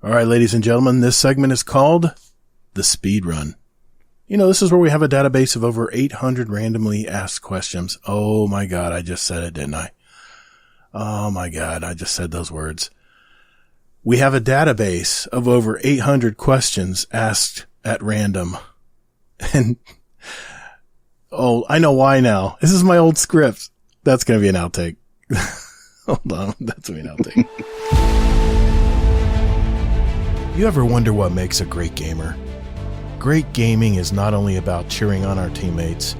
All right, ladies and gentlemen, this segment is called The Speed Run. You know, this is where we have a database of over 800 randomly asked questions. Oh my God, I just said it, didn't I? Oh my God, I just said those words. We have a database of over 800 questions asked at random. And, oh, I know why now. This is my old script. That's going to be an outtake. Hold on, that's going to be an outtake. You ever wonder what makes a great gamer? Great gaming is not only about cheering on our teammates,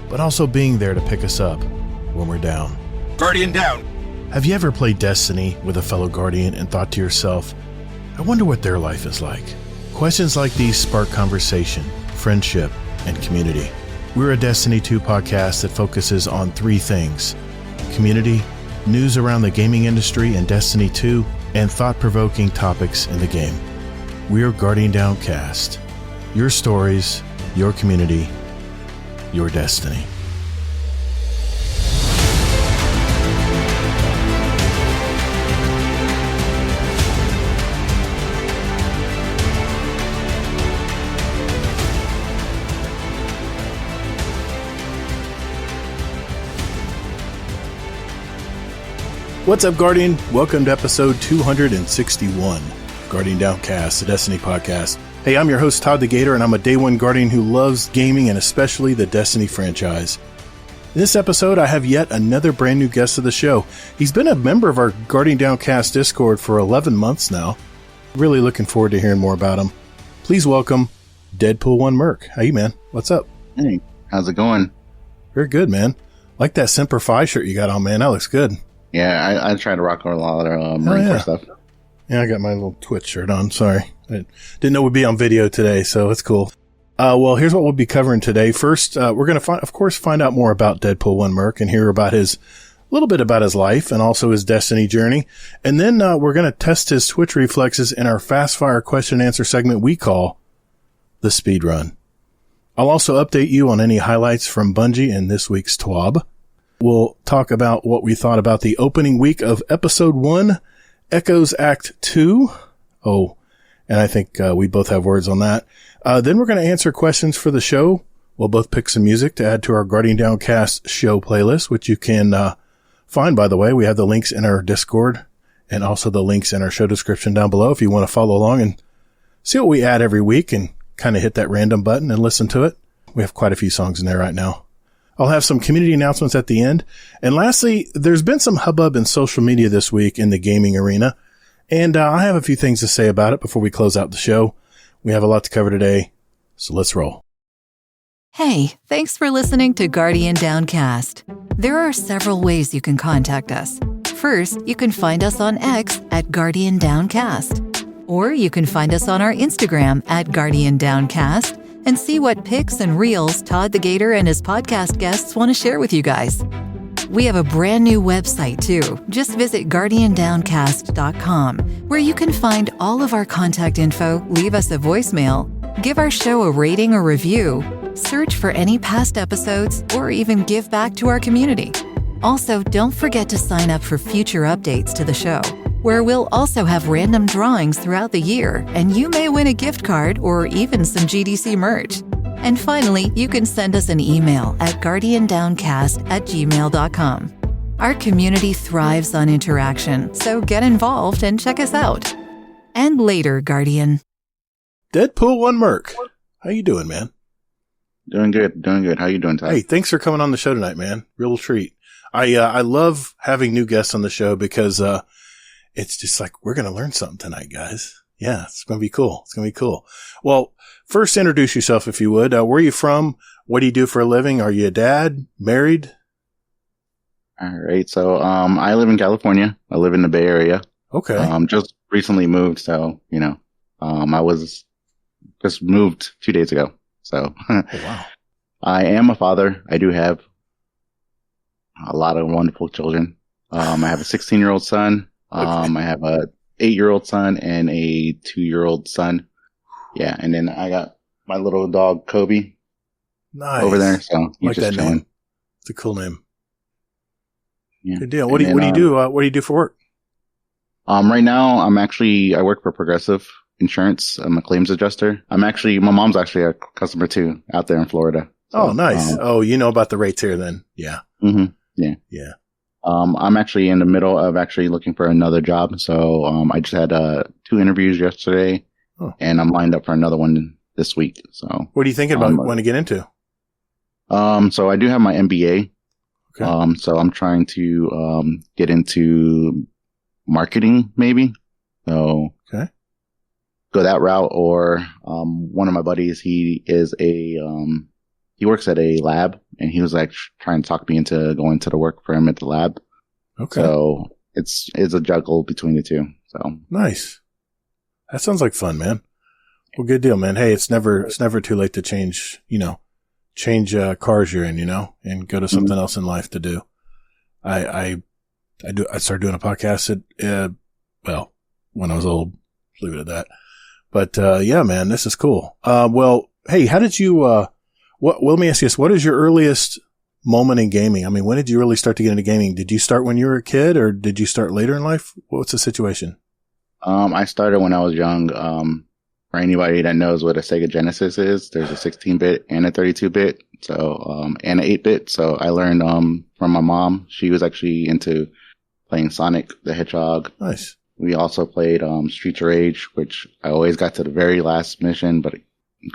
but also being there to pick us up when we're down. Guardian down! Have you ever played Destiny with a fellow Guardian and thought to yourself, I wonder what their life is like? Questions like these spark conversation, friendship, and community. We're a Destiny 2 podcast that focuses on three things: community, news around the gaming industry and Destiny 2, and thought-provoking topics in the game. We're Guardian Downcast. Your stories, your community, your destiny. What's up, Guardian? Welcome to episode 261, Guardian Downcast, the Destiny podcast. Hey, I'm your host, Todd the Gator, and I'm a Day One Guardian who loves gaming and especially the Destiny franchise. In this episode, I have yet another brand new guest of the show. He's been a member of our Guardian Downcast Discord for 11 months now. Really looking forward to hearing more about him. Please welcome DEADPOOL-1-MERC. How you, man? What's up? Hey, how's it going? Very good, man. Like that Semper Fi shirt you got on, man. That looks good. Yeah, I try to rock a lot of Marine Corps stuff. Yeah, I got my little Twitch shirt on. Sorry. I didn't know we'd be on video today, so it's cool. Well, here's what we'll be covering today. First, we're going to, of course, find out more about DEADPOOL-1-MERC and hear about a little bit about his life and also his Destiny journey. And then we're going to test his Twitch reflexes in our fast fire question and answer segment we call The Speed Run. I'll also update you on any highlights from Bungie in this week's TWAB. We'll talk about what we thought about the opening week of Episode 1, Echoes Act 2. Oh, and I think we both have words on that. Then we're going to answer questions for the show. We'll both pick some music to add to our Guardian Downcast show playlist, which you can find, by the way. We have the links in our Discord and also the links in our show description down below if you want to follow along and see what we add every week and kind of hit that random button and listen to it. We have quite a few songs in there right now. I'll have some community announcements at the end. And lastly, there's been some hubbub in social media this week in the gaming arena. And I have a few things to say about it before we close out the show. We have a lot to cover today, so let's roll. Hey, thanks for listening to Guardian Downcast. There are several ways you can contact us. First, you can find us on X at Guardian Downcast. Or you can find us on our Instagram at Guardian Downcast and see what pics and reels Todd the Gator and his podcast guests want to share with you guys. We have a brand new website too. Just visit guardiandowncast.com, where you can find all of our contact info, leave us a voicemail, give our show a rating or review, search for any past episodes, or even give back to our community. Also, don't forget to sign up for future updates to the show, where we'll also have random drawings throughout the year, and you may win a gift card or even some GDC merch. And finally, you can send us an email at guardiandowncast@gmail.com. Our community thrives on interaction, so get involved and check us out. And later, Guardian. DEADPOOL-1-MERC. How you doing, man? Doing good. How you doing, Todd? Hey, thanks for coming on the show tonight, man. Real treat. I love having new guests on the show because, it's just like, we're going to learn something tonight, guys. Yeah, it's going to be cool. Well, first introduce yourself if you would. Where are you from? What do you do for a living? Are you a dad? Married? All right. So, I live in California. I live in the Bay Area. Okay. Just recently moved. So, I was just moved 2 days ago. So, oh, wow. I am a father. I do have a lot of wonderful children. I have a 16-year-old son. Okay. I have a 8-year-old son and a 2-year-old son. Yeah. And then I got my little dog, Kobe, over there. So he's like just that chilling. name. It's a cool name. Yeah. Good deal. What do you do? What do you do for work? Right now I work for Progressive. insurance. I'm a claims adjuster. My mom's actually a customer too out there in Florida. So, oh, nice. You know about the rates here then. Yeah. Mm-hmm. Yeah. Yeah. I'm actually in the middle of actually looking for another job. So, I just had 2 interviews yesterday and I'm lined up for another one this week. So, what are you thinking about want to get into? So I do have my MBA. Okay. So I'm trying to, get into marketing maybe. So, okay. Go that route, or, one of my buddies, he works at a lab and he was like trying to talk me into going to the work for him at the lab. Okay. So it's a juggle between the two. So nice. That sounds like fun, man. Well, good deal, man. Hey, it's never too late to change cars you're in, and go to something else in life to do. I started doing a podcast when I was old, leave it at that. But, yeah, man, this is cool. Well, hey, how did you, let me ask you this. What is your earliest moment in gaming? I mean, when did you really start to get into gaming? Did you start when you were a kid or did you start later in life? What's the situation? I started when I was young. For anybody that knows what a Sega Genesis is, there's a 16-bit and a 32-bit. So, and an 8-bit. So I learned, from my mom. She was actually into playing Sonic the Hedgehog. Nice. We also played, Streets of Rage, which I always got to the very last mission, but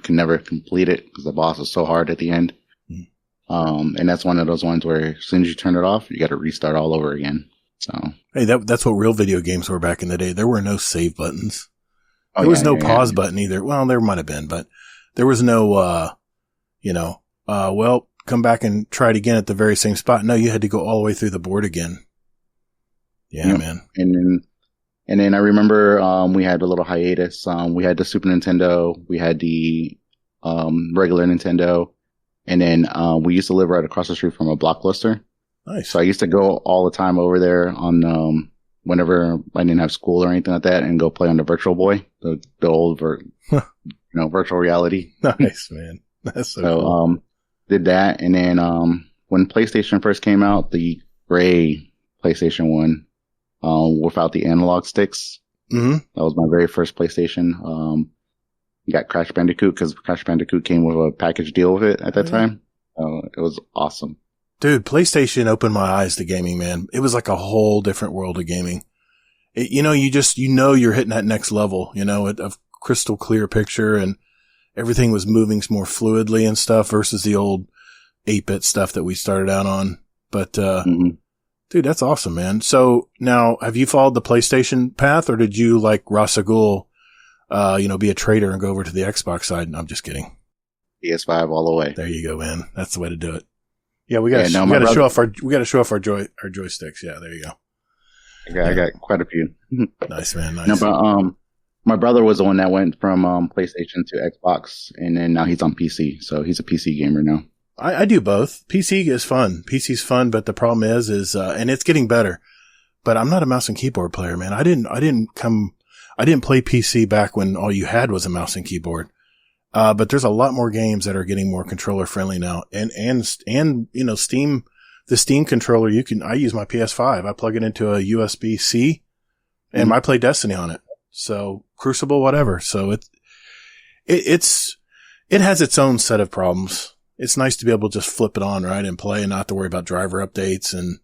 could never complete it because the boss was so hard at the end. And that's one of those ones where as soon as you turn it off, you got to restart all over again. So, hey, that's what real video games were back in the day. There were no save buttons. There was no pause button either. Well, there might have been, but there was no, come back and try it again at the very same spot. No, you had to go all the way through the board again. Yeah, man. And then I remember, we had a little hiatus. We had the Super Nintendo. We had the, regular Nintendo. And then, we used to live right across the street from a Blockbuster. Nice. So I used to go all the time over there on, whenever I didn't have school or anything like that and go play on the Virtual Boy, the old, virtual reality. Nice, man. That's so cool. Did that. And then, when PlayStation first came out, the gray PlayStation 1, without the analog sticks. Mm-hmm. That was my very first PlayStation. Got Crash Bandicoot because Crash Bandicoot came with a package deal with it at that time. It was awesome. Dude, PlayStation opened my eyes to gaming, man. It was like a whole different world of gaming. You're hitting that next level, of crystal clear picture and everything was moving more fluidly and stuff versus the old 8-bit stuff that we started out on. But, dude, that's awesome, man. So now have you followed the PlayStation path or did you like Rasagul, be a trader and go over to the Xbox side? No, I'm just kidding. PS5 all the way. There you go, man. That's the way to do it. Yeah, we got to show off our joysticks. Yeah, there you go. I got quite a few. Nice, man. Nice. No, but my brother was the one that went from PlayStation to Xbox, and then now he's on PC. So he's a PC gamer now. I do both. PC is fun. PC's fun, but the problem is and it's getting better. But I'm not a mouse and keyboard player, man. I didn't play PC back when all you had was a mouse and keyboard. But there's a lot more games that are getting more controller friendly now. And Steam, the Steam controller, I use my PS5. I plug it into a USB-C and I play Destiny on it. So Crucible, whatever. So it has its own set of problems. It's nice to be able to just flip it on, right? And play and not have to worry about driver updates and,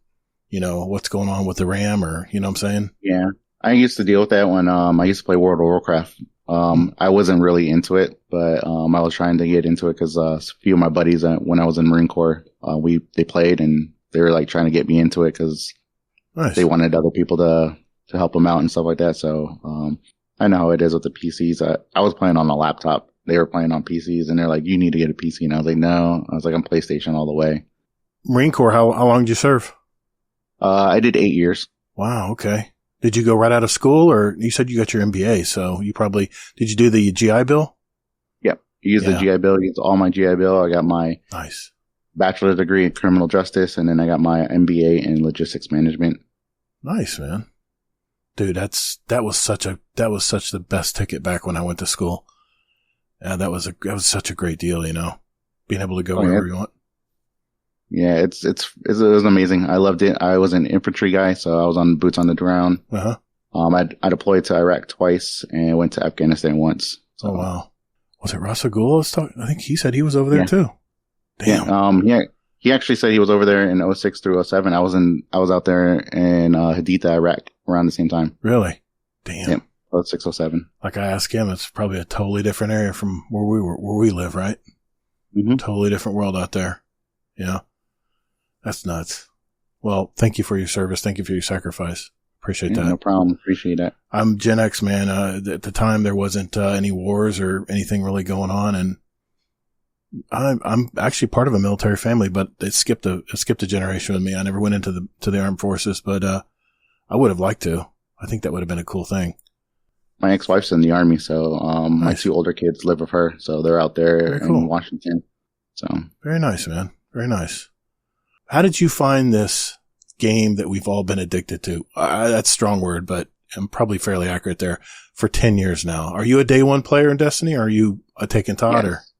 what's going on with the RAM or, you know what I'm saying? Yeah. I used to deal with that when, I used to play World of Warcraft. I wasn't really into it, but, I was trying to get into it because, a few of my buddies, when I was in Marine Corps, they played and they were like trying to get me into it because they wanted other people to help them out and stuff like that. So, I know how it is with the PCs. I was playing on a laptop. They were playing on PCs and they're like, you need to get a PC. And I was like, no. I was like, I'm PlayStation all the way. Marine Corps, how long did you serve? I did 8 years. Wow. Okay. Did you go right out of school or you said you got your MBA? So did you do the GI Bill? Yep. Used the GI Bill, used all my GI Bill. I got my bachelor's degree in criminal justice and then I got my MBA in logistics management. Nice, man. Dude, that was such the best ticket back when I went to school. Yeah, that was such a great deal, being able to go wherever you want. Yeah, it was amazing. I loved it. I was an infantry guy, so I was on boots on the ground. Uh-huh. I deployed to Iraq twice and went to Afghanistan once. So. Oh, wow. Was it Rasagula? I think he said he was over there too. Damn. Yeah. He actually said he was over there in 06 through 07. I was out there in Haditha, Iraq around the same time. Really? Damn. Yep. 06, 07. Like I asked him, it's probably a totally different area from where we live, right? Mm-hmm. Totally different world out there. Yeah. That's nuts. Well, thank you for your service. Thank you for your sacrifice. Appreciate that. No problem. Appreciate that. I'm Gen X, man. At the time, there wasn't any wars or anything really going on, and I'm actually part of a military family, but it skipped a generation with me. I never went into the armed forces, but I would have liked to. I think that would have been a cool thing. My ex-wife's in the Army, so Nice. my 2 older kids live with her, so they're out there in Washington. So very nice, man. Very nice. How did you find this game that we've all been addicted to? That's a strong word, but I'm probably fairly accurate there. For 10 years now. Are you a day one player in Destiny, or are you a Taken Todd? Yes.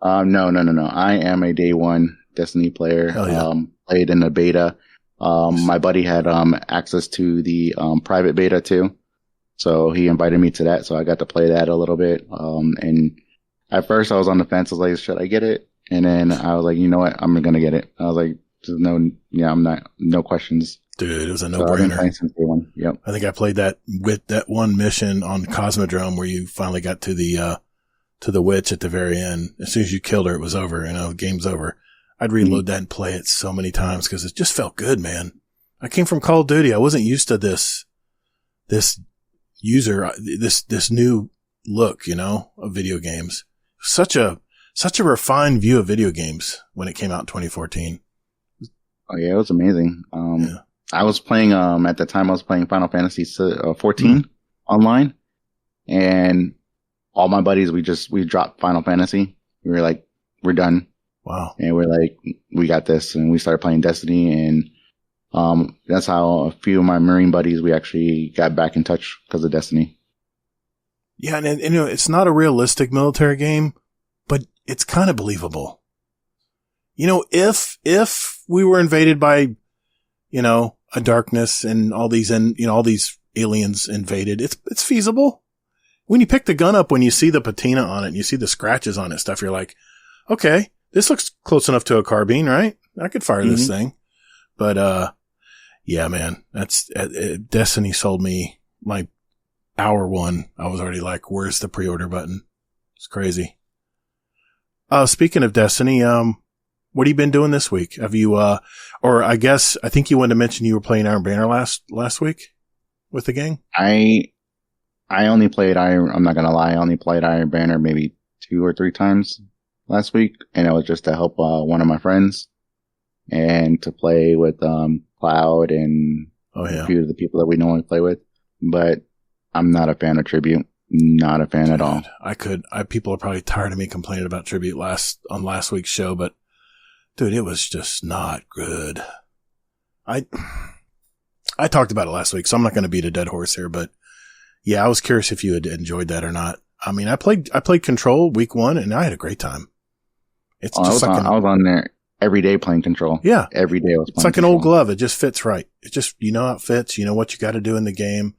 No. I am a day one Destiny player. Hell yeah. Played in the beta. My buddy had access to the private beta too. So he invited me to that, so I got to play that a little bit. And at first I was on the fence. I was like, should I get it? And then I was like, you know what? I'm going to get it. I was like, no questions. Dude, it was a So I've been no-brainer. playing since day one. Yep. I think I played that with that one mission on Cosmodrome where you finally got to the witch at the very end. As soon as you killed her, it was over. Game's over. I'd reload that and play it so many times because it just felt good, man. I came from Call of Duty. I wasn't used to this new look, of video games. Such a refined view of video games when it came out in 2014. Oh yeah, it was amazing. Yeah. I was playing, at the time I was playing Final Fantasy 14 online, and all my buddies, we dropped Final Fantasy. We were like, we're done. Wow. And we're like, we got this. And we started playing Destiny, and that's how a few of my Marine buddies, we actually got back in touch because of Destiny. Yeah. And it's not a realistic military game, but it's kind of believable. If we were invaded by, a darkness and all these aliens invaded, it's feasible. When you pick the gun up, when you see the patina on it and you see the scratches on it stuff, you're like, okay, this looks close enough to a carbine, right? I could fire this thing. But, yeah, man, Destiny sold me my hour one. I was already like, where's the pre-order button? It's crazy. Speaking of Destiny, what have you been doing this week? Have you, I think you wanted to mention you were playing Iron Banner last week with the gang? I only played I'm not going to lie. I only played Iron Banner maybe 2 or 3 times last week. And it was just to help, one of my friends and to play with, Cloud and a few of the people that we normally play with. But I'm not a fan of Tribute. Not a fan at all. People are probably tired of me complaining about Tribute on last week's show, but dude, it was just not good. I talked about it last week, so I'm not going to beat a dead horse here, but yeah, I was curious if you had enjoyed that or not. I mean, I played Control week 1 and I had a great time. It's I was on there every day playing Control. Yeah. Every day I was playing It's like Control. an old glove. It just fits right. It just, how it fits. You know what you got to do in the game.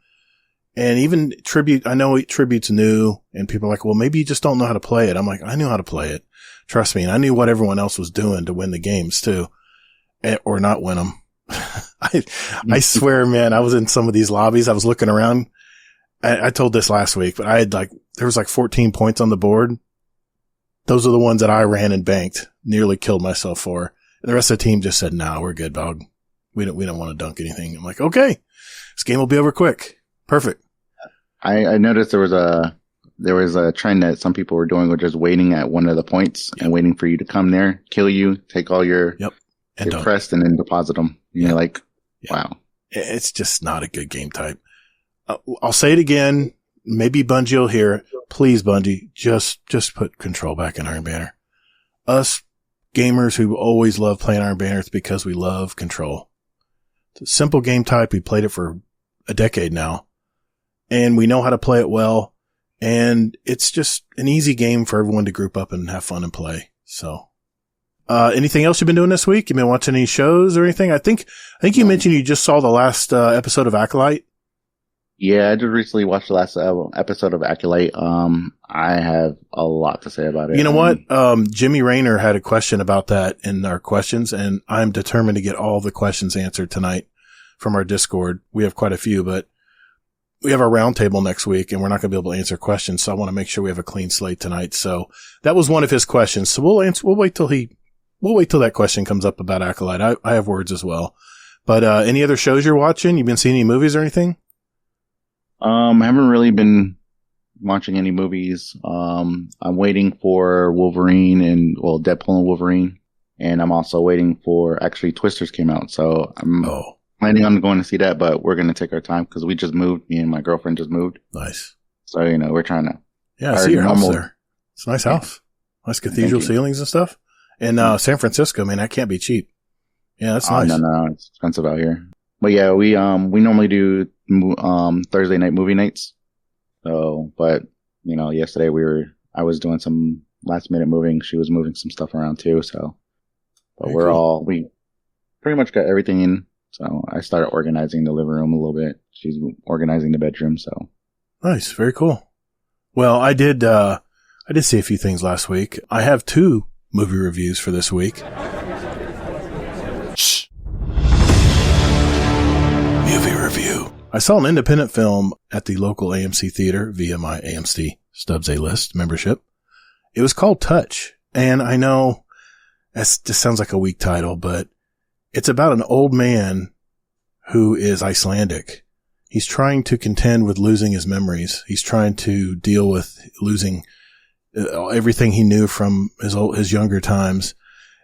And even Tribute, I know Tribute's new and people are like, well, maybe you just don't know how to play it. I'm like, I knew how to play it. Trust me. And I knew what everyone else was doing to win the games too, or not win them. I swear, man, I was in some of these lobbies. I was looking around. I told this last week, but there was 14 points on the board. Those are the ones that I ran and banked, nearly killed myself for. And the rest of the team just said, nah, we're good, dog. We don't want to dunk anything. I'm like, okay, this game will be over quick. Perfect. I noticed there was a trend that some people were doing, with just waiting at one of the points and waiting for you to come there, kill you, take all your crest, and then deposit them. And you're like, wow. It's just not a good game type. I'll say it again. Maybe Bungie will hear it. Please, Bungie, just put Control back in Iron Banner. Us gamers who always love playing Iron Banner, it's because we love Control. It's a simple game type. We played it for a decade now, and we know how to play it well. And it's just an easy game for everyone to group up and have fun and play. So, anything else you've been doing this week? You been watching any shows or anything? I think you mentioned you just saw the last episode of Acolyte. Yeah, I just recently watched the last episode of Acolyte. I have a lot to say about it. You know what? Jimmy Rayner had a question about that in our questions, and I'm determined to get all the questions answered tonight from our Discord. We have quite a few, but we have our roundtable next week, and we're not going to be able to answer questions, so I want to make sure we have a clean slate tonight. So that was one of his questions. So we'll wait till that question comes up about Acolyte. I have words as well. But any other shows you're watching? You've been seeing any movies or anything? I haven't really been watching any movies. I'm waiting for Deadpool and Wolverine, and I'm also waiting for, actually, Twisters came out, so I'm planning on going to see that, but we're going to take our time because we just moved. Me and my girlfriend just moved. Nice. So, we're trying to. Yeah, I see your house there. It's a nice house. Nice cathedral ceilings and stuff. And San Francisco, man, that can't be cheap. Yeah, that's nice. No, it's expensive out here. But yeah, we normally do Thursday night movie nights. So, but yesterday I was doing some last minute moving. She was moving some stuff around too. So, but we pretty much got everything in. So I started organizing the living room a little bit. She's organizing the bedroom. So nice, very cool. Well, I did see a few things last week. I have 2 movie reviews for this week. Shh. Movie review. I saw an independent film at the local AMC theater via my AMC Stubbs A-List membership. It was called Touch. And I know that just sounds like a weak title, but it's about an old man who is Icelandic. He's trying to contend with losing his memories. He's trying to deal with losing everything he knew from his younger times.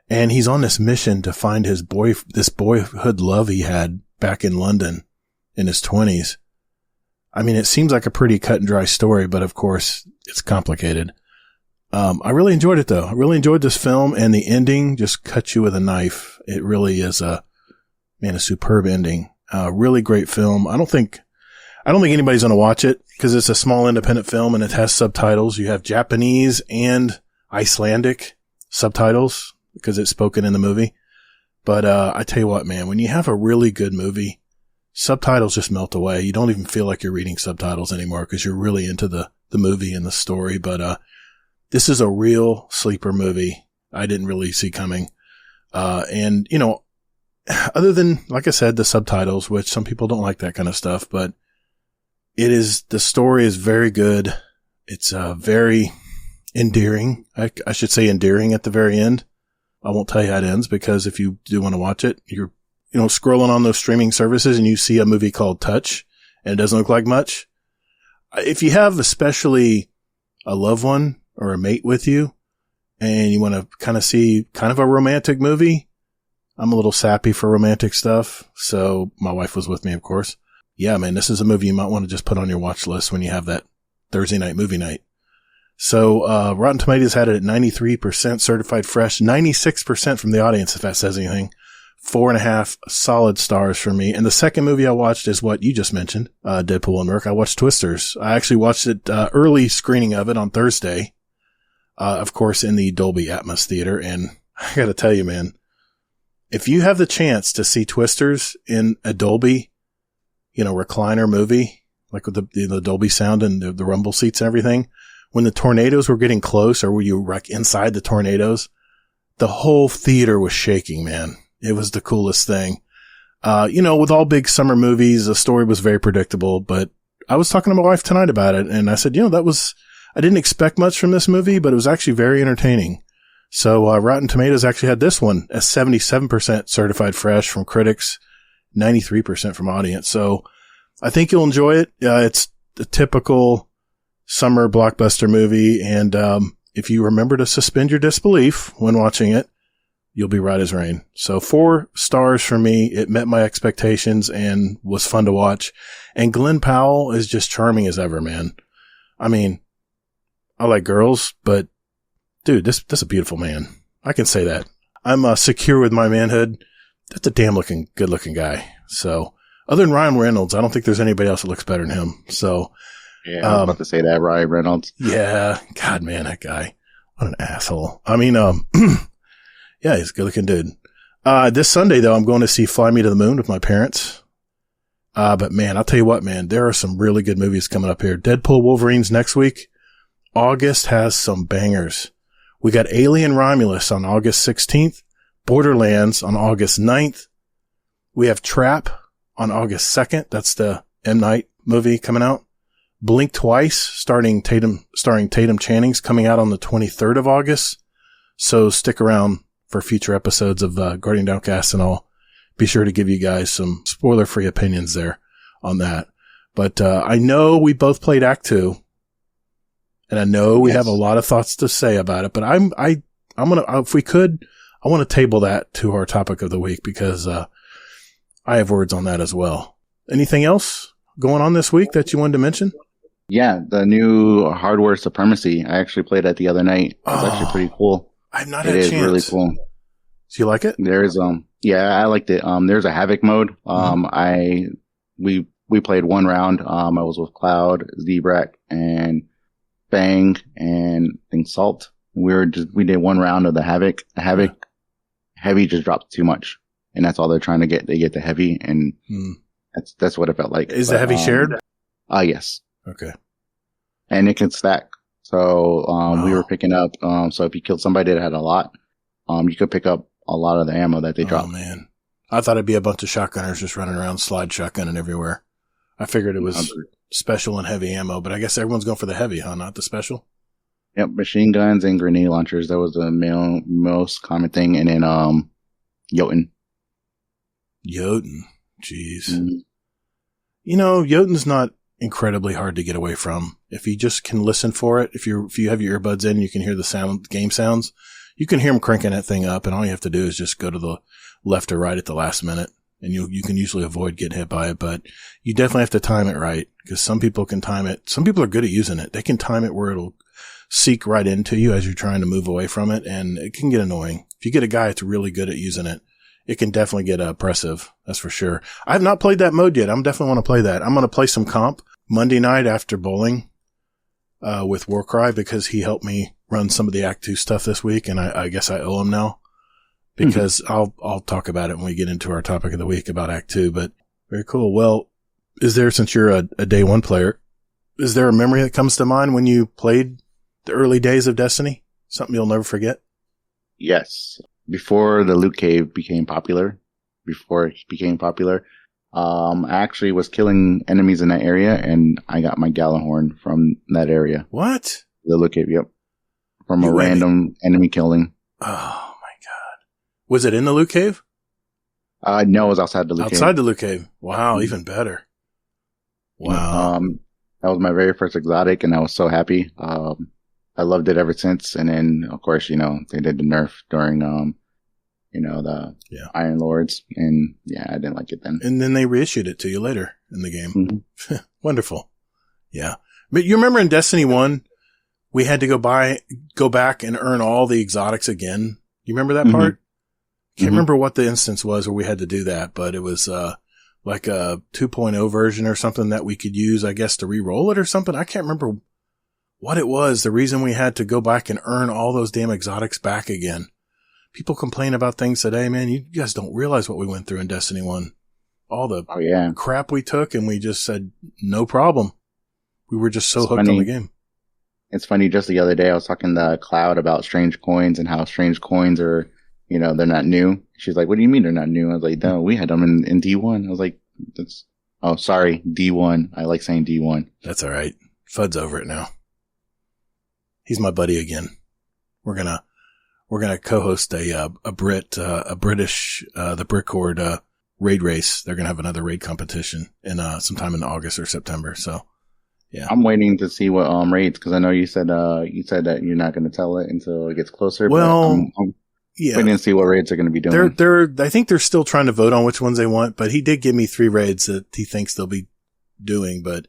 And he's on this mission to find this boyhood love he had back in London in his 20s. I mean, it seems like a pretty cut and dry story, but of course it's complicated. I really enjoyed it though. I really enjoyed this film, and the ending just cuts you with a knife. It really is a superb ending. Really great film. I don't think anybody's going to watch it because it's a small independent film and it has subtitles. You have Japanese and Icelandic subtitles because it's spoken in the movie. But I tell you what, man, when you have a really good movie, subtitles just melt away. You don't even feel like you're reading subtitles anymore because you're really into the movie and the story. But this is a real sleeper movie I didn't really see coming. And other than, like I said, the subtitles, which some people don't like that kind of stuff, but the story is very good. It's very endearing. I should say endearing at the very end. I won't tell you how it ends because if you do want to watch it, you're, scrolling on those streaming services and you see a movie called Touch and it doesn't look like much. If you have especially a loved one or a mate with you and you want to kind of see kind of a romantic movie, I'm a little sappy for romantic stuff. So my wife was with me, of course. Yeah, man, this is a movie you might want to just put on your watch list when you have that Thursday night movie night. So, Rotten Tomatoes had it at 93% certified fresh, 96% from the audience, if that says anything. 4.5 solid stars for me. And the second movie I watched is what you just mentioned, Deadpool and MERC. I watched Twisters. I actually watched it, early screening of it on Thursday. Of course, in the Dolby Atmos theater. And I gotta tell you, man, if you have the chance to see Twisters in a Dolby, recliner movie, like with the Dolby sound and the rumble seats and everything, when the tornadoes were getting close or were you like inside the tornadoes, the whole theater was shaking, man. It was the coolest thing. With all big summer movies, the story was very predictable, but I was talking to my wife tonight about it and I said, I didn't expect much from this movie, but it was actually very entertaining. So, Rotten Tomatoes actually had this one as 77% certified fresh from critics, 93% from audience. So I think you'll enjoy it. It's a typical summer blockbuster movie. And, if you remember to suspend your disbelief when watching it, you'll be right as rain. So 4 stars for me. It met my expectations and was fun to watch. And Glenn Powell is just charming as ever, man. I mean, I like girls, but dude, this is a beautiful man. I can say that. I'm secure with my manhood. That's a damn good looking guy. So other than Ryan Reynolds, I don't think there's anybody else that looks better than him. So yeah, I was about to say that, Ryan Reynolds. Yeah. God, man, that guy. What an asshole. I mean, yeah, he's a good looking dude. This Sunday though, I'm going to see Fly Me to the Moon with my parents. But man, I'll tell you what, man, there are some really good movies coming up here. Deadpool Wolverine's next week. August has some bangers. We got Alien Romulus on August 16th, Borderlands on August 9th. We have Trap on August 2nd. That's the M. Night movie coming out. Blink Twice, starring Tatum Channing's coming out on the 23rd of August. So stick around for future episodes of Guardian Downcast, and I'll be sure to give you guys some spoiler-free opinions there on that. But I know we both played Act 2, and I know we have a lot of thoughts to say about it. But I'm gonna, if we could, I want to table that to our topic of the week because I have words on that as well. Anything else going on this week that you wanted to mention? Yeah, the new Hardware Supremacy. I actually played that the other night. It's actually pretty cool. I've not had a chance. It is really cool. Do you like it? There's yeah, I liked it. There's a Havoc mode. We played one round. I was with Cloud, Zebrak, and Bang, and I think Salt. We did one round of the Havoc. The Havoc Heavy just dropped too much, and that's all they're trying to get. They get the Heavy, and that's what it felt like. Is the Heavy shared? Yes. Okay. And it can stack. So, we were picking up, so if you killed somebody that had a lot, you could pick up a lot of the ammo that they dropped. Oh man. I thought it'd be a bunch of shotgunners just running around slide shotgunning everywhere. I figured it was special and heavy ammo, but I guess everyone's going for the heavy, huh? Not the special? Yep. Machine guns and grenade launchers. That was the most common thing. And then, Jotun. Jotun. Jeez. Mm-hmm. You know, Jotun's not incredibly hard to get away from. If you just can listen for it, if you have your earbuds in, you can hear the game sounds. You can hear them cranking that thing up, and all you have to do is just go to the left or right at the last minute, and you can usually avoid getting hit by it. But you definitely have to time it right, because some people can time it. Some people are good at using it. They can time it where it'll seek right into you as you're trying to move away from it, and it can get annoying. If you get a guy that's really good at using it, it can definitely get oppressive. That's for sure. I have not played that mode yet. I'm definitely want to play that. I'm going to play some comp Monday night after bowling with Warcry, because he helped me run some of the Act 2 stuff this week, and I guess I owe him now, because I'll talk about it when we get into our topic of the week about Act 2. But very cool. Well, since you're a day one player, is there a memory that comes to mind when you played the early days of Destiny? Something you'll never forget? Yes. Before the loot cave became popular, I actually was killing enemies in that area, and I got my Gallahorn from that area. What? The loot cave, yep. From a random enemy killing. Oh my god. Was it in the loot cave? No, it was outside the loot cave. Outside the loot cave. Wow, even better. Wow. That was my very first exotic, and I was so happy. I loved it ever since. And then, of course, they did the nerf during, the Iron Lords. And I didn't like it then. And then they reissued it to you later in the game. Mm-hmm. Wonderful. Yeah. But you remember in Destiny 1, we had to go back and earn all the exotics again. You remember that part? Can't remember what the instance was where we had to do that, but it was, like a 2.0 version or something that we could use, I guess, to re-roll it or something. I can't remember what it was. The reason we had to go back and earn all those damn exotics back again. People complain about things today, man. You guys don't realize what we went through in Destiny 1. All the crap we took, and we just said, no problem. We were just so hooked on the game. It's funny, just the other day I was talking to Cloud about strange coins and how strange coins are, they're not new. She's like, what do you mean they're not new? I was like, no, we had them in D1. I was like, sorry, D1. I like saying D1. That's all right. Fud's over it now. He's my buddy again. We're gonna co-host the Brickcord, raid race. They're gonna have another raid competition sometime in August or September. So, yeah. I'm waiting to see what, raids, cause I know you said that you're not gonna tell it until it gets closer. Well, I'm waiting to see what raids are gonna be doing. I think they're still trying to vote on which ones they want, but he did give me 3 raids that he thinks they'll be doing, but,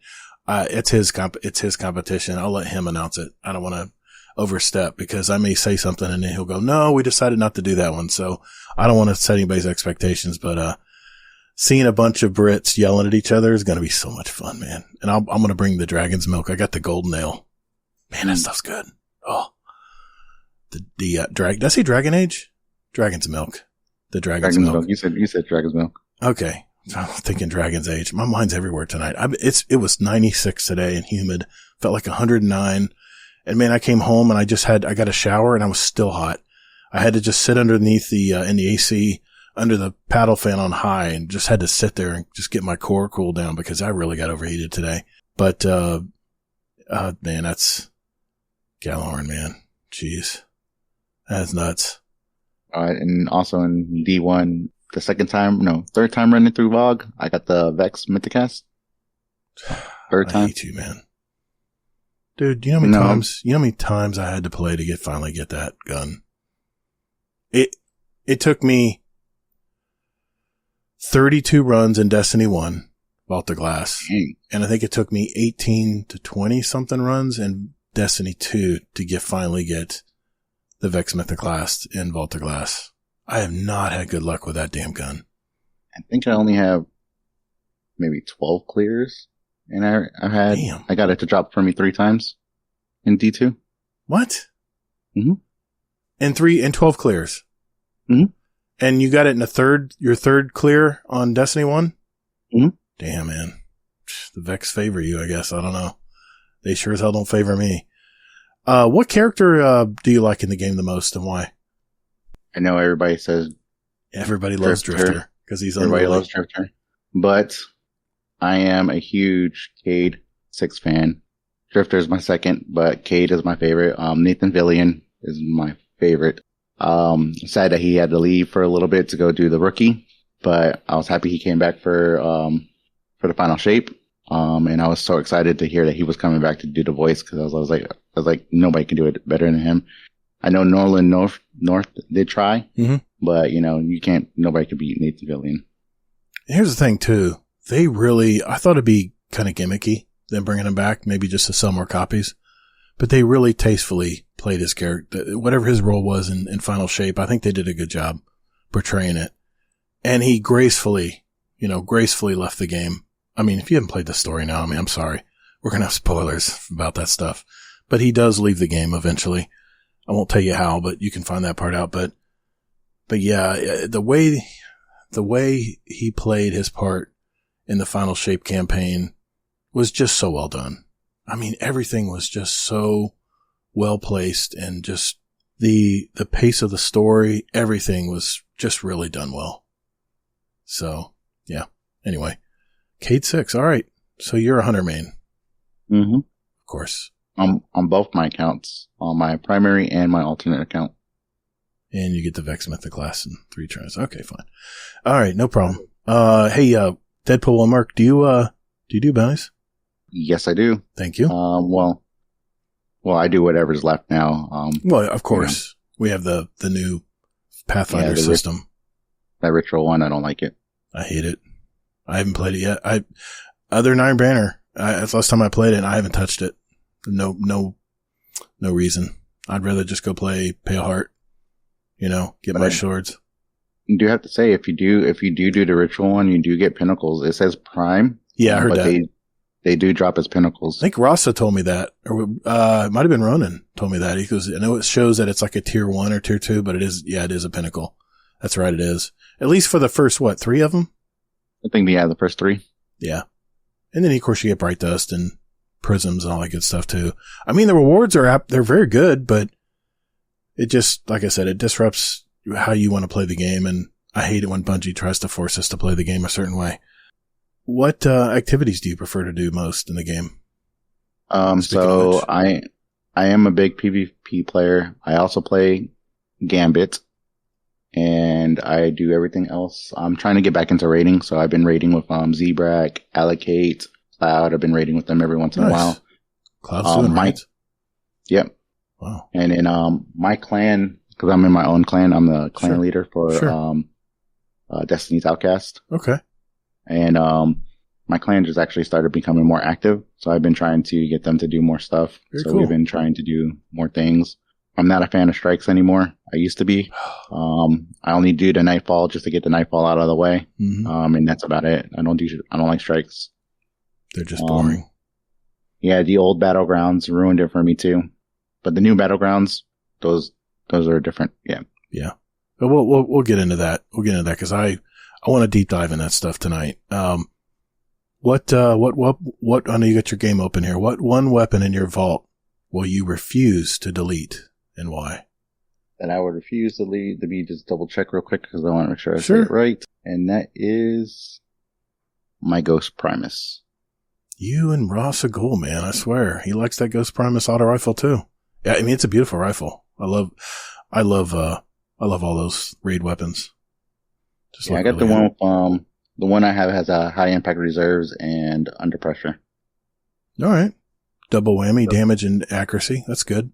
it's his competition. I'll let him announce it. I don't want to overstep, because I may say something and then he'll go, no, we decided not to do that one. So I don't want to set anybody's expectations, but, seeing a bunch of Brits yelling at each other is going to be so much fun, man. And I'm going to bring the dragon's milk. I got the golden ale. Man, that stuff's good. Oh, did I say Dragon Age? Dragon's milk. The dragon's milk. You said dragon's milk. Okay. I'm thinking Dragon's Age. My mind's everywhere tonight. It was 96 today and humid. Felt like 109. And man, I came home and I got a shower and I was still hot. I had to just sit underneath in the AC under the paddle fan on high and just had to sit there and just get my core cooled down because I really got overheated today. But, man, that's Gallahorn, man. Jeez. That's nuts. And also in D1, third time running through VOG, I got the Vex Mythicast. Third time. I hate you, man. Dude, you know how many times I had to play to finally get that gun? It took me 32 runs in Destiny 1, Vault the Glass. Dang. And I think it took me 18 to 20 something runs in Destiny 2 to finally get the Vex Mythicast in Vault the Glass. I have not had good luck with that damn gun. I think I only have maybe 12 clears. And I got it to drop for me 3 times in D2. What? Mm-hmm. And 12 clears. Mm-hmm. And you got it in your third clear on Destiny 1? Mm-hmm. Damn, man. The Vex favor you, I guess. I don't know. They sure as hell don't favor me. What character do you like in the game the most and why? I know everybody says everybody loves Drifter because he's everybody loves Drifter, but I am a huge Cade 6 fan. Drifter is my second, but Cade is my favorite. Nathan Fillion is my favorite. Sad that he had to leave for a little bit to go do the rookie, but I was happy he came back for the final shape. And I was so excited to hear that he was coming back to do the voice because I was like, nobody can do it better than him. I know Nolan North did try, but nobody could beat Nathan Fillion. Here's the thing too. I thought it'd be kind of gimmicky, them bringing him back, maybe just to sell more copies, but they really tastefully played his character, whatever his role was in Final Shape. I think they did a good job portraying it. And he gracefully left the game. I mean, if you haven't played the story now, I'm sorry. We're going to have spoilers about that stuff, but he does leave the game eventually. I won't tell you how, but you can find that part out. But yeah, the way he played his part in the Final Shape campaign was just so well done. I mean, everything was just so well placed and just the pace of the story, everything was just really done well. So yeah. Anyway, Cade 6. All right. So you're a hunter main. Mm-hmm. Of course. On both my accounts, on my primary and my alternate account. And you get the Vex Mythicast in 3 turns. Okay, fine. All right, no problem. Hey, Deadpool-1-MERC, do you do bounties? Yes, I do. Thank you. Well, I do whatever's left now. Well, of course, we have the new Pathfinder system. That ritual one, I don't like it. I hate it. I haven't played it yet. Other than Iron Banner, that's the last time I played it, and I haven't touched it. No reason. I'd rather just go play Pale Heart. Get my swords. You do have to say, if you do the ritual one, you do get pinnacles. It says Prime. Yeah, I heard that. They do drop as pinnacles. I think Rasa told me that, or it might have been Ronan told me that. He goes, I know it shows that it's like a tier 1 or tier 2, but it is a pinnacle. That's right, it is. At least for the first 3 of them. I think the first 3. Yeah, and then of course you get Bright Dust and Prisms and all that good stuff too. I mean, the rewards they're very good, but it just, like I said, it disrupts how you want to play the game, and I hate it when Bungie tries to force us to play the game a certain way. What activities do you prefer to do most in the game? So I am a big PvP player. I also play Gambit, and I do everything else. I'm trying to get back into raiding, so I've been raiding with Zebrak, Allocate, Cloud. I've been raiding with them every once in a while. Cloud's doing right. Yep. Wow. And in my clan, because I'm in my own clan, I'm the clan leader for Destiny's Outcast. Okay. And my clan just actually started becoming more active, so I've been trying to get them to do more stuff. Very so cool. We've been trying to do more things. I'm not a fan of strikes anymore. I used to be. I only do the Nightfall just to get the Nightfall out of the way. Mm-hmm. And that's about it. I don't like strikes. They're just boring. Yeah, the old Battlegrounds ruined it for me too. But the new Battlegrounds, those are different. Yeah. Yeah. But we'll get into that. We'll get into that because I I want to deep dive in that stuff tonight. What, I know you got your game open here. What one weapon in your vault will you refuse to delete and why? That I would refuse to delete. Let me just double check real quick because I want to make sure I say it right. And that is my Ghost Primus. You and Ross are cool, man. I swear. He likes that Ghost Primus auto rifle too. Yeah, I mean, it's a beautiful rifle. I love all those raid weapons. Just I got really the one I have has a high impact reserves and under pressure. All right. Double whammy, damage and accuracy. That's good.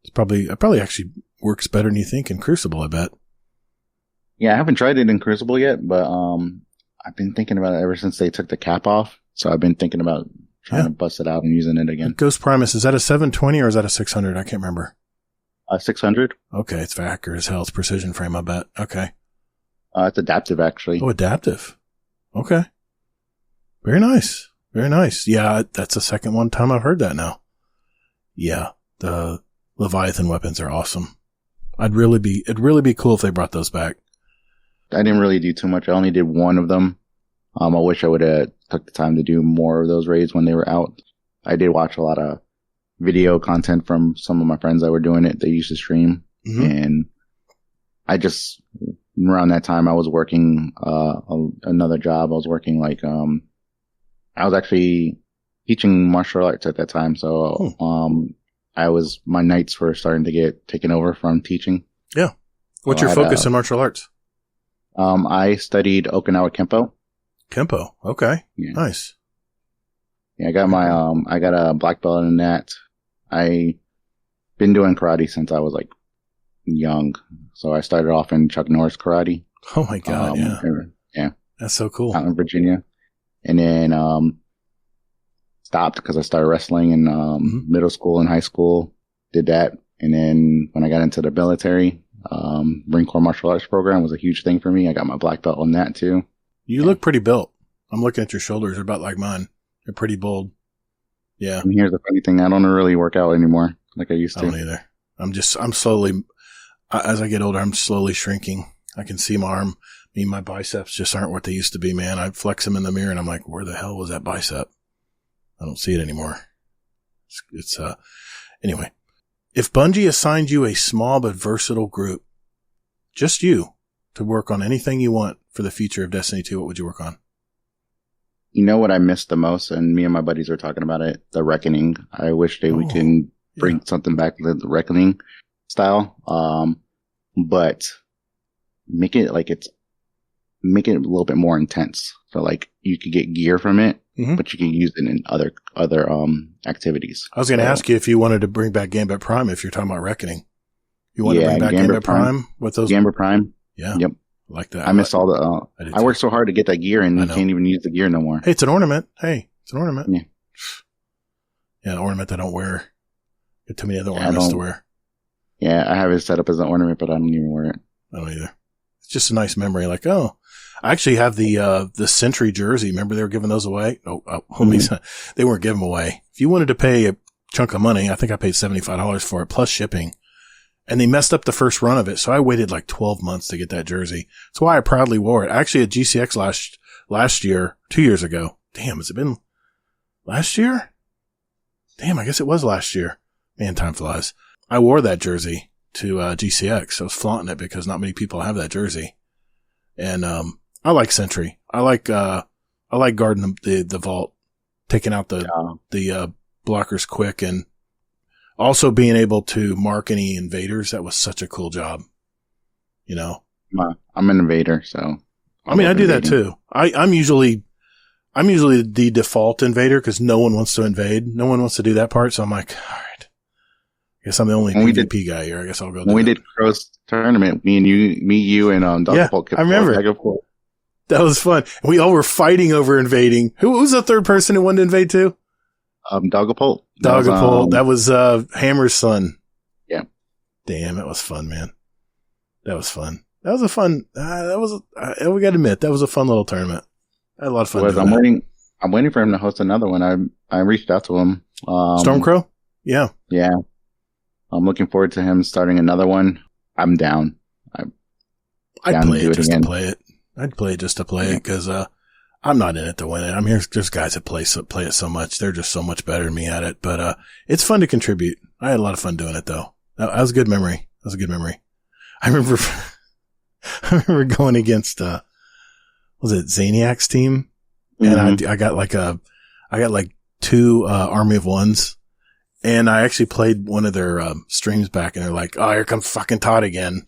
It probably actually works better than you think in Crucible, I bet. Yeah, I haven't tried it in Crucible yet, but I've been thinking about it ever since they took the cap off. So I've been thinking about trying to bust it out and using it again. Ghost Primus, is that a 720 or is that a 600? I can't remember. 600. Okay, it's accurate as hell. It's precision frame, I bet. Okay. It's adaptive, actually. Oh, adaptive. Okay. Very nice. Very nice. Yeah, that's the second one time I've heard that now. Yeah, the Leviathan weapons are awesome. It'd really be cool if they brought those back. I didn't really do too much. I only did one of them. I wish I would have took the time to do more of those raids when they were out. I did watch a lot of video content from some of my friends that were doing it. They used to stream. Mm-hmm. And I just, around that time, I was working another job. I was working I was actually teaching martial arts at that time. So my nights were starting to get taken over from teaching. Yeah. What's your focus in martial arts? I studied Okinawa Kempo. Kempo. Okay. Yeah. Nice. Yeah, I got I got a black belt in that. I been doing karate since I was young. So I started off in Chuck Norris karate. Oh my God. Yeah. That's so cool. Out in Virginia. And then, stopped because I started wrestling in, middle school and high school. Did that. And then when I got into the military, Marine Corps martial arts program was a huge thing for me. I got my black belt on that too. You look pretty built. I'm looking at your shoulders. They're about like mine. They're pretty bold. Yeah. And here's the funny thing. I don't really work out anymore like I used to. I don't either. I'm slowly, as I get older, I'm slowly shrinking. I can see my arm. My biceps just aren't what they used to be, man. I flex them in the mirror and I'm like, where the hell was that bicep? I don't see it anymore. Anyway. If Bungie assigned you a small but versatile group, just you, to work on anything you want for the future of Destiny 2, what would you work on? You know what I missed the most, and me and my buddies were talking about it, the Reckoning. I wish we can bring something back to the Reckoning style, but make it a little bit more intense. So you could get gear from it, but you can use it in other activities. I was going to ask you if you wanted to bring back Gambit Prime if you're talking about Reckoning. You want to bring back Gambit Prime with those? Gambit Prime. Yeah. Yep. I like that. I missed all the, I worked so hard to get that gear and you can't even use the gear no more. Hey, it's an ornament. It's an ornament. Yeah. Yeah, an ornament I don't wear. Get too many other ornaments to wear. Yeah, I have it set up as an ornament, but I don't even wear it. I don't either. It's just a nice memory. I actually have the Sentry jersey. Remember they were giving those away? They weren't giving them away. If you wanted to pay a chunk of money, I think I paid $75 for it plus shipping. And they messed up the first run of it. So I waited 12 months to get that jersey. That's why I proudly wore it. Actually at GCX last year, 2 years ago. Damn, has it been last year? Damn, I guess it was last year. Man, time flies. I wore that jersey to GCX. I was flaunting it because not many people have that jersey. And I like Sentry. I like guarding the vault, taking out the blockers quick, and also being able to mark any invaders. That was such a cool job. I'm an invader, so I do that too. I'm usually the default invader because no one wants to invade. No one wants to do that part. So I'm like, all right. I guess I'm the only PvP guy here. I guess I'll go. When we did Crow's tournament, me, you, and Dr. Polk. I remember. That was fun. We all were fighting over invading. Who was the third person who wanted to invade too? Dogapult. Dogapult. That was Hammer's son. Yeah. Damn, that was fun, man. That was fun. That was a fun. We got to admit that was a fun little tournament. I had a lot of fun. I'm waiting for him to host another one. I reached out to him. Stormcrow. Yeah. Yeah. I'm looking forward to him starting another one. I'm down. I'd play it just to play it. I'd play it just to play it because, I'm not in it to win it. I mean, there's guys that play it so much. They're just so much better than me at it, but, it's fun to contribute. I had a lot of fun doing it though. That was a good memory. I remember, I remember going against, was it Zaniac's team? And I got like two, Army of Ones. And I actually played one of their, streams back and they're like, oh, here comes fucking Todd again.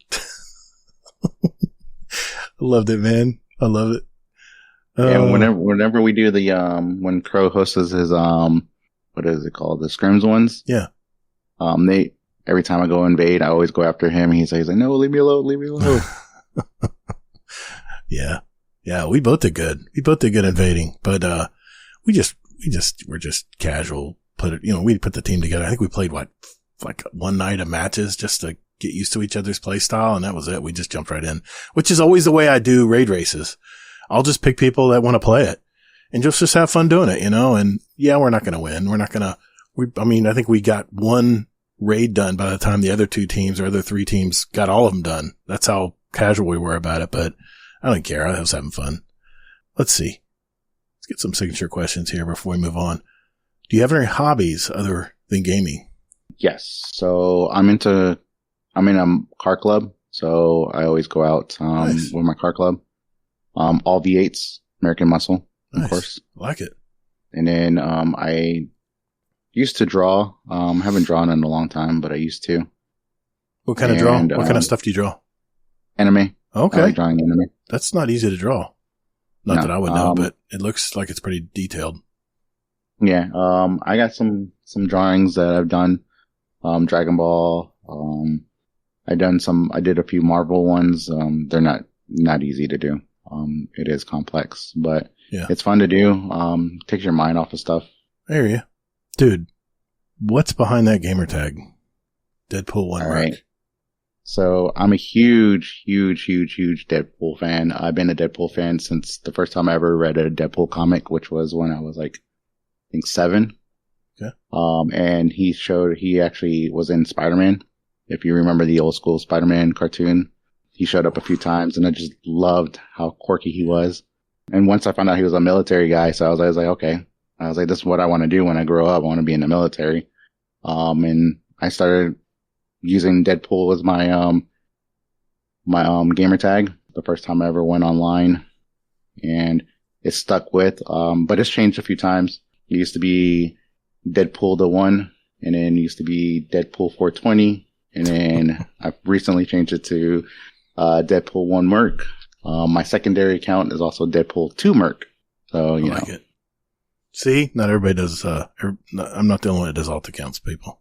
I loved it, man. I love it. And whenever we do the, when Crow hosts his, what is it called? The scrims ones. Yeah. Every time I go invade, I always go after him. He's like, no, leave me alone. Yeah. Yeah. We both did good. Invading, but, we're just casual. We put the team together. I think we played like one night of matches just to get used to each other's play style. And that was it. We just jumped right in, which is always the way I do raid races. I'll just pick people that want to play it and just have fun doing it, and yeah, we're not going to win. I think we got one raid done by the time the other two teams or other three teams got all of them done. That's how casual we were about it, but I don't care. I was having fun. Let's see. Let's get some signature questions here before we move on. Do you have any hobbies other than gaming? Yes. So I'm in a car club. So I always go out, Nice. with my car club. All V8s, American Muscle, Nice. of course. I like it. And then, I used to draw. Haven't drawn in a long time, but I used to. What kind of draw? What kind of stuff do you draw? Anime. Okay. I like drawing anime. That's not easy to draw. Not No, that I would know, but it looks like it's pretty detailed. Yeah. I got some drawings that I've done. Dragon Ball. I did a few Marvel ones. They're not easy to do. It is complex, but yeah, it's fun to do. Takes your mind off of stuff. I hear you. Dude, what's behind that gamer tag? DEADPOOL-1-MERC. All right. So I'm a huge Deadpool fan. I've been a Deadpool fan since the first time I ever read a Deadpool comic, which was when I was like, I think 7. Okay. And he actually was in Spider-Man. If you remember the old school Spider-Man cartoon, he showed up a few times and I just loved how quirky he was. And once I found out he was a military guy, so I was like, okay. I was like, this is what I want to do when I grow up. I want to be in the military. And I started using Deadpool as my gamer tag the first time I ever went online, and it stuck with, but it's changed a few times. It used to be Deadpool-1, and then it used to be Deadpool-420, and then I've recently changed it to, Deadpool-1-MERC. My secondary account is also Deadpool-2-MERC. So, I like it. See, not everybody does, I'm not the only one that does alt accounts, people.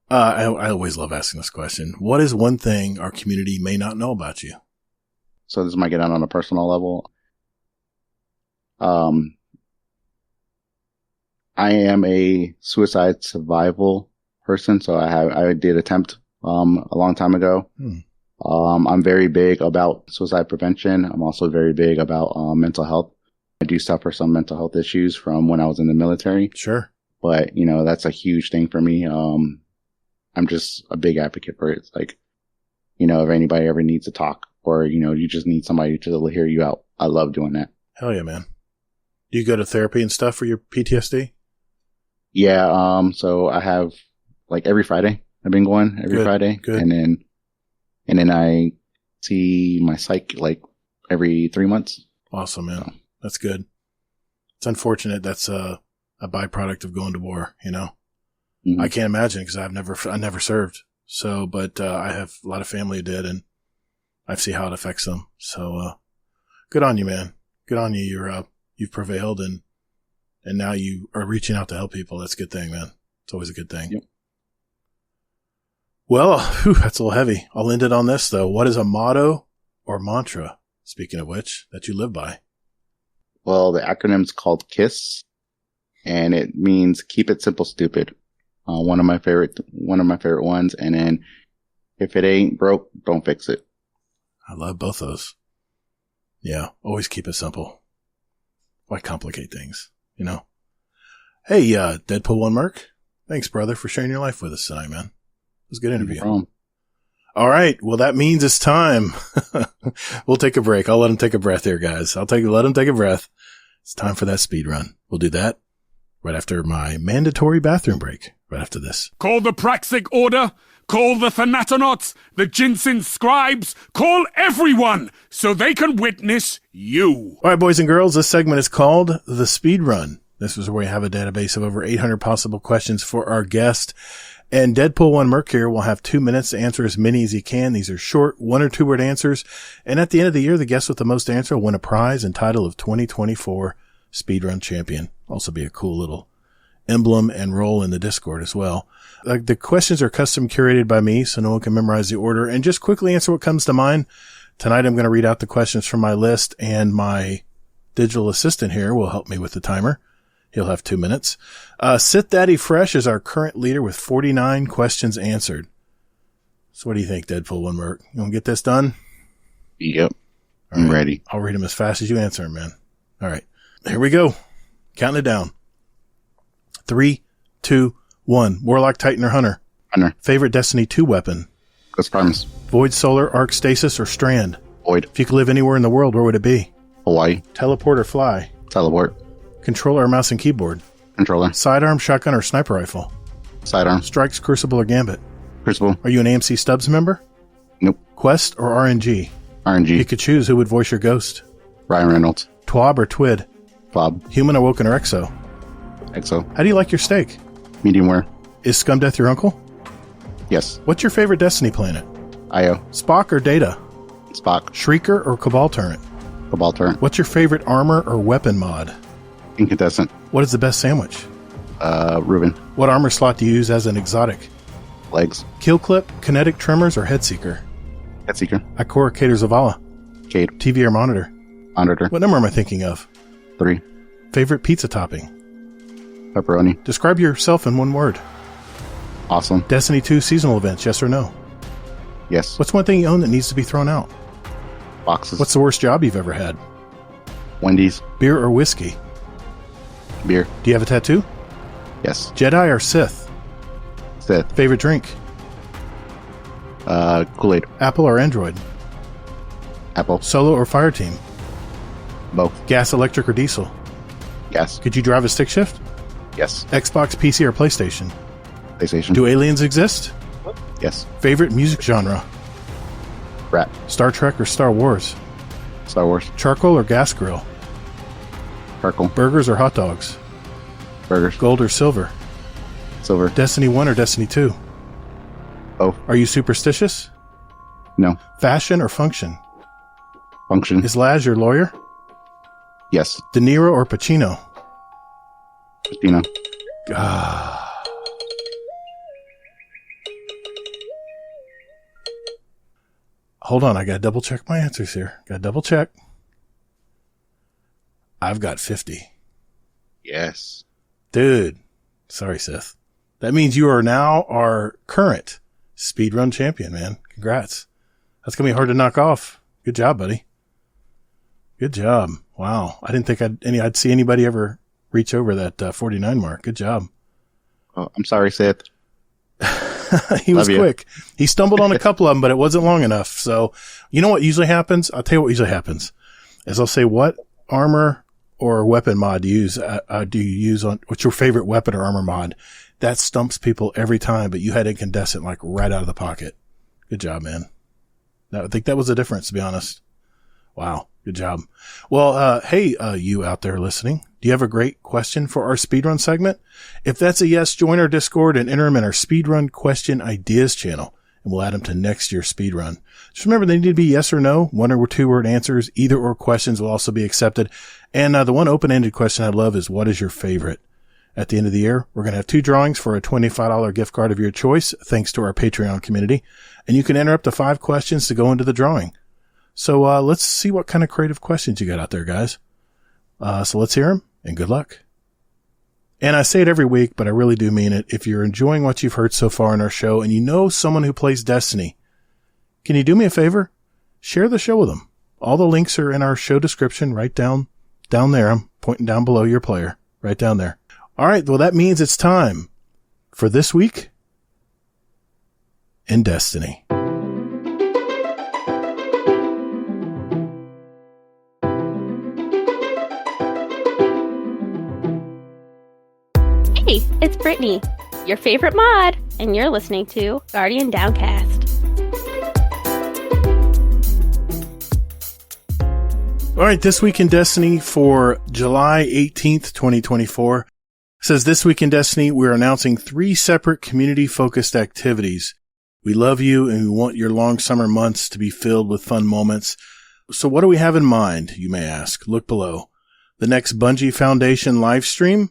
I always love asking this question. What is one thing our community may not know about you? So this might get on a personal level. I am a suicide survival person. So I did attempt, a long time ago. I'm very big about suicide prevention. I'm also very big about, mental health. I do suffer some mental health issues from when I was in the military. Sure. But, that's a huge thing for me. I'm just a big advocate for it. It's like, if anybody ever needs to talk or, you just need somebody to hear you out. I love doing that. Hell yeah, man. Do you go to therapy and stuff for your PTSD? Yeah. So I have like every Friday I've been going every Friday. Good. And then I see my psych like every 3 months. Awesome, man. That's good. It's unfortunate. That's a byproduct of going to war, Mm-hmm. I can't imagine because I never served. So, but, I have a lot of family who did and I see how it affects them. So, good on you, man. Good on you. You've prevailed and now you are reaching out to help people. That's a good thing, man. It's always a good thing. Yep. Well, that's a little heavy. I'll end it on this though. What is a motto or mantra, speaking of which, that you live by? Well, the acronym's called KISS and it means keep it simple, stupid. One of my favorite ones. And then if it ain't broke, don't fix it. I love both those. Yeah. Always keep it simple. Why complicate things? Hey, Deadpool-1-MERC. Thanks, brother, for sharing your life with us tonight, man. It was a good interview. No problem. All right. Well, that means it's time. We'll take a break. I'll let him take a breath here, guys. Let him take a breath. It's time for that speed run. We'll do that right after my mandatory bathroom break. Right after this. Call the Praxic Order. Call the Thanatonauts, the Jinsen Scribes. Call everyone so they can witness you. All right, boys and girls. This segment is called the speed run. This is where we have a database of over 800 possible questions for our guest. And Deadpool-1-MERC here will have 2 minutes to answer as many as he can. These are short 1 or 2 word answers. And at the end of the year, the guest with the most answer will win a prize and title of 2024 Speedrun Champion. Also be a cool little emblem and role in the Discord as well. The questions are custom curated by me, so no one can memorize the order. And just quickly answer what comes to mind. Tonight I'm going to read out the questions from my list, and my digital assistant here will help me with the timer. He'll have 2 minutes. Sit Daddy Fresh is our current leader with 49 questions answered. So what do you think, Deadpool-1-MERC? You want to get this done? Yep. I'm ready. I'll read them as fast as you answer them, man. All right. Here we go. Counting it down. 3, 2, 1. Warlock, Titan, or Hunter? Hunter. Favorite Destiny 2 weapon? Ghost Primus. Void, Solar, Arc, Stasis, or Strand? Void. If you could live anywhere in the world, where would it be? Hawaii. Teleport or fly? Teleport. Controller or mouse and keyboard? Controller. Sidearm, shotgun, or sniper rifle? Sidearm. Strikes, Crucible, or Gambit? Crucible. Are you an AMC Stubbs member? Nope. Quest or RNG? RNG. You could choose who would voice your ghost. Ryan Reynolds. TWAB or TWID? Bob. Human, Awoken, or Exo? Exo. How do you like your steak? Medium rare. Is Scumdeath your uncle? Yes. What's your favorite Destiny planet? Io. Spock or Data? Spock. Shrieker or Cabal turret? Cabal turret. What's your favorite armor or weapon mod? Incandescent. What is the best sandwich? Reuben. What armor slot do you use as an exotic? Legs. Kill clip, kinetic tremors, or headseeker? Headseeker. Ikora, Cater, Zavala? Cade. TV or monitor? Monitor. What number am I thinking of? 3. Favorite pizza topping? Pepperoni. Describe yourself in one word. Awesome. Destiny 2 seasonal events, yes or no? Yes. What's one thing you own that needs to be thrown out? Boxes. What's the worst job you've ever had? Wendy's. Beer or whiskey? Beer. Do you have a tattoo? Yes. Jedi or Sith? Sith. Favorite drink? Kool-Aid. Apple or Android? Apple. Solo or fire team? Both. Gas, electric, or diesel? Gas. Could you drive a stick shift? Yes. Xbox, PC, or PlayStation? PlayStation. Do aliens exist? Yes. Favorite music genre? Rap. Star Trek or Star Wars? Star Wars. Charcoal or gas grill? Charcoal. Burgers or hot dogs? Burgers. Gold or silver? Silver. Destiny 1 or Destiny 2? Both. Are you superstitious? No. Fashion or function? Function. Is Laz your lawyer? Yes. De Niro or Pacino? Christina. Hold on, I gotta double check my answers here. Gotta double check. I've got 50. Yes. Dude. Sorry, Sith. That means you are now our current speedrun champion, man. Congrats. That's gonna be hard to knock off. Good job, buddy. Good job. Wow. I didn't think I'd see anybody ever reach over that 49 mark. Good job. Oh, I'm sorry, Seth. He was Love you. quick. He stumbled on a couple of them, but it wasn't long enough. So, you know what usually happens? I'll tell you what usually happens is I'll say, what armor or weapon mod do you use on, what's your favorite weapon or armor mod? That stumps people every time, but you had incandescent like right out of the pocket. Good job, man. I think that was the difference, to be honest. Wow. Good job. Well, hey, you out there listening, do you have a great question for our speedrun segment? If that's a yes, join our Discord and enter them in our speedrun question ideas channel, and we'll add them to next year's speedrun. Just remember, they need to be yes or no, 1 or 2 word answers. Either or questions will also be accepted. And the one open-ended question I love is, what is your favorite? At the end of the year, we're going to have 2 drawings for a $25 gift card of your choice, thanks to our Patreon community. And you can enter up to 5 questions to go into the drawing. So let's see what kind of creative questions you got out there, guys. So let's hear them, and good luck. And I say it every week, but I really do mean it. If you're enjoying what you've heard so far in our show and you know someone who plays Destiny, can you do me a favor? Share the show with them. All the links are in our show description right down there. I'm pointing down below your player, right down there. All right, well, that means it's time for This Week in Destiny. It's Brittany, your favorite mod, and you're listening to Guardian Downcast. All right, This Week in Destiny for July 18th, 2024. Says This Week in Destiny, we're announcing 3 separate community-focused activities. We love you and we want your long summer months to be filled with fun moments. So what do we have in mind, you may ask? Look below. The next Bungie Foundation live stream.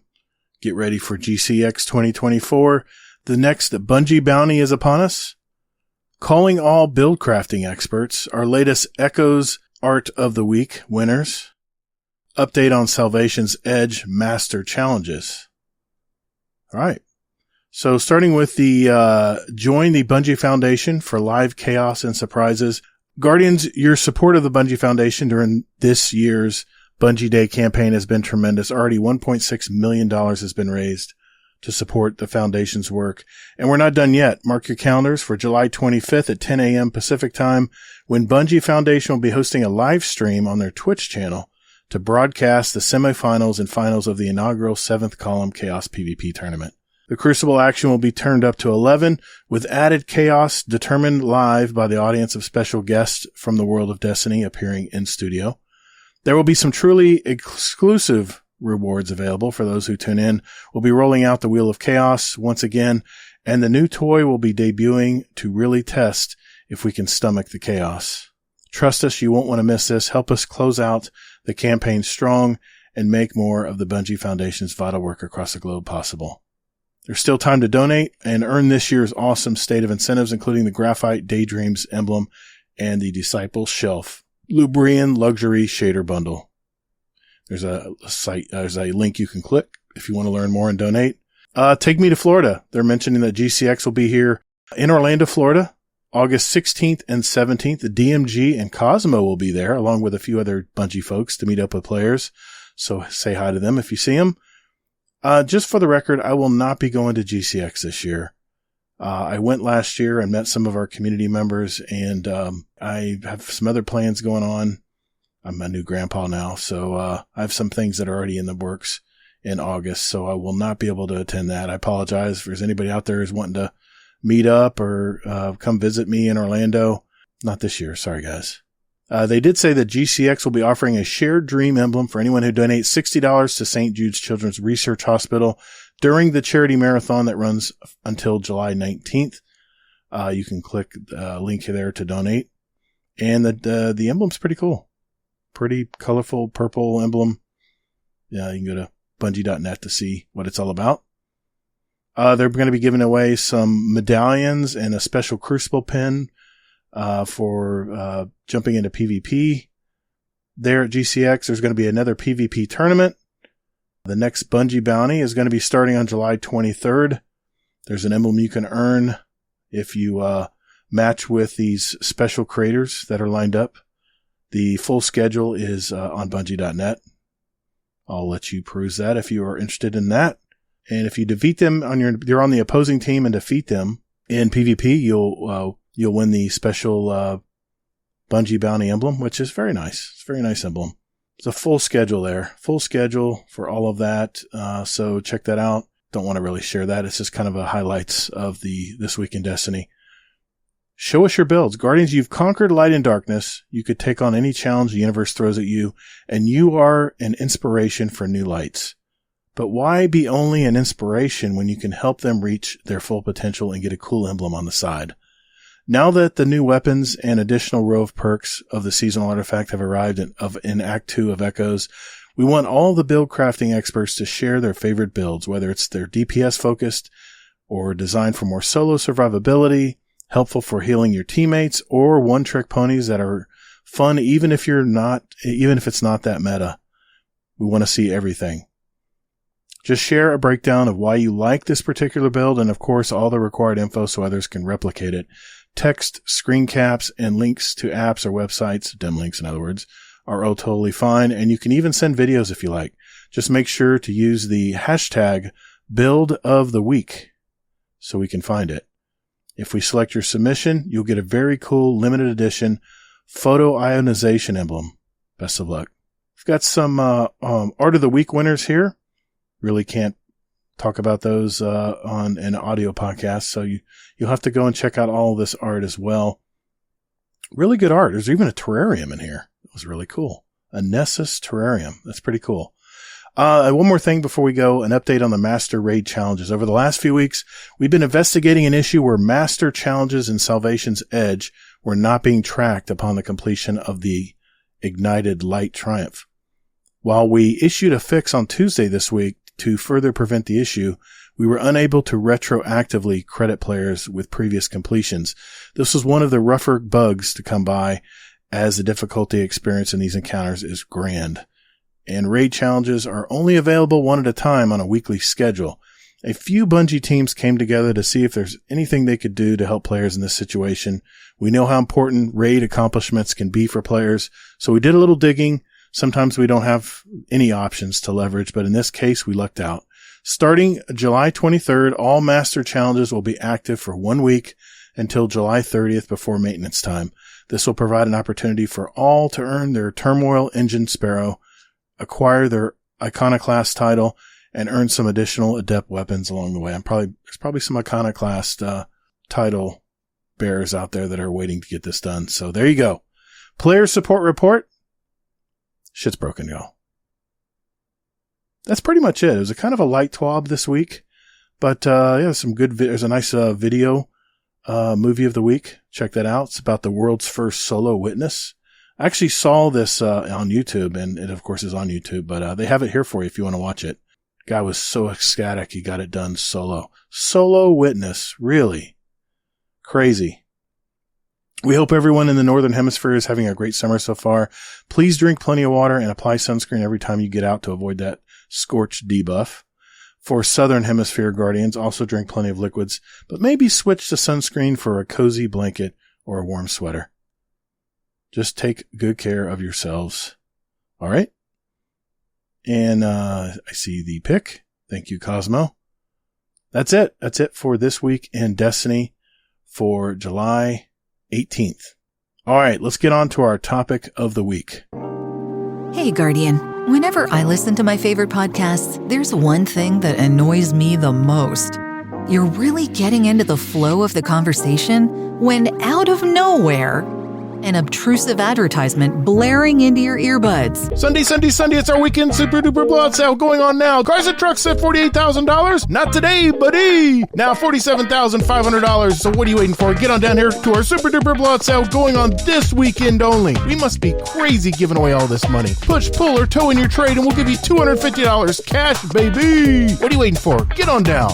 Get ready for GCX 2024. The next Bungie Bounty is upon us. Calling all build crafting experts. Our latest Echoes Art of the Week winners. Update on Salvation's Edge Master Challenges. All right. So starting with the join the Bungie Foundation for live chaos and surprises. Guardians, your support of the Bungie Foundation during this year's Bungie Day campaign has been tremendous. Already $1.6 million has been raised to support the Foundation's work. And we're not done yet. Mark your calendars for July 25th at 10 a.m. Pacific time, when Bungie Foundation will be hosting a live stream on their Twitch channel to broadcast the semifinals and finals of the inaugural 7th Column Chaos PvP tournament. The Crucible action will be turned up to 11, with added chaos determined live by the audience of special guests from the world of Destiny appearing in studio. There will be some truly exclusive rewards available for those who tune in. We'll be rolling out the Wheel of Chaos once again, and the new toy will be debuting to really test if we can stomach the chaos. Trust us, you won't want to miss this. Help us close out the campaign strong and make more of the Bungie Foundation's vital work across the globe possible. There's still time to donate and earn this year's awesome state of incentives, including the Graphite Daydreams emblem and the Disciple Shelf Lubrian Luxury Shader Bundle. There's a link you can click if you want to learn more and donate. Take me to Florida. They're mentioning that GCX will be here in Orlando, Florida, August 16th and 17th. The DMG and Cosmo will be there, along with a few other Bungie folks, to meet up with players. So say hi to them if you see them. Just for the record, I will not be going to GCX this year. I went last year and met some of our community members, and I have some other plans going on. I'm a new grandpa now, so I have some things that are already in the works in August, so I will not be able to attend that. I apologize if there's anybody out there who's wanting to meet up or come visit me in Orlando. Not this year. Sorry, guys. They did say that GCX will be offering a shared dream emblem for anyone who donates $60 to St. Jude's Children's Research Hospital during the charity marathon that runs until July 19th. You can click the link there to donate. And the emblem's pretty cool. Pretty colorful purple emblem. Yeah, you can go to bungie.net to see what it's all about. They're going to be giving away some medallions and a special Crucible pin for jumping into PvP. There at GCX, there's going to be another PvP tournament. The next Bungie Bounty is going to be starting on July 23rd. There's an emblem you can earn if you match with these special creators that are lined up. The full schedule is on bungie.net. I'll let you peruse that if you are interested in that. And if you defeat them you're on the opposing team and defeat them in PvP, you'll win the special Bungie Bounty emblem, which is very nice. It's a very nice emblem. It's a full schedule there. Full schedule for all of that. So check that out. Don't want to really share that. It's just kind of a highlights of This Week in Destiny. Show us your builds. Guardians, you've conquered light and darkness. You could take on any challenge the universe throws at you, and you are an inspiration for new lights. But why be only an inspiration when you can help them reach their full potential and get a cool emblem on the side? Now that the new weapons and additional row of perks of the seasonal artifact have arrived in Act 2 of Echoes, we want all the build crafting experts to share their favorite builds, whether it's their DPS focused or designed for more solo survivability, helpful for healing your teammates, or one-trick ponies that are fun even if it's not that meta. We want to see everything. Just share a breakdown of why you like this particular build, and of course all the required info so others can replicate it. Text, screen caps, and links to apps or websites, dim links in other words, are all totally fine, and you can even send videos if you like. Just make sure to use the hashtag #BuildOfTheWeek so we can find it. If we select your submission, you'll get a very cool limited edition photo ionization emblem. Best of luck. We've got some Art of the Week winners here. Really can't talk about those on an audio podcast. So you'll have to go and check out all this art as well. Really good art. There's even a terrarium in here. It was really cool. A Nessus terrarium. That's pretty cool. One more thing before we go, an update on the Master Raid challenges. Over the last few weeks, we've been investigating an issue where Master challenges in Salvation's Edge were not being tracked upon the completion of the Ignited Light Triumph. While we issued a fix on Tuesday this week to further prevent the issue, we were unable to retroactively credit players with previous completions. This was one of the rougher bugs to come by, as the difficulty experience in these encounters is grand. And raid challenges are only available one at a time on a weekly schedule. A few Bungie teams came together to see if there's anything they could do to help players in this situation. We know how important raid accomplishments can be for players, so we did a little digging. Sometimes we don't have any options to leverage, but in this case, we lucked out. Starting July 23rd, all Master challenges will be active for 1 week until July 30th before maintenance time. This will provide an opportunity for all to earn their Turmoil Engine Sparrow, acquire their Iconoclast title, and earn some additional adept weapons along the way. There's probably some Iconoclast title bearers out there that are waiting to get this done. So there you go. Player support report. Shit's broken, y'all. That's pretty much it. It was a kind of a light twab this week, but yeah, some good. There's a nice video movie of the week. Check that out. It's about the world's first solo witness. I actually saw this on YouTube, and it, of course, is on YouTube, but they have it here for you if you want to watch it. Guy was so ecstatic he got it done solo. Solo witness. Really. Crazy. We hope everyone in the Northern Hemisphere is having a great summer so far. Please drink plenty of water and apply sunscreen every time you get out to avoid that scorch debuff. For Southern Hemisphere Guardians, also drink plenty of liquids, but maybe switch to sunscreen for a cozy blanket or a warm sweater. Just take good care of yourselves. All right. And I see the pick. Thank you, Cosmo. That's it. That's it for this week in Destiny for July 18th. All right, let's get on to our topic of the week. Hey, Guardian. Whenever I listen to my favorite podcasts, there's one thing that annoys me the most. You're really getting into the flow of the conversation when out of nowhere, an obtrusive advertisement blaring into your earbuds. Sunday, it's our weekend super duper blowout sale going on now. Cars and trucks at $48,000. Not today, buddy. Now $47,500. So what are you waiting for? Get on down here to our super duper blowout sale going on this weekend only. We must be crazy giving away all this money. Push, pull, or tow in your trade and we'll give you $250 cash, baby. What are you waiting for? Get on down.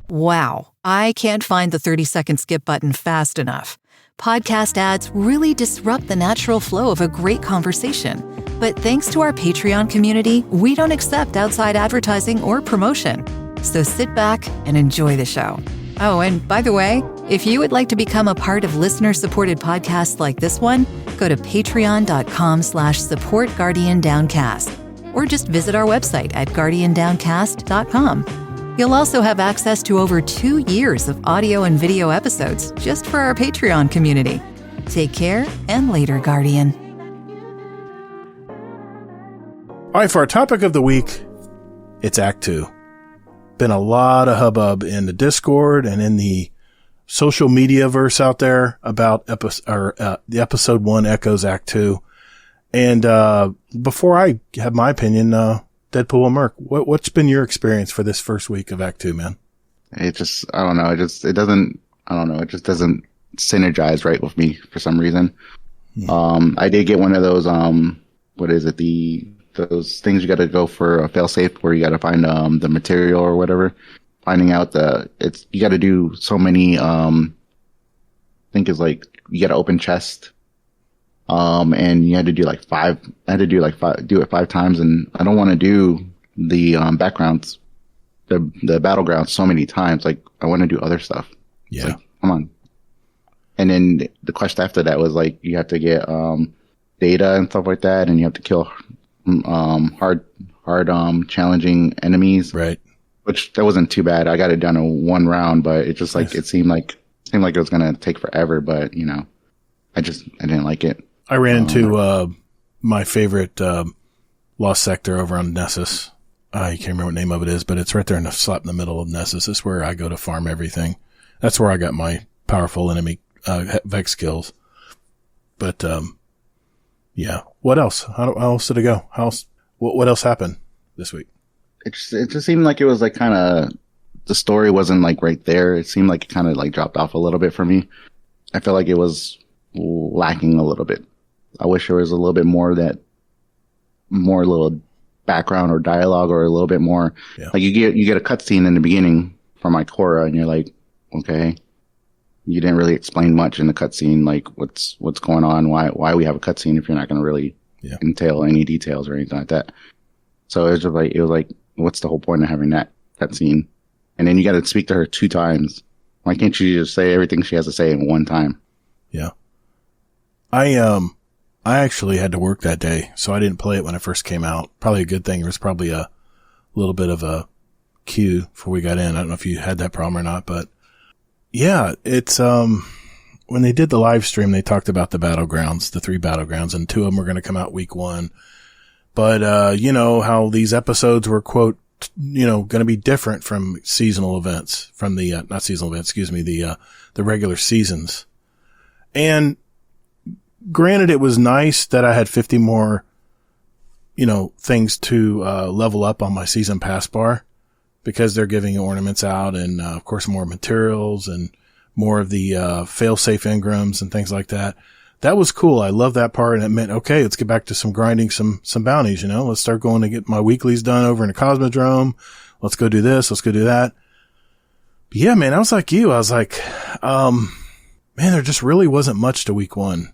Wow, I can't find the 30-second skip button fast enough. Podcast ads really disrupt the natural flow of a great conversation. But thanks to our Patreon community, we don't accept outside advertising or promotion. So sit back and enjoy the show. Oh, and by the way, if you would like to become a part of listener-supported podcasts like this one, go to patreon.com/supportguardiandowncast or just visit our website at guardiandowncast.com. You'll also have access to over 2 years of audio and video episodes just for our Patreon community. Take care and later, Guardian. All right, for our topic of the week, it's Act 2. Been a lot of hubbub in the Discord and in the social media verse out there about the episode 1 echoes Act 2. And before I have my opinion, Deadpool-1-MERC, what's been your experience for this first week of Act 2, man? It just, I don't know. It just doesn't synergize right with me for some reason. I did get one of those, what is it? Those things you got to go for a failsafe where you got to find, the material or whatever. Finding out you got to do so many, I think it's like, you got to open chest. And you had to do like 5, do it 5 times. And I don't want to do the, backgrounds, the battlegrounds so many times. Like I want to do other stuff. Yeah. Like, come on. And then the quest after that was like, you have to get, data and stuff like that. And you have to kill, hard, challenging enemies. Right. Which that wasn't too bad. I got it done in 1 round, but it just like, nice. it seemed like it was going to take forever, but you know, I didn't like it. I ran into my favorite lost sector over on Nessus. I can't remember what name of it is, but it's right there in the slap in the middle of Nessus. It's where I go to farm everything. That's where I got my powerful enemy, Vex skills. But, yeah. What else? How else did it go? What else happened this week? It just seemed like it was like kind of, the story wasn't like right there. It seemed like it kind of like dropped off a little bit for me. I felt like it was lacking a little bit. I wish there was a little bit more little background or dialogue, or a little bit more. Yeah. Like you get a cutscene in the beginning from Ikora, and you're like, okay, you didn't really explain much in the cutscene, like what's going on, why we have a cutscene if you're not going to really entail any details or anything like that. So it was like, what's the whole point of having that cutscene? And then you got to speak to her 2 times. Why can't you just say everything she has to say in one time? Yeah. I actually had to work that day, so I didn't play it when it first came out. Probably a good thing. There was probably a little bit of a queue before we got in. I don't know if you had that problem or not, but yeah, it's, when they did the live stream, they talked about the battlegrounds, the 3 battlegrounds, and 2 of them were going to come out week 1. But, you know, how these episodes were, quote, you know, going to be different from seasonal events, from the, not seasonal events, excuse me, the regular seasons. And granted, it was nice that I had 50 more, you know, things to, level up on my season pass bar, because they're giving ornaments out and, of course, more materials and more of the, fail-safe engrams and things like that. That was cool. I love that part. And it meant, okay, let's get back to some grinding, some bounties, you know, let's start going to get my weeklies done over in the Cosmodrome. Let's go do this. Let's go do that. But yeah, man, I was like you. I was like, man, there just really wasn't much to week 1.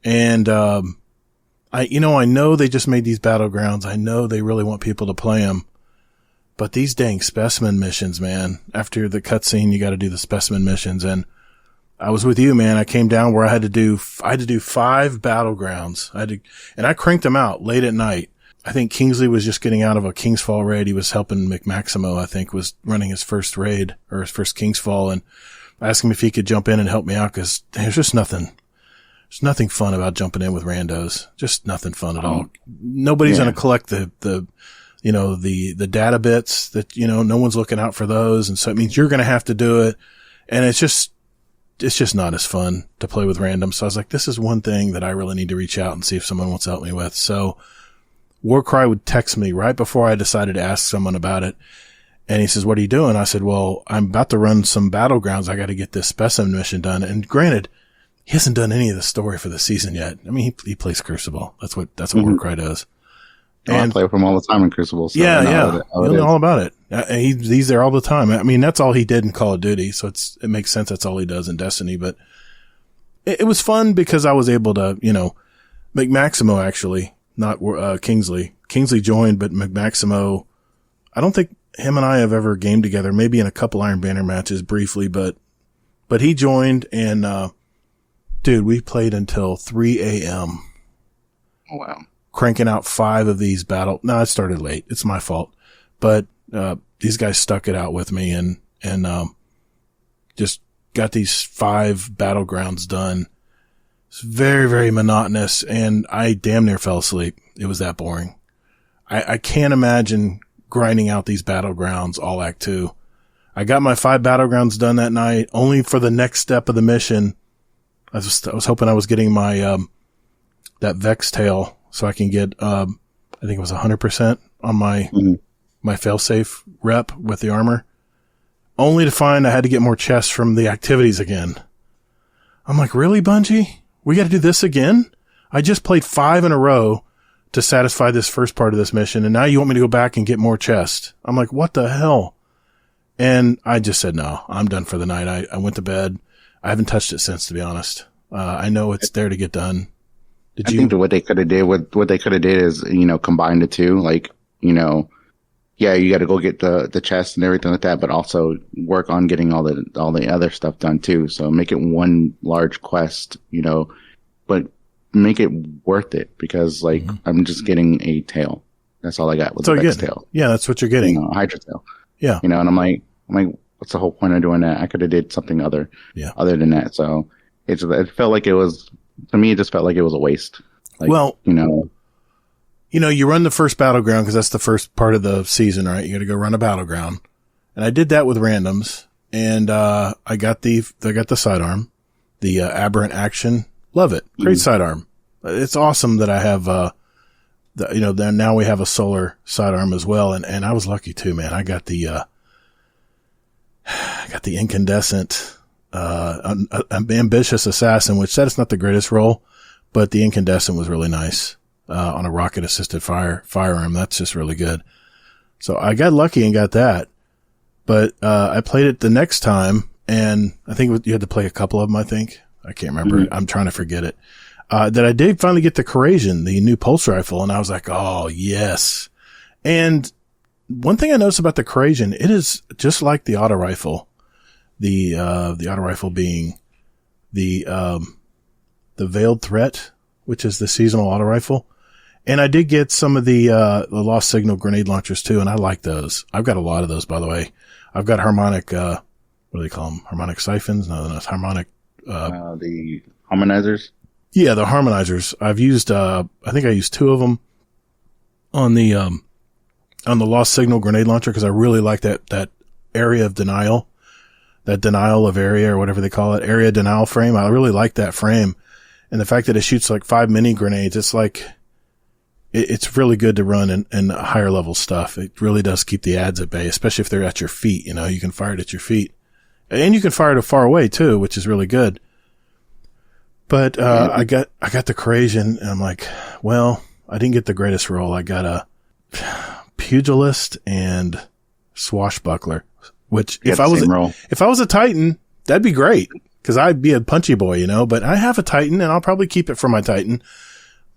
And, I know they just made these battlegrounds. I know they really want people to play them, but these dang specimen missions, man, after the cutscene, you got to do the specimen missions. And I was with you, man. I came down where I had to do 5 battlegrounds. And I cranked them out late at night. I think Kingsley was just getting out of a Kingsfall raid. He was helping McMaximo, I think, was running his first raid or his first Kingsfall. And I asked him if he could jump in and help me out, because there's just nothing. There's nothing fun about jumping in with randos. Just nothing fun at all. Nobody's going to collect the data bits that, you know, no one's looking out for those. And so it means you're going to have to do it. And it's just not as fun to play with random. So I was like, this is one thing that I really need to reach out and see if someone wants to help me with. So Warcry would text me right before I decided to ask someone about it. And he says, what are you doing? I said, well, I'm about to run some battlegrounds. I got to get this specimen mission done. And granted, he hasn't done any of the story for the season yet. I mean, he plays Crucible. That's what Warcry does. And I play with him all the time in Crucible. So yeah. You know all about it. He's there all the time. I mean, that's all he did in Call of Duty. So it makes sense. That's all he does in Destiny. But it was fun because I was able to, you know, McMaximo actually, not, Kingsley. Kingsley joined, but McMaximo, I don't think him and I have ever gamed together, maybe in a couple Iron Banner matches briefly, but he joined and, dude, we played until 3 a.m. Oh, wow. Cranking out 5 of these No, I started late. It's my fault. But, these guys stuck it out with me and, just got these 5 battlegrounds done. It's very, very monotonous, and I damn near fell asleep. It was that boring. I can't imagine grinding out these battlegrounds all Act 2. I got my 5 battlegrounds done that night, only for the next step of the mission. I was hoping I was getting my, that Vex tail so I can get, I think it was 100% on my, my failsafe rep with the armor, only to find I had to get more chests from the activities again. I'm like, really, Bungie? We got to do this again? I just played 5 in a row to satisfy this first part of this mission, and now you want me to go back and get more chests. I'm like, what the hell? And I just said, no, I'm done for the night. I went to bed. I haven't touched it since, to be honest. I know it's there to get done. I think what they could have did is, you know, combine the two, like, you know, yeah, you got to go get the chest and everything like that, but also work on getting all the other stuff done too. So make it one large quest, you know, but make it worth it, because like I'm just getting a tail. That's all I got with the Vex tail. Yeah, that's what you're getting. You know, Hydra tail. Yeah. You know, and I'm like, what's the whole point of doing that? I could have did something other than that. So it felt like it was, to me, it just felt like it was a waste. Like, well, you know. you run the first battleground because that's the first part of the season, right? You got to go run a battleground. And I did that with randoms, and I got the sidearm, the Aberrant Action. Love it. Great sidearm. It's awesome that I have now we have a solar sidearm as well, and I was lucky too, man. I got the incandescent ambitious assassin, which that's not the greatest roll, but the incandescent was really nice on a rocket assisted firearm. That's just really good. So I got lucky and got that. But I played it the next time, and I think you had to play a couple of them, I think. I can't remember. Mm-hmm. I'm trying to forget it. That I did finally get the Corazian, the new pulse rifle, and I was like, oh, yes. And one thing I noticed about the Corazian, it is just like the auto rifle. The auto rifle being the Veiled Threat, which is the seasonal auto rifle. And I did get some of the Lost Signal grenade launchers too, and I like those. I've got a lot of those, by the way. I've got harmonic, what do they call them? Harmonic siphons? No, it's harmonic. The harmonizers? Yeah, the harmonizers. I've used, I think I used 2 of them on the Lost Signal grenade launcher because I really like that area of denial, that denial of area or whatever they call it, area denial frame. I really like that frame. And the fact that it shoots like 5 mini grenades, it's like, it's really good to run in higher level stuff. It really does keep the ads at bay, especially if they're at your feet. You can fire it at your feet, and you can fire it far away too, which is really good. But, I got the Corazian, and I'm like, well, I didn't get the greatest roll. I got a pugilist and swashbuckler, which if I was a Titan, that'd be great. Cause I'd be a punchy boy, but I have a Titan and I'll probably keep it for my Titan.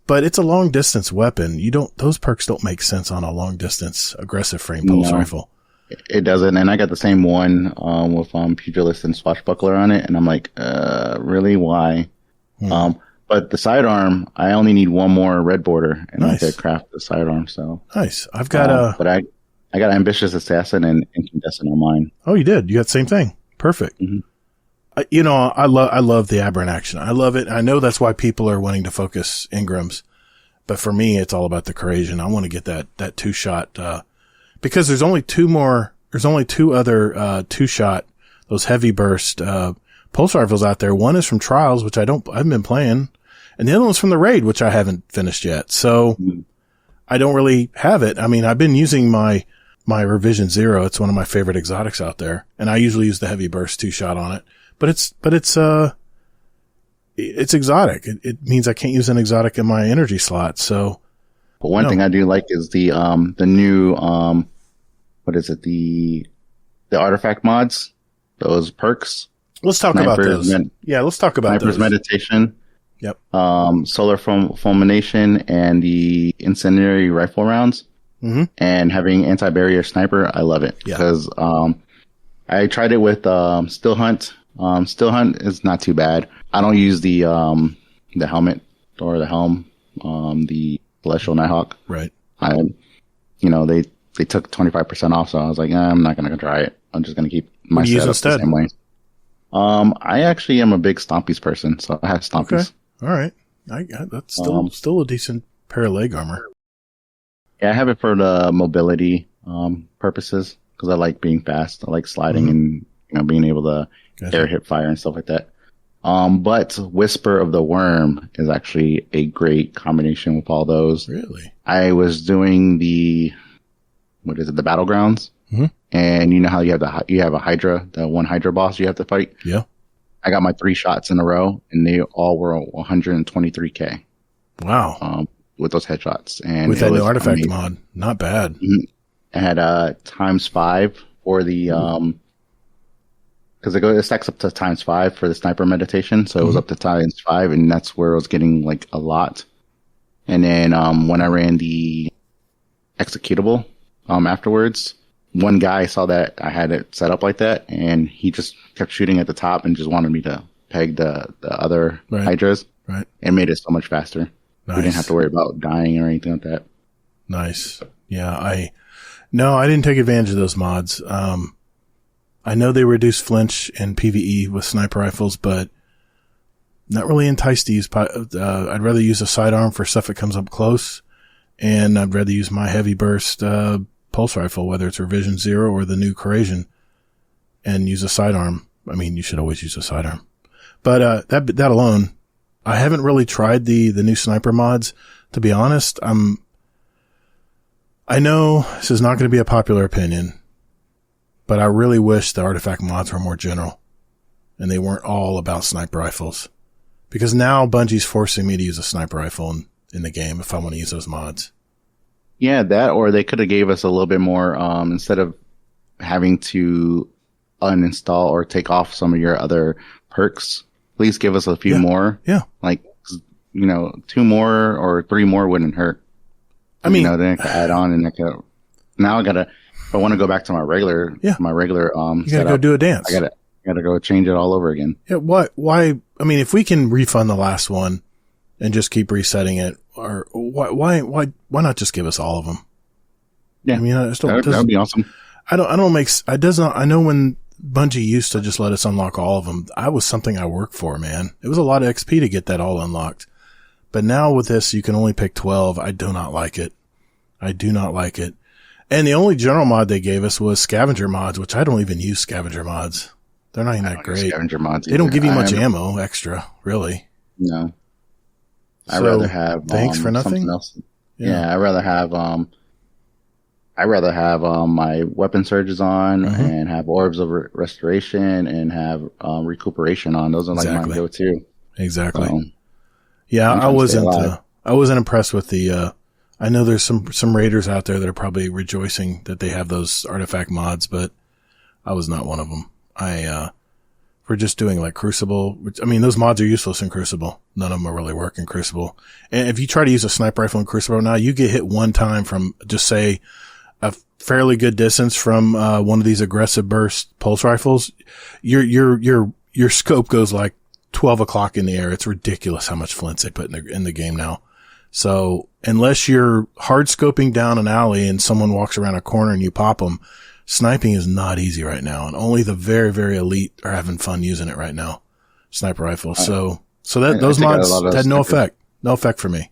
But it's a long distance weapon. Those perks don't make sense on a long distance aggressive frame pulse rifle. It doesn't. And I got the same one, with, pugilist and swashbuckler on it. And I'm like, really? Why? But the sidearm, I only need one more red border and I could craft the sidearm. So nice. I've got but I got ambitious assassin and incandescent on mine. Oh, you did. You got the same thing. Perfect. Mm-hmm. I love the Aberrant Action. I love it. I know that's why people are wanting to focus Ingrams, but for me, it's all about the Corazian. I want to get that 2-shot, because there's only 2 other, 2-shot, those heavy burst, pulse rifles out there. One is from Trials, which I haven't been playing, and the other one's from the Raid, which I haven't finished yet. So I don't really have it. I mean, I've been using my Revision Zero. It's one of my favorite exotics out there, and I usually use the heavy burst 2-shot on it. But it's exotic. It means I can't use an exotic in my energy slot. So, but one thing I do like is the new, what is it? The artifact mods, those perks. Let's talk about those. Let's talk about Sniper's those. Meditation. Yep. Solar fulmination and the incendiary rifle rounds. Mm-hmm. And having anti-barrier sniper. I love it because, I tried it with, Still Hunt. Still Hunt is not too bad. I don't use the helmet or the helm, the Celestial Nighthawk. Right. They took 25% off, so I was like, I'm not going to try it. I'm just going to keep my setup the same way. I actually am a big Stompies person, so I have Stompies. Okay. All right. That's still a decent pair of leg armor. Yeah, I have it for the mobility, purposes, because I like being fast. I like sliding and, being able to air hip fire and stuff like that. But Whisper of the Worm is actually a great combination with all those. Really? I was doing the Battlegrounds. Mm-hmm. And you know how you have a Hydra, the one Hydra boss you have to fight? Yeah. I got my 3 shots in a row and they all were 123k. Wow. With those headshots. And with that new artifact mod. Not bad. Mm-hmm. I had, ×5 for the, because it stacks up to ×5 for the sniper meditation, so it was up to ×5, and that's where I was getting like a lot. And then when I ran the executable afterwards, one guy saw that I had it set up like that, and he just kept shooting at the top and just wanted me to peg the other Hydras, and made it so much faster. Nice. We didn't have to worry about dying or anything like that. Nice. Yeah, I didn't take advantage of those mods. I know they reduce flinch in PvE with sniper rifles, but not really enticed to use. I'd rather use a sidearm for stuff that comes up close And I'd rather use my heavy burst, pulse rifle, whether it's Revision 0 or the new Corrasion, and use a sidearm. I mean, you should always use a sidearm. But, that alone, I haven't really tried the new sniper mods. To be honest, I know this is not going to be a popular opinion, but I really wish the artifact mods were more general and they weren't all about sniper rifles, because now Bungie's forcing me to use a sniper rifle in the game if I want to use those mods. Yeah, that, or they could have gave us a little bit more, instead of having to uninstall or take off some of your other perks, please give us a few more. Yeah. Like, 2 more or 3 more wouldn't hurt. I mean, then I could add on, and now if I want to go back to my regular, you gotta setup, go do a dance. I gotta go change it all over again. Yeah. Why? I mean, if we can refund the last one and just keep resetting it, or why not just give us all of them? Yeah. I mean, that would be awesome. I know when Bungie used to just let us unlock all of them, I was something I worked for, man. It was a lot of XP to get that all unlocked. But now with this, you can only pick 12. I do not like it. I do not like it. And the only general mod they gave us was scavenger mods, which I don't even use scavenger mods. They're not even that great. Scavenger mods. They don't give you much ammo extra, really. No. I'd So, rather have thanks for nothing. something else. Yeah, I'd rather have my weapon surges on, and have orbs of restoration, and have recuperation on. Those are like my go-to. Exactly. So, yeah, I'm I trying to stay wasn't. alive. I wasn't impressed with the. I know there's some raiders out there that are probably rejoicing that they have those artifact mods, but I was not one of them. We're just doing like Crucible. Which, I mean, those mods are useless in Crucible. None of them really work in Crucible. And if you try to use a sniper rifle in Crucible now, you get hit one time from just say a fairly good distance from one of these aggressive burst pulse rifles. Your scope goes like 12 o'clock in the air. It's ridiculous how much flints they put in the game now. So unless you're hard scoping down an alley and someone walks around a corner and you pop them, sniping is not easy right now. And only the very, very elite are having fun using it right now. Sniper rifles. So those mods had no effect for me.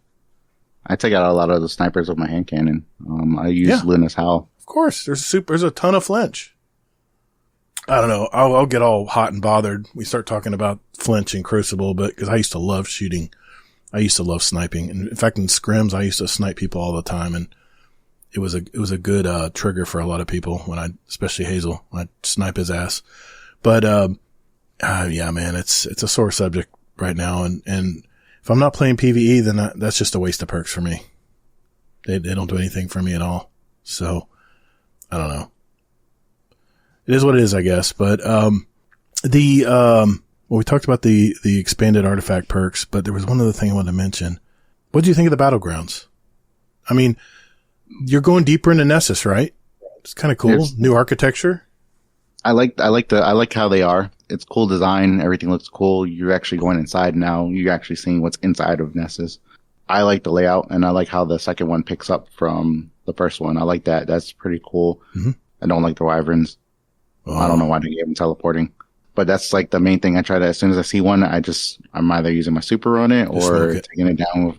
I take out a lot of the snipers with my hand cannon. I use Linus Howl. Of course. There's a ton of flinch. I don't know. I'll get all hot and bothered. We start talking about flinch and Crucible, but cause I used to love shooting. I used to love sniping. And in fact, in scrims, I used to snipe people all the time. And it was a good, trigger for a lot of people especially Hazel, when I'd snipe his ass. But, yeah, man, it's a sore subject right now. And if I'm not playing PvE, then that's just a waste of perks for me. They don't do anything for me at all. So I don't know. It is what it is, I guess. But, we talked about the expanded artifact perks, but there was one other thing I wanted to mention. What do you think of the battlegrounds? I mean, you're going deeper into Nessus, right? It's kind of cool. New architecture. I like how they are. It's cool design. Everything looks cool. You're actually going inside now. You're actually seeing what's inside of Nessus. I like the layout, and I like how the second one picks up from the first one. I like that. That's pretty cool. Mm-hmm. I don't like the wyverns. Oh. I don't know why they gave them teleporting. But that's like the main thing. I try to, as soon as I see one, I'm either using my super on it or taking it down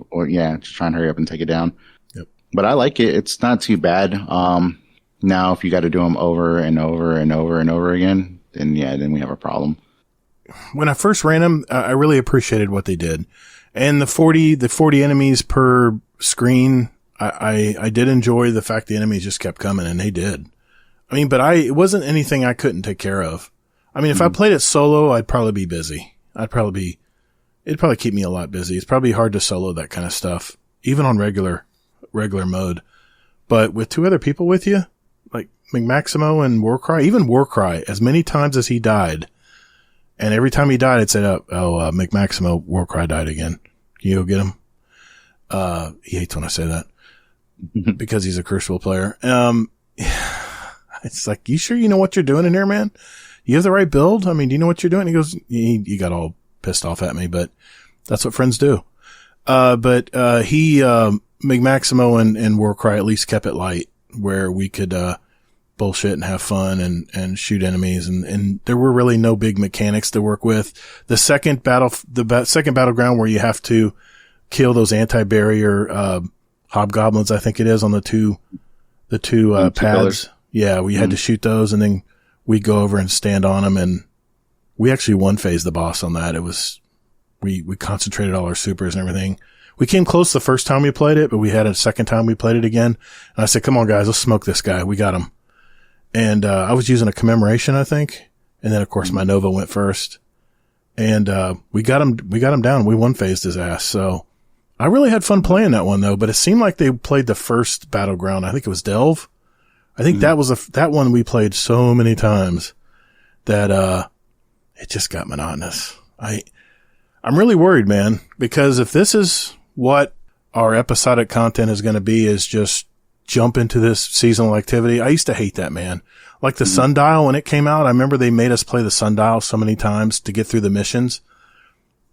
just trying to hurry up and take it down. Yep. But I like it. It's not too bad. Now if you got to do them over and over and over and over again, then we have a problem. When I first ran them, I really appreciated what they did. And the 40 enemies per screen, I did enjoy the fact the enemies just kept coming, and they did. I mean, but it wasn't anything I couldn't take care of. I mean, if I played it solo, I'd probably be busy. It'd probably keep me a lot busy. It's probably hard to solo that kind of stuff, even on regular mode. But with 2 other people with you, like McMaximo and Warcry, even Warcry, as many times as he died, and every time he died, I'd say, McMaximo, Warcry died again. Can you go get him? He hates when I say that because he's a Crucible player. It's like, you sure you know what you're doing in here, man? You have the right build? I mean, do you know what you're doing? He goes, he got all pissed off at me, but that's what friends do. McMaximo and Warcry at least kept it light where we could, bullshit and have fun and shoot enemies. And there were really no big mechanics to work with. The second battleground where you have to kill those anti-barrier, hobgoblins, I think it is, on the two pads. Pillars. Yeah, we had to shoot those, and then we'd go over and stand on them, and we actually one-phased the boss on that. It was, we concentrated all our supers and everything. We came close the first time we played it, but we had a second time we played it again. And I said, come on, guys, let's smoke this guy. We got him. And I was using a commemoration, I think. And then, of course, my Nova went first. And we got him down. We one-phased his ass. So I really had fun playing that one, though. But it seemed like they played the first Battleground. I think it was Delve. I think that was that one we played so many times that it just got monotonous. I'm really worried, man, because if this is what our episodic content is going to be, is just jump into this seasonal activity. I used to hate that, man. Like the Sundial, when it came out, I remember they made us play the Sundial so many times to get through the missions.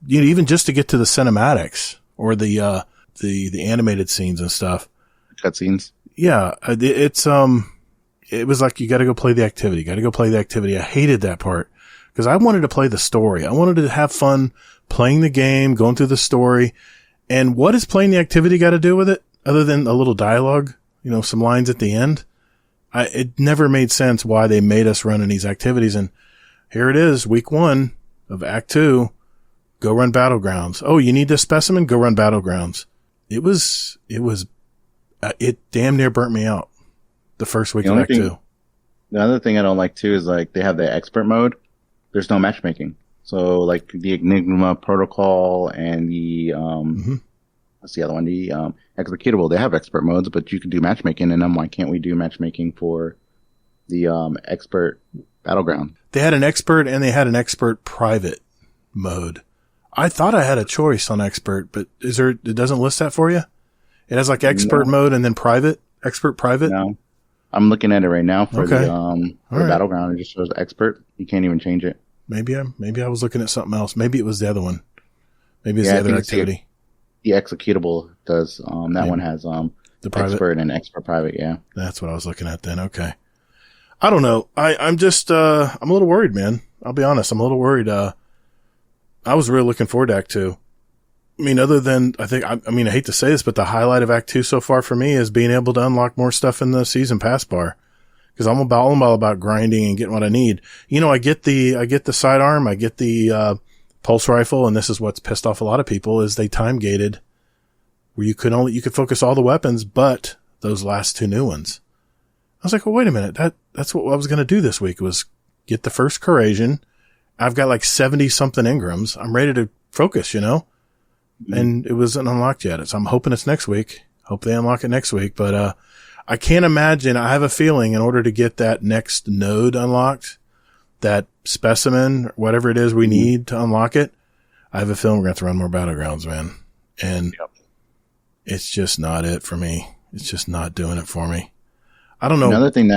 You know, even just to get to the cinematics or the animated scenes and stuff. Cutscenes. Yeah. It was like, you got to go play the activity. I hated that part because I wanted to play the story. I wanted to have fun playing the game, going through the story. And what has playing the activity got to do with it other than a little dialogue, you know, some lines at the end? It never made sense why they made us run in these activities. And here it is, week 1 of Act 2. Go run Battlegrounds. Oh, you need this specimen? Go run Battlegrounds. It damn near burnt me out the first week of Act 2. The other thing I don't like too is like they have the expert mode. There's no matchmaking. So like the Enigma protocol and the what's the other one? The executable. They have expert modes, but you can do matchmaking. And why can't we do matchmaking for the expert Battleground? They had an expert and they had an expert private mode. I thought I had a choice on expert, but it doesn't list that for you? It has like expert mode and then private, expert private. No, I'm looking at it right now for the Battleground. It just shows expert. You can't even change it. Maybe I was looking at something else. Maybe it was the other one. Maybe it's the other activity. The executable does. That one has the private expert and expert private. Yeah, that's what I was looking at then. Okay, I don't know. I'm just I'm a little worried, man. I'll be honest. I'm a little worried. I was really looking forward to Act 2. I mean, other than I hate to say this, but the highlight of Act 2 so far for me is being able to unlock more stuff in the season pass bar. Because I'm all about grinding and getting what I need. You know, I get the sidearm, I get the pulse rifle, and this is what's pissed off a lot of people is they time gated where you could focus all the weapons, but those last 2 new ones. I was like, well, wait a minute, that's what I was going to do this week was get the first Corrasion. I've got like 70 something Ingrams. I'm ready to focus, you know, and it wasn't unlocked yet. So I'm hoping it's next week. Hope they unlock it next week, but I can't imagine. I have a feeling in order to get that next node unlocked, that specimen, whatever it is we need to unlock it, I have a feeling we're going to have to run more Battlegrounds, man. And it's just not it for me. It's just not doing it for me. I don't know. Another thing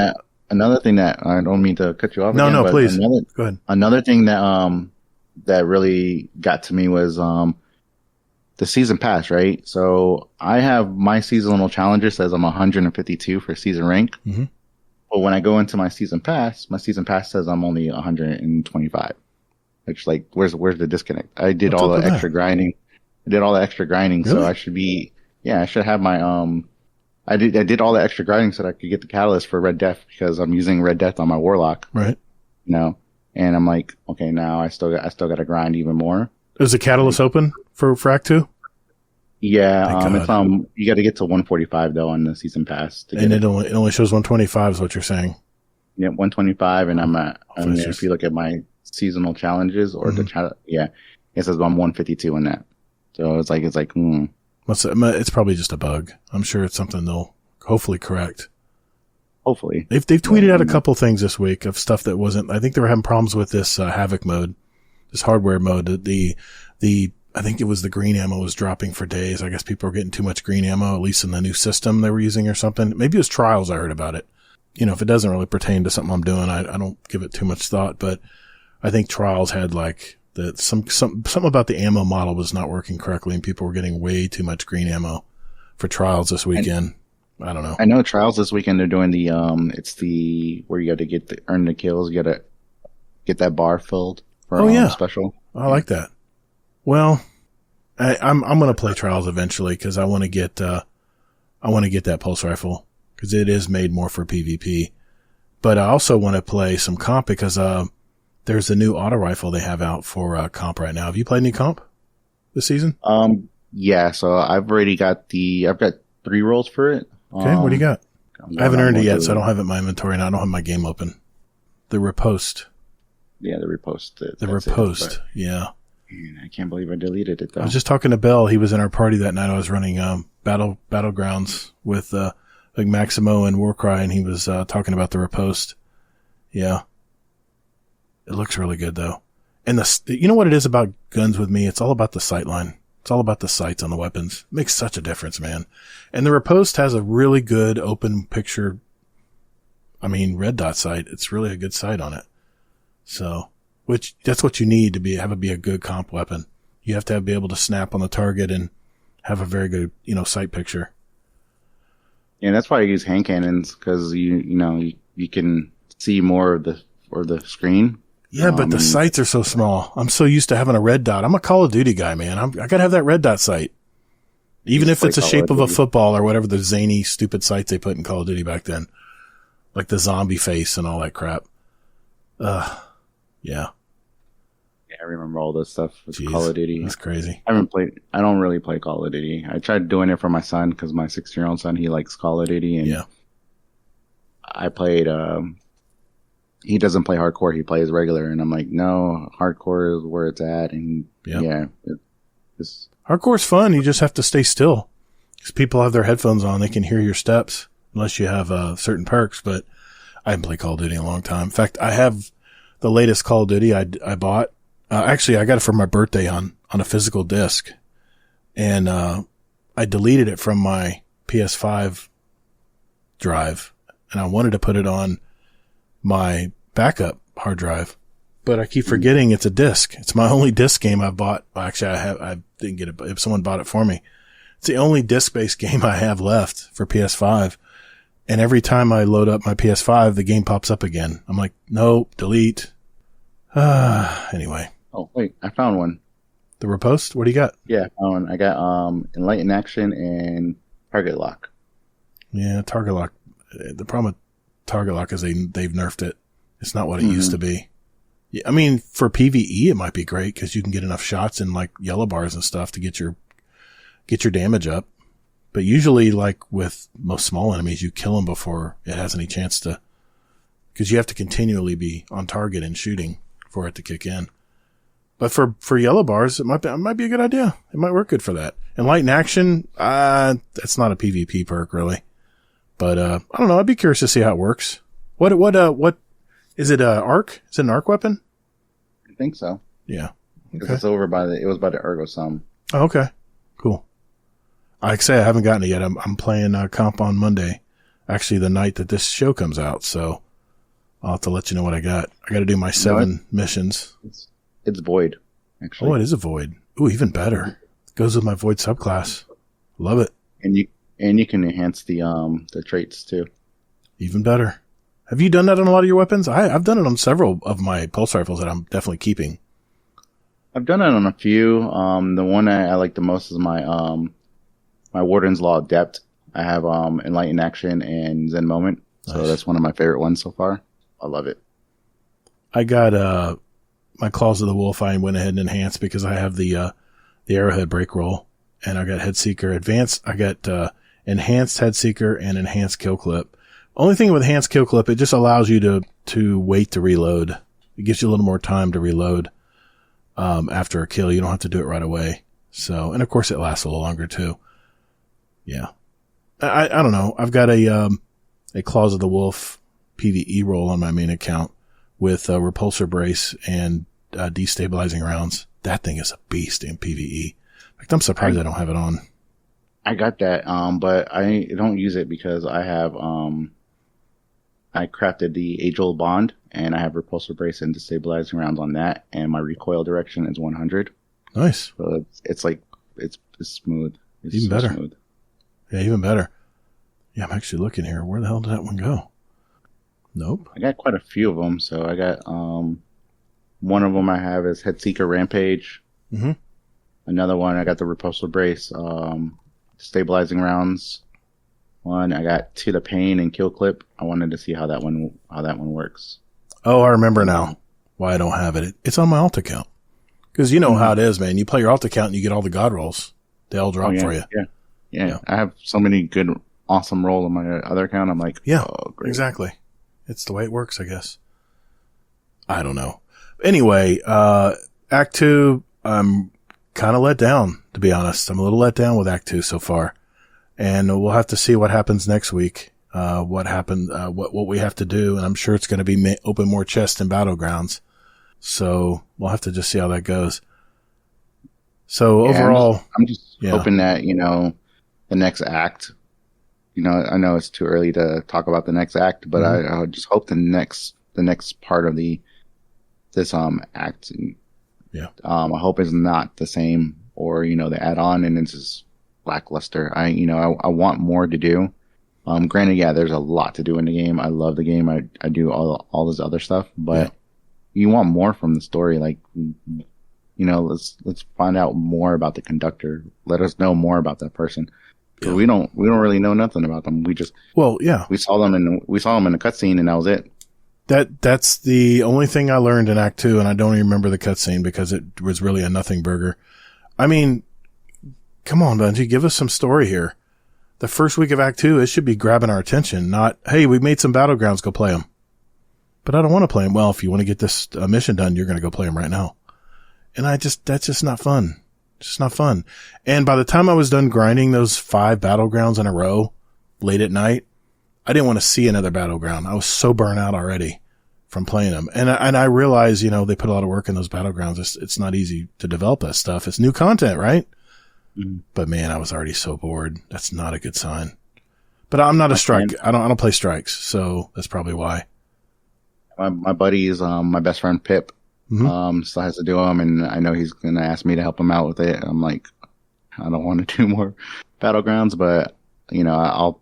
that I don't mean to cut you off. No, but please. Go ahead. Another thing that really got to me was the season pass, right? So I have my seasonal challenger says I'm 152 for season rank. Mm-hmm. But when I go into my season pass says I'm only 125. It's like, where's the disconnect? I did all the extra grinding. Really? So I should be, I should have my, I did all the extra grinding so that I could get the catalyst for Red Death because I'm using Red Death on my Warlock. Right. You know, and I'm like, okay, now I still got to grind even more. Is the catalyst open for Act 2? Yeah, it's you got to get to 145 though on the season pass. And it only shows 125 is what you're saying. Yeah, 125, and I'm at. If you look at my seasonal challenges or it says I'm 152 in that. So it's like. It's probably just a bug. I'm sure it's something they'll hopefully correct. Hopefully, they've tweeted out a couple things this week of stuff that wasn't. I think they were having problems with this Havoc mode, this hardware mode. I think it was the green ammo was dropping for days. I guess people were getting too much green ammo, at least in the new system they were using or something. Maybe it was Trials. I heard about it. You know, if it doesn't really pertain to something I'm doing, I don't give it too much thought. But I think Trials had like something about the ammo model was not working correctly, and people were getting way too much green ammo for Trials this weekend. I don't know. I know Trials this weekend they're doing the it's the where you got to earn the kills. You got to get that bar filled for special. I like that. Well, I'm going to play Trials eventually because I want to get I want to get that pulse rifle because it is made more for PvP. But I also want to play some comp because there's a new auto rifle they have out for comp right now. Have you played any comp this season? Yeah. So I've got 3 rolls for it. Okay, what do you got? I haven't earned it yet, so I don't have it in my inventory, and I don't have my game open. The Riposte. Yeah, the Riposte. The Riposte, yeah. Man, I can't believe I deleted it, though. I was just talking to Bell. He was in our party that night. I was running Battlegrounds with like Maximo and Warcry, and he was talking about the Riposte. Yeah. It looks really good, though. And you know what it is about guns with me? It's all about the sightline. It's all about the sights on the weapons. It makes such a difference, man. And the Riposte has a really good open picture, red dot sight. It's really a good sight on it. So, that's what you need to be a good comp weapon. You have to be able to snap on the target and have a very good, sight picture. Yeah, that's why I use hand cannons, because you can see more of the screen. Yeah, but the sights are so small. I'm so used to having a red dot. I'm a Call of Duty guy, man. I gotta have that red dot sight. Even if it's the shape of a football or whatever the zany, stupid sights they put in Call of Duty back then. Like the zombie face and all that crap. Yeah. Yeah, I remember all this stuff with Jeez, Call of Duty. That's crazy. I don't really play Call of Duty. I tried doing it for my son, because my 6-year-old son, he likes Call of Duty. And yeah. I played, he doesn't play hardcore, he plays regular, and I'm like, no, hardcore is where it's at. And hardcore's fun. You just have to stay still, because people have their headphones on. They can hear your steps unless you have certain perks. But I haven't played Call of Duty in a long time. In fact, I have the latest Call of Duty I bought. Actually, I got it for my birthday on a physical disc, and I deleted it from my PS5 drive, and I wanted to put it on my backup hard drive, but I keep forgetting it's a disc. It's my only disc game I've bought. Well, actually, I didn't get it, but if someone bought it for me, it's the only disc-based game I have left for PS5. And every time I load up my PS5, the game pops up again. I'm like, nope, delete. Anyway. Oh, wait, I found one. The Riposte? What do you got? Yeah, I found one. I got Enlightened Action and Target Lock. Yeah, Target Lock. The problem with Target Lock is they've nerfed it. It's not what it used to be. Yeah, I mean, for PvE, it might be great because you can get enough shots in like yellow bars and stuff to get your damage up. But usually, like with most small enemies, you kill them before it has any chance to, because you have to continually be on target and shooting for it to kick in. But for yellow bars, it might be a good idea. It might work good for that. Enlightened Action, that's not a PvP perk really. But I don't know. I'd be curious to see how it works. What is it? Arc? Is it an arc weapon? I think so. Yeah. Okay. It's over it was by the Ergo Sum. Oh, okay. Cool. Like I say, I haven't gotten it yet. I'm playing comp on Monday. Actually, the night that this show comes out. So I'll have to let you know what I got. I got to do my 7 missions. It's Void, actually. Oh, it is a Void. Ooh, even better. It goes with my Void subclass. Love it. And you can enhance the traits too. Even better. Have you done that on a lot of your weapons? I've done it on several of my pulse rifles that I'm definitely keeping. I've done it on a few. The one I like the most is my Warden's Law Adept. I have Enlightened Action and Zen Moment. So Nice. That's one of my favorite ones so far. I love it. I got my Claws of the Wolf. I went ahead and enhanced because I have the Arrowhead break roll, and I got Headseeker Advanced. I got Enhanced Headseeker and Enhanced Kill Clip. Only thing with Enhanced Kill Clip, it just allows you to wait to reload. It gives you a little more time to reload after a kill. You don't have to do it right away. So, and of course it lasts a little longer too. Yeah. I don't know. I've got a Claws of the Wolf PvE roll on my main account with Repulsor Brace and destabilizing rounds. That thing is a beast in PvE. In fact, I'm surprised I don't have it on. I got that, but I don't use it because I have I crafted the Age-Old Bond, and I have Repulsor Brace and destabilizing rounds on that, and my recoil direction is 100. Nice. So it's smooth. It's Even so better. Smooth. Yeah, even better. Yeah, I'm actually looking here. Where the hell did that one go? Nope. I got quite a few of them. So I got one of them I have is Headseeker Rampage. Mm-hmm. Another one I got the Repulsor Brace, stabilizing rounds. 1. I got To the Pain and Kill Clip. I wanted to see how that one works. Oh, I remember now why I don't have it. It's on my alt account. Because you know how it is, man. You play your alt account and you get all the god rolls. They all drop for you. Yeah. I have so many good, awesome rolls on my other account. I'm like, oh, great. Exactly. It's the way it works, I guess. I don't know. Anyway, Act 2, I'm kind of let down, to be honest. I'm a little let down with Act 2 so far. And we'll have to see what happens next week. What happened, what we have to do. And I'm sure it's going to be open more chests and battlegrounds. So we'll have to just see how that goes. So overall, I'm just hoping that, the next act, I know it's too early to talk about the next act, but I would just hope the next part of this act, I hope is not the same, or the add-on and it's just lackluster. I want more to do. Granted, there's a lot to do in the game. I love the game. I do all this other stuff, but you want more from the story. Like, let's find out more about the conductor. Let us know more about that person. Because we don't really know nothing about them. We just we saw them in the cutscene and that was it. That's the only thing I learned in Act 2, and I don't even remember the cutscene because it was really a nothing burger. I mean, come on, Bungie, give us some story here. The first week of Act 2, it should be grabbing our attention, not, hey, we made some battlegrounds, go play them. But I don't want to play them. Well, if you want to get this mission done, you're going to go play them right now. And that's just not fun. Just not fun. And by the time I was done grinding those 5 battlegrounds in a row late at night, I didn't want to see another battleground. I was so burnt out already from playing them. And I realize, they put a lot of work in those battlegrounds. It's not easy to develop that stuff. It's new content, right? Mm-hmm. But man, I was already so bored. That's not a good sign. But I'm not a strike. I don't play strikes. So that's probably why. My buddy is, my best friend Pip. Still has to do them, and I know he's going to ask me to help him out with it. I'm like, I don't want to do more battlegrounds, but I'll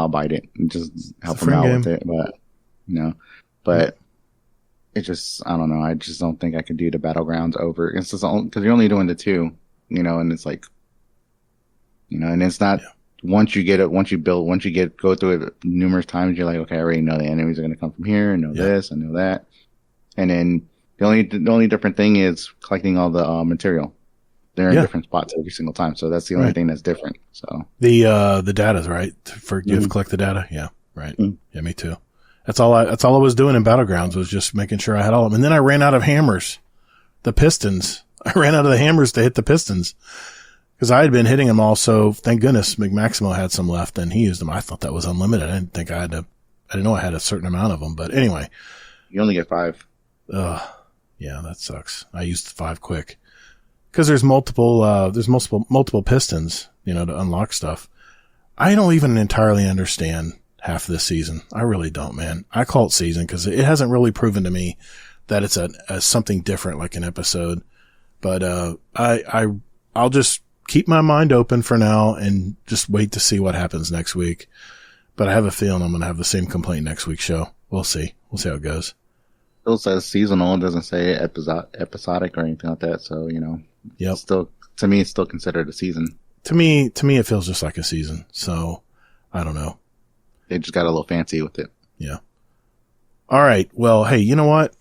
bite it and just help him out with it. But it just, I don't know. I just don't think I could do the battlegrounds over. It's just because you're only doing the 2, and it's like, and it's not. Once you go through it numerous times, you're like, okay, I already know the enemies are going to come from here. I know this, I know that, and then. The only different thing is collecting all the material. They're in different spots every single time, so that's the only thing that's different. So the data's right. You have to collect the data. Yeah, right. Yeah, me too. That's all I was doing in Battlegrounds was just making sure I had all of them. And then I ran out of hammers, the pistons. I ran out of the hammers to hit the pistons because I had been hitting them all. So thank goodness McMaximo had some left and he used them. I thought that was unlimited. I didn't think I didn't know I had a certain amount of them. But anyway, you only get 5. Yeah, that sucks. I used 5 quick because there's multiple pistons, to unlock stuff. I don't even entirely understand half this season. I really don't, man. I call it season because it hasn't really proven to me that it's a something different like an episode. But, I'll just keep my mind open for now and just wait to see what happens next week. But I have a feeling I'm going to have the same complaint next week's show. We'll see. We'll see how it goes. Still says seasonal. It doesn't say episodic or anything like that. So, still, to me, it's still considered a season. To me, it feels just like a season. So I don't know. They just got a little fancy with it. Yeah. All right. Well, hey, you know what?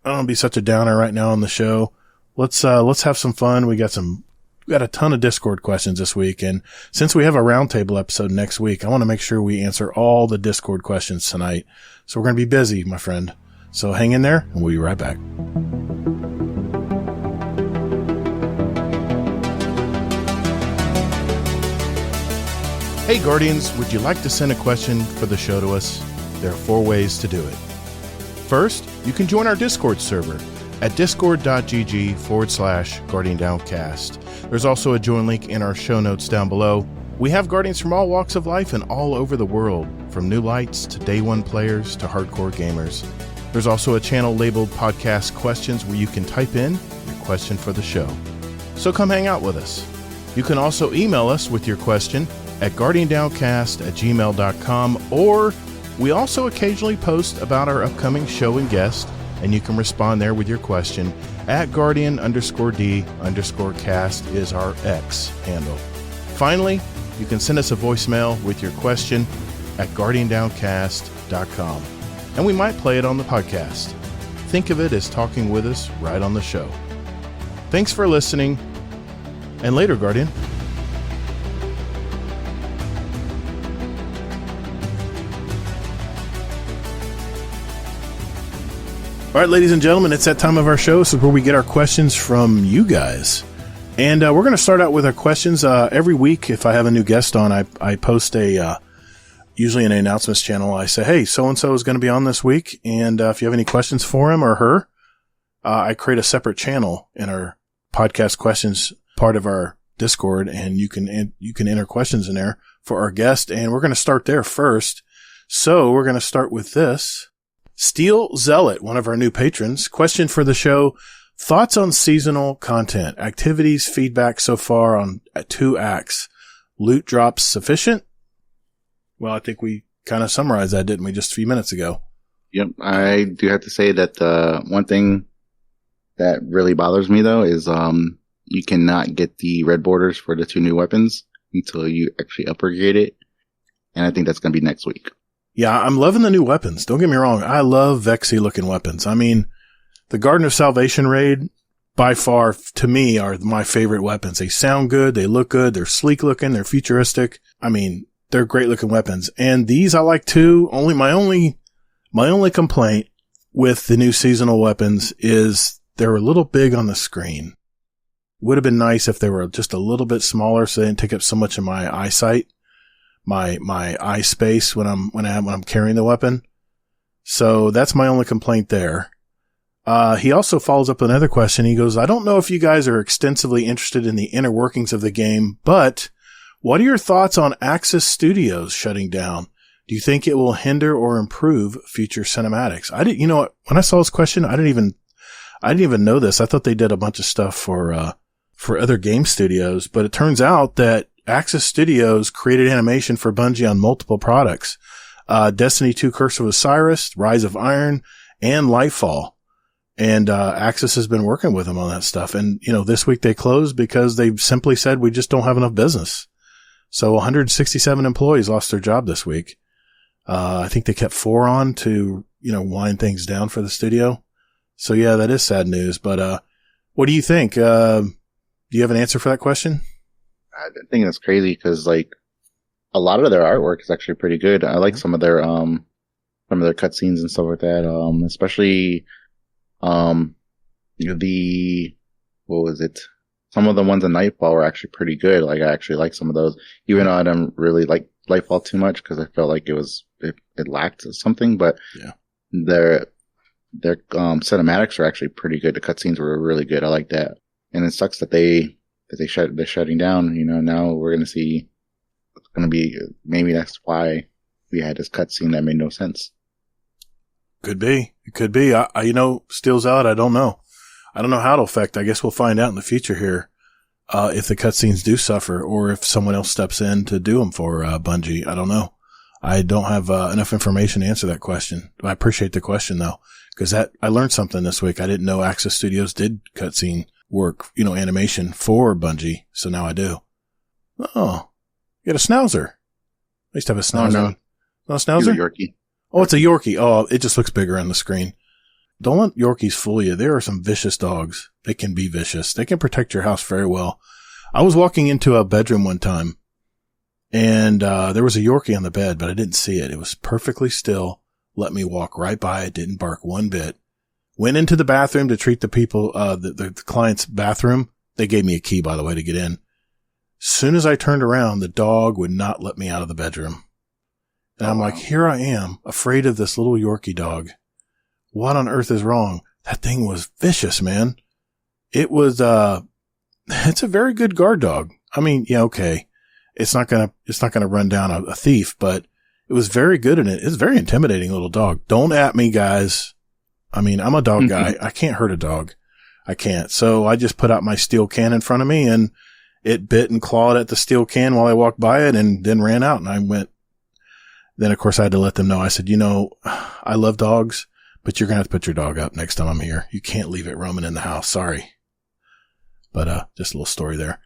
I don't want to be such a downer right now on the show. Let's have some fun. We got a ton of Discord questions this week. And since we have a roundtable episode next week, I want to make sure we answer all the Discord questions tonight. So we're going to be busy, my friend. So hang in there and we'll be right back. Hey Guardians, would you like to send a question for the show to us? There are 4 ways to do it. First, you can join our Discord server at discord.gg/GuardianDownCast. There's also a join link in our show notes down below. We have Guardians from all walks of life and all over the world, from new lights to day one players to hardcore gamers. There's also a channel labeled Podcast Questions where you can type in your question for the show. So come hang out with us. You can also email us with your question at guardiandowncast@gmail.com, or we also occasionally post about our upcoming show and guest, and you can respond there with your question at Guardian_D_cast is our X handle. Finally, you can send us a voicemail with your question at guardiandowncast.com, and we might play it on the podcast. Think of it as talking with us right on the show. Thanks for listening, and later, Guardian. All right, ladies and gentlemen, it's that time of our show. So where we get our questions from you guys. And we're going to start out with our questions. Every week, if I have a new guest on, I post usually in an announcements channel, I say, hey, so-and-so is going to be on this week. And if you have any questions for him or her, I create a separate channel in our podcast questions part of our Discord. And you can enter questions in there for our guest. And we're going to start there first. So we're going to start with this. Steel Zealot, one of our new patrons, question for the show. Thoughts on seasonal content, activities, feedback so far on 2 acts. Loot drops sufficient? Well, I think we kind of summarized that, didn't we, just a few minutes ago? Yep. I do have to say that one thing that really bothers me, though, is you cannot get the red borders for the 2 new weapons until you actually upgrade it. And I think that's going to be next week. Yeah, I'm loving the new weapons. Don't get me wrong. I love Vexy-looking weapons. I mean, the Garden of Salvation raid, by far, to me, are my favorite weapons. They sound good. They look good. They're sleek looking. They're futuristic. I mean, they're great looking weapons. And these I like too. My only complaint with the new seasonal weapons is they're a little big on the screen. Would have been nice if they were just a little bit smaller so they didn't take up so much of my eyesight, my eye space when I'm carrying the weapon. So that's my only complaint there. He also follows up with another question. He goes, I don't know if you guys are extensively interested in the inner workings of the game, but what are your thoughts on Axis Studios shutting down? Do you think it will hinder or improve future cinematics? When I saw this question, I didn't even know this. I thought they did a bunch of stuff for other game studios, but it turns out that Axis Studios created animation for Bungie on multiple products. Destiny 2 Curse of Osiris, Rise of Iron, and Lightfall. And Axis has been working with them on that stuff. And, this week they closed because they simply said, we just don't have enough business. So 167 employees lost their job this week. I think they kept 4 on to, wind things down for the studio. So yeah, that is sad news. But what do you think? Do you have an answer for that question? I think that's crazy because, a lot of their artwork is actually pretty good. I like some of their cutscenes and stuff like that. Especially, what was it? Some of the ones in Nightfall were actually pretty good. I actually like some of those, even though I don't really like Nightfall too much because I felt like it lacked something. But yeah, their cinematics are actually pretty good. The cutscenes were really good. I like that, and it sucks that they're shutting down. Now we're gonna see. It's gonna be maybe that's why we had this cutscene that made no sense. Could be. It could be. Steel's out. I don't know. I don't know how it'll affect. I guess we'll find out in the future here, if the cutscenes do suffer or if someone else steps in to do them for, Bungie. I don't know. I don't have, enough information to answer that question. I appreciate the question though, because I learned something this week. I didn't know Axis Studios did cutscene work, animation for Bungie. So now I do. Oh, you got a schnauzer. I used to have a schnauzer. Oh, no. Not a schnauzer? He's a Yorkie. Oh, it's a Yorkie. Oh, it just looks bigger on the screen. Don't let Yorkies fool you. There are some vicious dogs. They can be vicious. They can protect your house very well. I was walking into a bedroom one time and, there was a Yorkie on the bed, but I didn't see it. It was perfectly still. Let me walk right by it. Didn't bark one bit. Went into the bathroom to treat the people, the client's bathroom. They gave me a key, by the way, to get in. Soon as I turned around, the dog would not let me out of the bedroom. And I'm like, here I am, afraid of this little Yorkie dog. What on earth is wrong? That thing was vicious, man. It was, it's a very good guard dog. I mean, yeah, okay. It's not gonna run down a thief, but it was very good in it. It's a very intimidating little dog. Don't at me, guys. I mean, I'm a dog guy. I can't hurt a dog. I can't. So I just put out my steel can in front of me and it bit and clawed at the steel can while I walked by it and then ran out. And I went, then of course I had to let them know. I said, I love dogs, but you're going to have to put your dog up next time I'm here. You can't leave it roaming in the house. Sorry. But, just a little story there.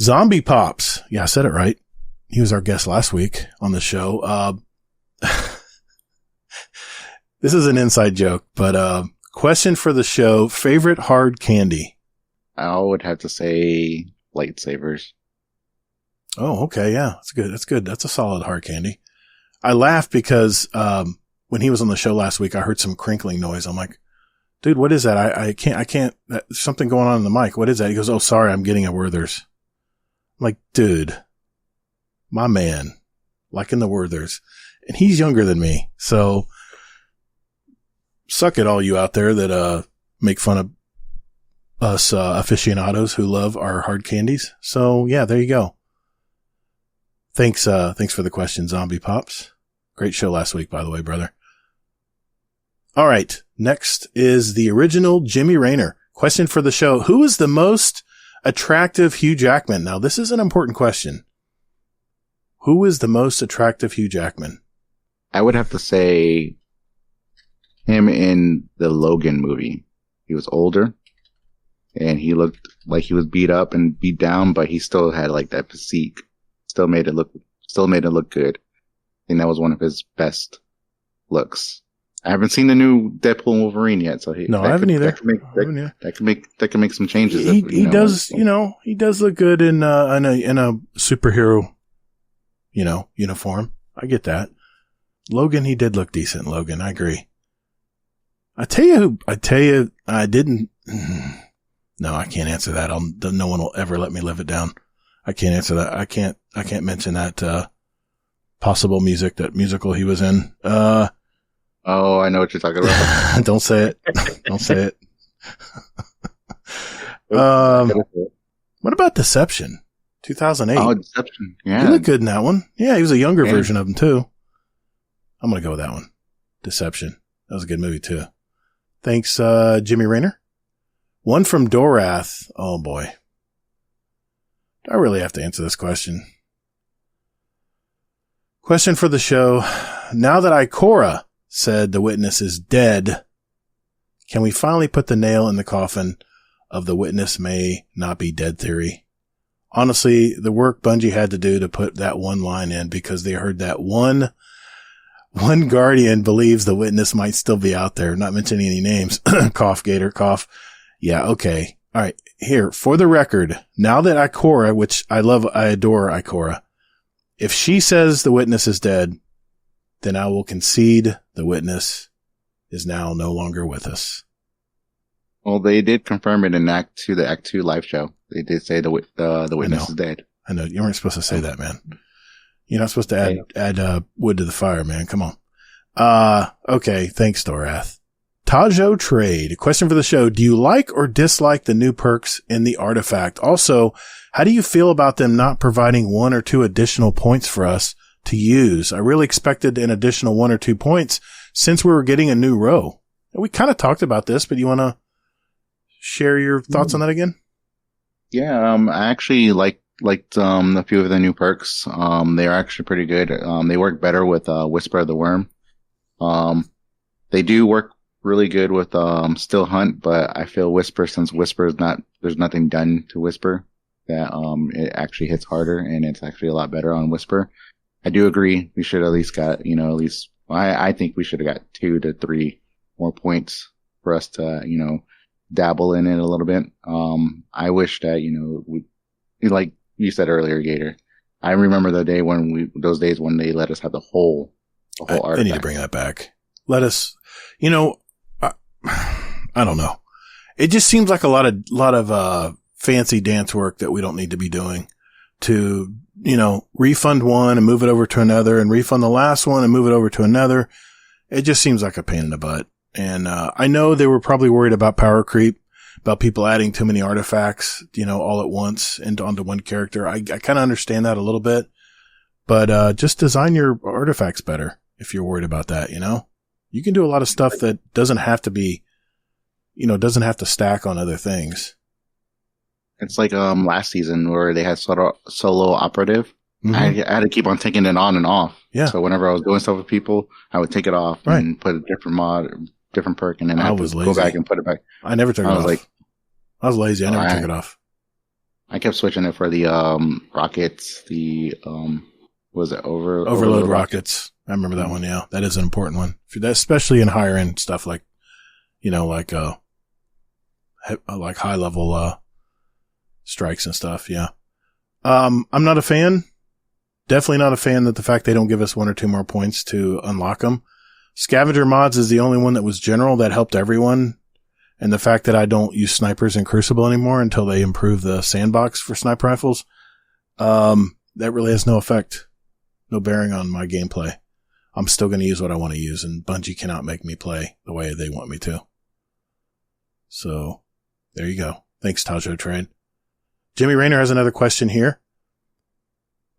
Zombie Pops. Yeah, I said it right. He was our guest last week on the show. This is an inside joke, but question for the show, favorite hard candy? I would have to say lightsabers. Oh, okay. Yeah, that's good. That's good. That's a solid hard candy. I laughed because when he was on the show last week, I heard some crinkling noise. I'm like, dude, what is that? I can't, there's something going on in the mic. What is that? He goes, oh, sorry, I'm getting a Werther's. I'm like, dude, my man, liking the Werther's. And he's younger than me. So suck it, all you out there that make fun of us aficionados who love our hard candies. So yeah, there you go. Thanks for the question, Zombie Pops. Great show last week, by the way, brother. All right. Next is the original Jimmy Rayner. Question for the show. Who is the most attractive Hugh Jackman? Now, this is an important question. Who is the most attractive Hugh Jackman? I would have to say him in the Logan movie. He was older and he looked like he was beat up and beat down, but he still had like that physique. Still made it look good. I think that was one of his best looks. I haven't seen the new Deadpool and Wolverine yet, so I haven't either. That could make some changes. He does look good in a superhero, uniform. I get that. Logan, he did look decent. Logan, I agree. I tell you, I didn't. No, I can't answer that. No one will ever let me live it down. I can't answer that. I can't mention that, possible musical he was in. Oh, I know what you're talking about. Don't say it. Don't say it. What about Deception? 2008. Oh, Deception. Yeah. He looked good in that one. Yeah, he was a younger version of him too. I'm going to go with that one. Deception. That was a good movie too. Thanks, Jimmy Rayner. One from Dorath. Oh boy. Do I really have to answer this question? Question for the show. Now that Ikora said the witness is dead, can we finally put the nail in the coffin of the witness may not be dead theory? Honestly, the work Bungie had to do to put that one line in because they heard that one guardian believes the witness might still be out there. Not mentioning any names. Cough, Gator, cough. Yeah, okay. All right. Here, for the record, now that Ikora, which I adore Ikora, if she says the witness is dead, then I will concede the witness is now no longer with us. Well, they did confirm it in the Act 2 live show. They did say the witness is dead. I know. You weren't supposed to say that, man. You're not supposed to add wood to the fire, man. Come on. Okay. Thanks, Dorath. Tajo Trade. Question for the show. Do you like or dislike the new perks in the artifact? Also, how do you feel about them not providing 1 or 2 additional points for us to use? I really expected an additional 1 or 2 points since we were getting a new row. We kind of talked about this, but you want to share your thoughts on that again? Yeah, I actually liked a few of the new perks. They're actually pretty good. They work better with Whisper of the Worm. They do work really good with Still Hunt, but I feel Whisper, since Whisper is there's nothing done to Whisper, that it actually hits harder and it's actually a lot better on Whisper. I do agree we should at least got, I think we should have got 2 to 3 more points for us to, dabble in it a little bit. I wish that, like you said earlier, Gator, I remember those days when they let us have the whole artifact. They need to bring that back. Let us, I don't know. It just seems like a lot of fancy dance work that we don't need to be doing to, refund one and move it over to another and refund the last one and move it over to another. It just seems like a pain in the butt. And, I know they were probably worried about power creep, about people adding too many artifacts, all at once onto one character. I kind of understand that a little bit, but, just design your artifacts better if you're worried about that, You can do a lot of stuff that doesn't have to be, doesn't have to stack on other things. It's like last season where they had solo operative. Mm-hmm. I had to keep on taking it on and off. Yeah. So whenever I was doing stuff with people, I would take it off and put a different mod, different perk, and then I would go back and put it back. I never took it off. I was lazy. I never took it off. I kept switching it for the rockets. The was it Overload rockets? I remember that one. Yeah, that is an important one. Especially in higher end stuff like like high level strikes and stuff. Yeah. I'm not a fan. Definitely not a fan that the fact they don't give us 1 or 2 more points to unlock them. Scavenger mods is the only one that was general that helped everyone. And the fact that I don't use snipers in Crucible anymore until they improve the sandbox for sniper rifles, that really has no effect, no bearing on my gameplay. I'm still going to use what I want to use, and Bungie cannot make me play the way they want me to. So, there you go. Thanks, Tajo Trade. Jimmy Rayner has another question here.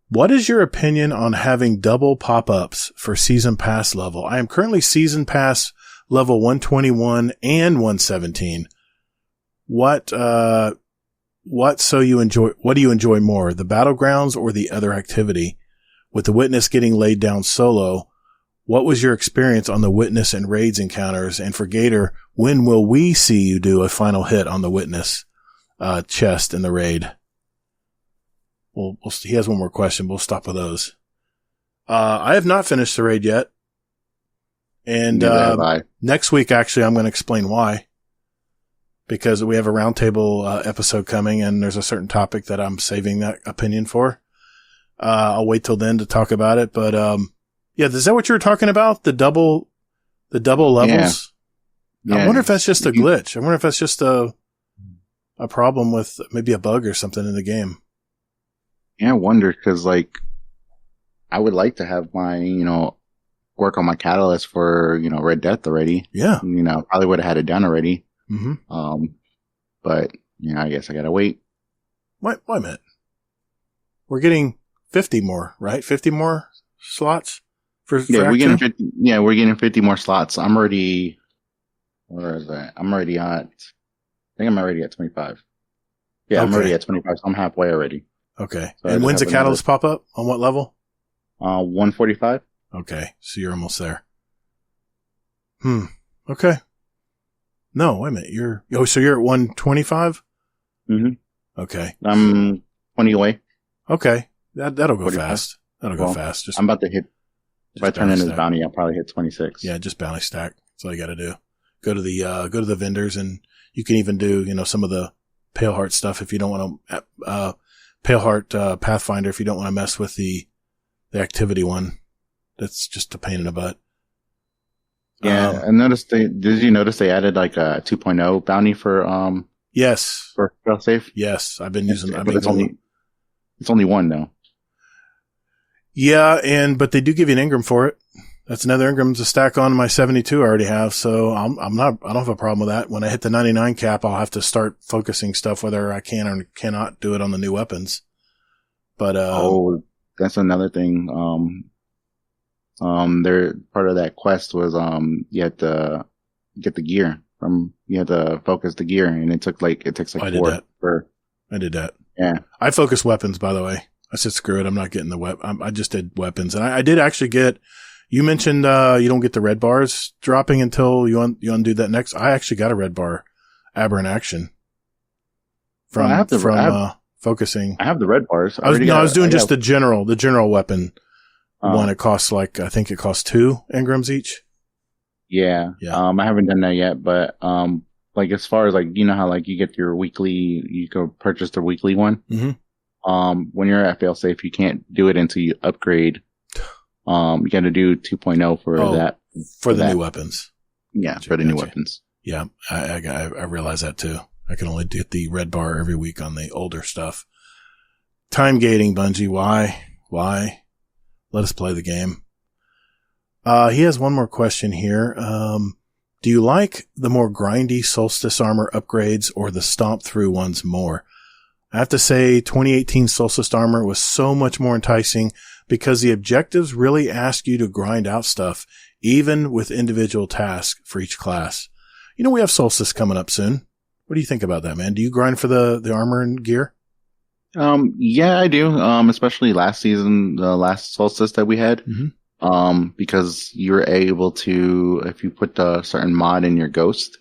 What is your opinion on having double pop-ups for Season Pass level? I am currently Season Pass level 121 and 117. What do you enjoy more, the battlegrounds or the other activity? With the Witness getting laid down solo, what was your experience on the Witness and raids encounters? And for Gator, when will we see you do a final hit on the Witness chest in the raid? Well, he has one more question. We'll stop with those. I have not finished the raid yet. And next week, actually, I'm going to explain why. Because we have a roundtable episode coming, and there's a certain topic that I'm saving that opinion for. I'll wait till then to talk about it. But yeah, is that what you were talking about? The double levels? Yeah. I wonder if that's just a glitch. I wonder if that's just a problem with maybe a bug or something in the game. Yeah, I wonder, because I would like to have my work on my catalyst for Red Death already. Yeah, probably would have had it done already. Mm-hmm. But I guess I gotta wait. Wait a minute. We're getting 50 more, right? 50 more slots for we're getting 50. Yeah, we're getting 50 more slots. I'm already. Where is that? I'm already at. I think I'm already at 25. Yeah, okay. I'm already at 25. So I'm halfway already. Okay. So and when's the catalyst pop up? On what level? 145. Okay. So you're almost there. Okay. No, wait a minute. So you're at 125? Mm-hmm. Okay. I'm 20 away. Okay. That'll go 45. Fast. That'll go fast. I'm about to hit, if I turn in this bounty, I'll probably hit 26. Yeah, just bounty stack. That's all you gotta do. Go to the vendors, and you can even do, some of the Pale Heart stuff if you don't want to, Pale Heart Pathfinder if you don't want to mess with the activity one. That's just a pain in the butt. Yeah, I noticed did you notice they added a 2.0 bounty for yes. For failsafe? Yes, I've been using it's only one though. Yeah, but they do give you an Engram for it. That's another Engram to stack on my 72 I already have, so I don't have a problem with that. When I hit the 99 cap, I'll have to start focusing stuff whether I can or cannot do it on the new weapons. But that's another thing. Their part of that quest was you had to get the gear you had to focus the gear, and it takes 4. I did that. Yeah. I focus weapons, by the way. I said, screw it. I'm not getting the I just did weapons. And I did actually get, you mentioned, you don't get the red bars dropping until you undo that next. I actually got a red bar aberrant action from focusing. I have the red bars. I was doing just the general weapon one. It costs I think it costs 2 engrams each. Yeah. I haven't done that yet, but, as far as how you get your weekly, you go purchase the weekly one. Mm-hmm. When you're at failsafe, you can't do it until you upgrade. You got to do 2.0 for that. For the new weapons. Yeah, for the new weapons. Yeah, I realize that too. I can only get the red bar every week on the older stuff. Time gating, Bungie. Why? Let us play the game. He has one more question here. Do you like the more grindy Solstice armor upgrades or the stomp through ones more? I have to say 2018 Solstice armor was so much more enticing because the objectives really ask you to grind out stuff, even with individual tasks for each class. We have Solstice coming up soon. What do you think about that, man? Do you grind for the armor and gear? Yeah, I do. Especially last season, the last Solstice that we had. Mm-hmm. Because you were able to, if you put a certain mod in your ghost,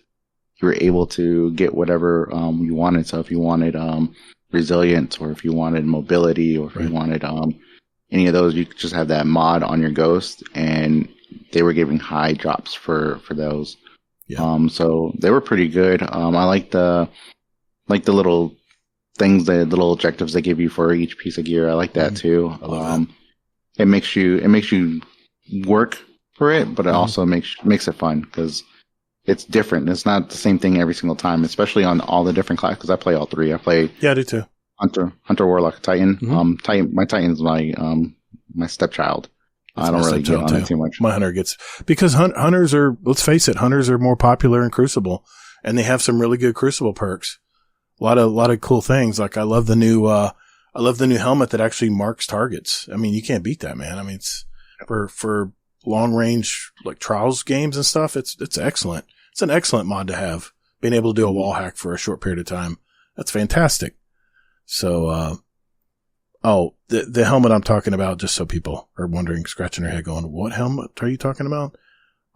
you were able to get whatever, you wanted. So if you wanted, resilience, or if you wanted mobility, or if you wanted any of those, you could just have that mod on your Ghost, and they were giving high drops for those. Yeah. So they were pretty good. I like the little things, the little objectives they give you for each piece of gear. I like that too. I love that. It makes you work for it, but it also makes it fun because it's different. It's not the same thing every single time, especially on all the different classes. Because I play all three. I do too. Hunter, Warlock, Titan. My Titan's my stepchild. That's I don't really get on it too much. My Hunter gets, because hunters are, let's face it, hunters are more popular in Crucible, and they have some really good Crucible perks. A lot of cool things. Like I love the new helmet that actually marks targets. I mean, you can't beat that, man. I mean, it's for long range, like trials games and stuff. It's excellent. It's an excellent mod to have. Being able to do a wall hack for a short period of time. That's fantastic. So, the helmet I'm talking about, just so people are wondering, scratching their head going, what helmet are you talking about?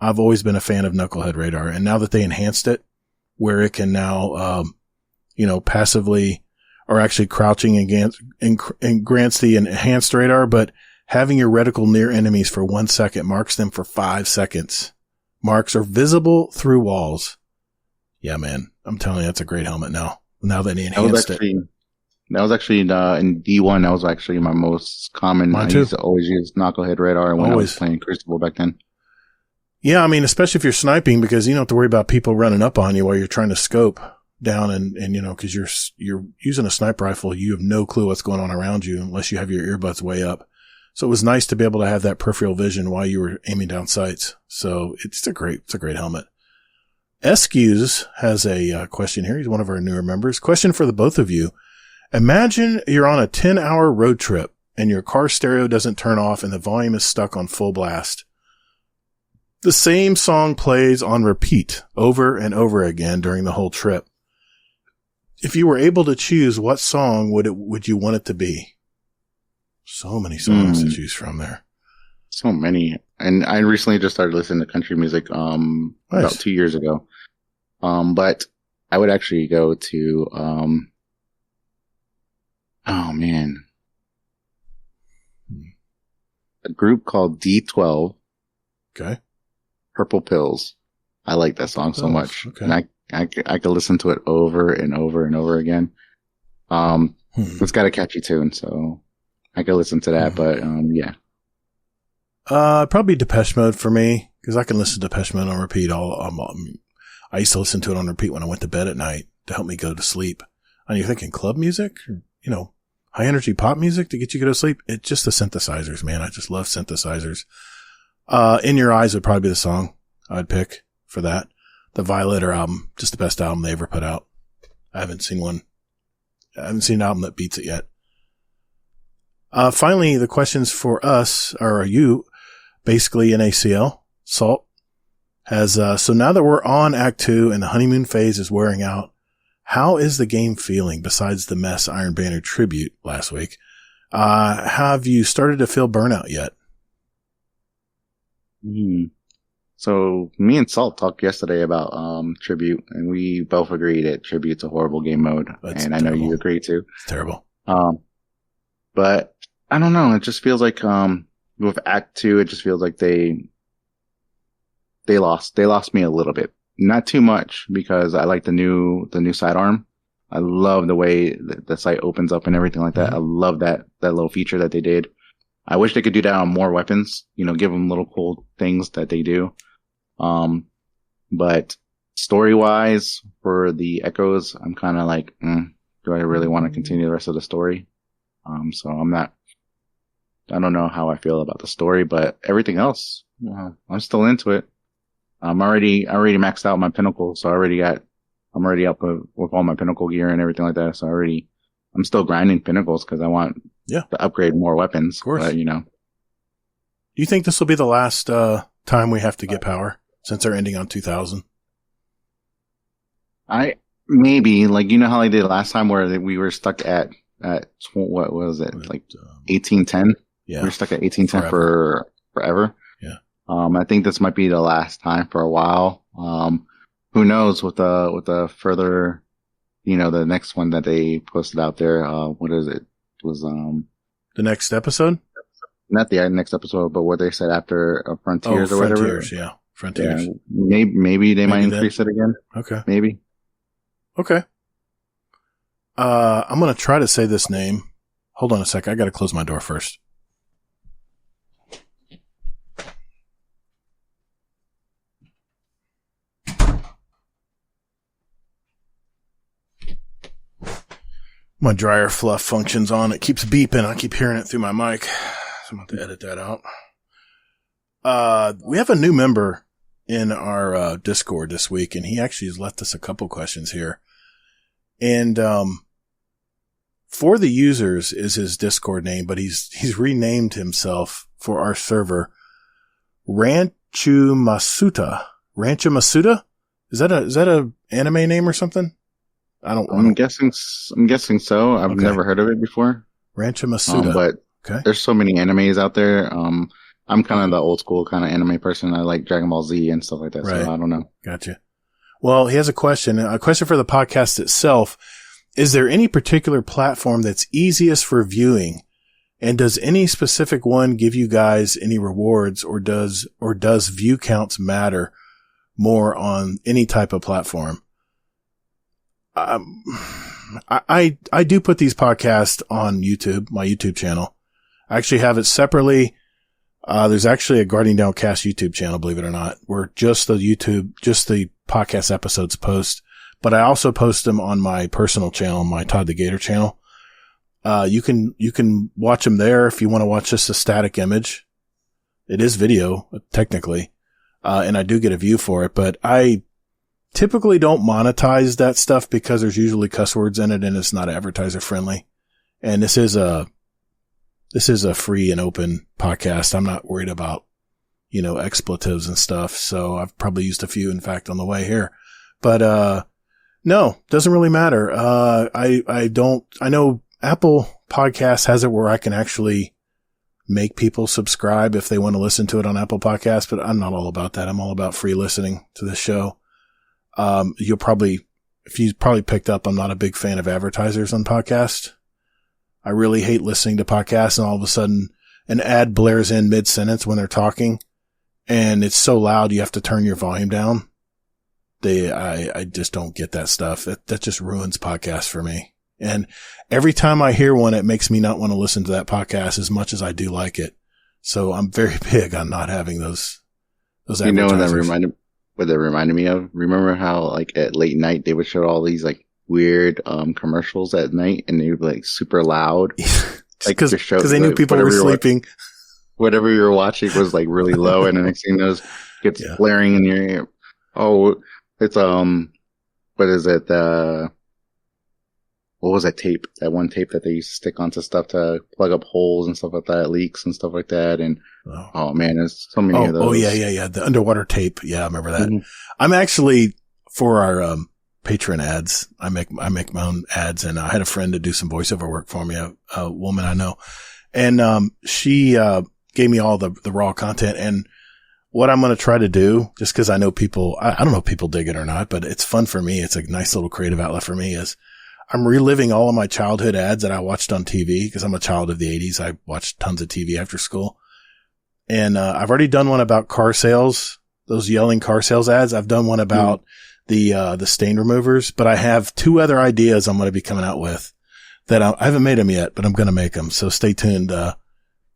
I've always been a fan of Knucklehead Radar. And now that they enhanced it, where it can now, passively or actually crouching and grants the enhanced radar, but having your reticle near enemies for 1 second marks them for 5 seconds. Marks are visible through walls. Yeah, man. I'm telling you, that's a great helmet now. Now that they enhanced it. That was actually in D1. That was actually my most common. Mine too. I used to always use Knucklehead Radar when I was playing Crucible back then. Yeah, I mean, especially if you're sniping, because you don't have to worry about people running up on you while you're trying to scope down, and because you're using a sniper rifle, you have no clue what's going on around you unless you have your earbuds way up. So it was nice to be able to have that peripheral vision while you were aiming down sights. So it's a great helmet. Escuse has a question here. He's one of our newer members. Question for the both of you. Imagine you're on a 10-hour road trip and your car stereo doesn't turn off and the volume is stuck on full blast. The same song plays on repeat over and over again during the whole trip. If you were able to choose, what song would you want it to be? So many songs to choose from there. So many. And I recently just started listening to country music about 2 years ago. But I would actually go to a group called D12. Okay. Purple Pills. I like that song so much. Okay. And I could listen to it over and over and over again. It's got a catchy tune, so I could listen to that, but yeah. Probably Depeche Mode for me, because I can listen to Depeche Mode on repeat. I used to listen to it on repeat when I went to bed at night to help me go to sleep. And you're thinking club music, or, high energy pop music to get you to go to sleep. It's just the synthesizers, man. I just love synthesizers. In Your Eyes would probably be the song I'd pick for that. The Violator album, just the best album they ever put out. I haven't seen an album that beats it yet. Finally, the questions for us are you, basically in ACL. Salt has, so now that we're on Act 2 and the honeymoon phase is wearing out, how is the game feeling besides the mess Iron Banner tribute last week? Have you started to feel burnout yet? So me and Salt talked yesterday about Tribute, and we both agreed that Tribute's a horrible game mode. That's and terrible. I know you agree too. It's terrible. But I don't know. It just feels like with Act 2, it just feels like they lost me a little bit. Not too much, because I like the new sidearm. I love the way the sight opens up and everything like that. I love that little feature that they did. I wish they could do that on more weapons, give them little cool things that they do. But story-wise, for the Echoes, I'm kind of like, do I really want to continue the rest of the story? So I don't know how I feel about the story, but everything else, I'm still into it. I already maxed out my pinnacle, so I'm already up with all my pinnacle gear and everything like that. So I'm still grinding pinnacles because I want to upgrade more weapons. Of course. But, Do you think this will be the last time we have to get power since they're ending on 2000? Maybe, how I did last time where we were stuck at what was it, 1810? Yeah. We were stuck at 1810 for forever. Yeah. I think this might be the last time for a while. Who knows with the further, the next one that they posted out there. What is it? It was, The next episode? not the next episode, but what they said after Frontiers or whatever. Frontiers, yeah. Frontiers. Yeah, maybe they might that. increase it again. Okay. Maybe. Okay. I'm going to try to say this name. Hold on a sec. I got to close my door first. My dryer fluff functions on. It keeps beeping. I keep hearing it through my mic. So I'm going to edit that out. We have a new member in our Discord this week, and he actually has left us a couple questions here. And For the Users is his Discord name, but he's renamed himself for our server Ranchumasuta. Ranchumasuta? Is that a anime name or something? I'm guessing so. I've never heard of it before. Ranchumasuta. But there's so many animes out there. I'm kind of the old school kind of anime person. I like Dragon Ball Z and stuff like that. Right. So I don't know. Gotcha. Well, he has a question for the podcast itself. Is there any particular platform that's easiest for viewing? And does any specific one give you guys any rewards, or does view counts matter more on any type of platform? I do put these podcasts on YouTube, my YouTube channel. I actually have it separately. There's actually a Guardian Downcast YouTube channel, believe it or not, where just the podcast episodes post. But I also post them on my personal channel, my Todd the Gator channel. You can watch them there if you want to watch just a static image. It is video, technically. And I do get a view for it, but I typically don't monetize that stuff because there's usually cuss words in it and it's not advertiser friendly. And this is a free and open podcast. I'm not worried about, expletives and stuff. So I've probably used a few, in fact, on the way here, but, no, doesn't really matter. I know Apple Podcasts has it where I can actually make people subscribe if they want to listen to it on Apple Podcasts, but I'm not all about that. I'm all about free listening to this show. If you probably picked up, I'm not a big fan of advertisers on podcasts. I really hate listening to podcasts and all of a sudden an ad blares in mid-sentence when they're talking and it's so loud you have to turn your volume down. I just don't get that stuff. That just ruins podcasts for me. And every time I hear one, it makes me not want to listen to that podcast as much as I do like it. So I'm very big on not having those advertisers. What that reminded me of? Remember how like at late night they would show all these like weird commercials at night and they would be like super loud. Like because they knew people were sleeping. Whatever you were watching was like really low, and the next thing you know, it gets blaring in your ear. Oh, it's what is it? What was that tape? That one tape that they used to stick onto stuff to plug up holes and stuff like that, leaks and stuff like that. And oh man, there's so many of those. Oh yeah. The underwater tape. Yeah, I remember that. Mm-hmm. I'm actually for our Patreon ads. I make my own ads, and I had a friend to do some voiceover work for me, a woman I know, and she gave me all the raw content. And what I'm going to try to do, just because I know people, I don't know if people dig it or not, but it's fun for me. It's a nice little creative outlet for me. Is I'm reliving all of my childhood ads that I watched on TV because I'm a child of the 80s. I watched tons of TV after school, and I've already done one about car sales, those yelling car sales ads. I've done one about the stain removers, but I have two other ideas I'm going to be coming out with that I haven't made them yet, but I'm going to make them. So stay tuned.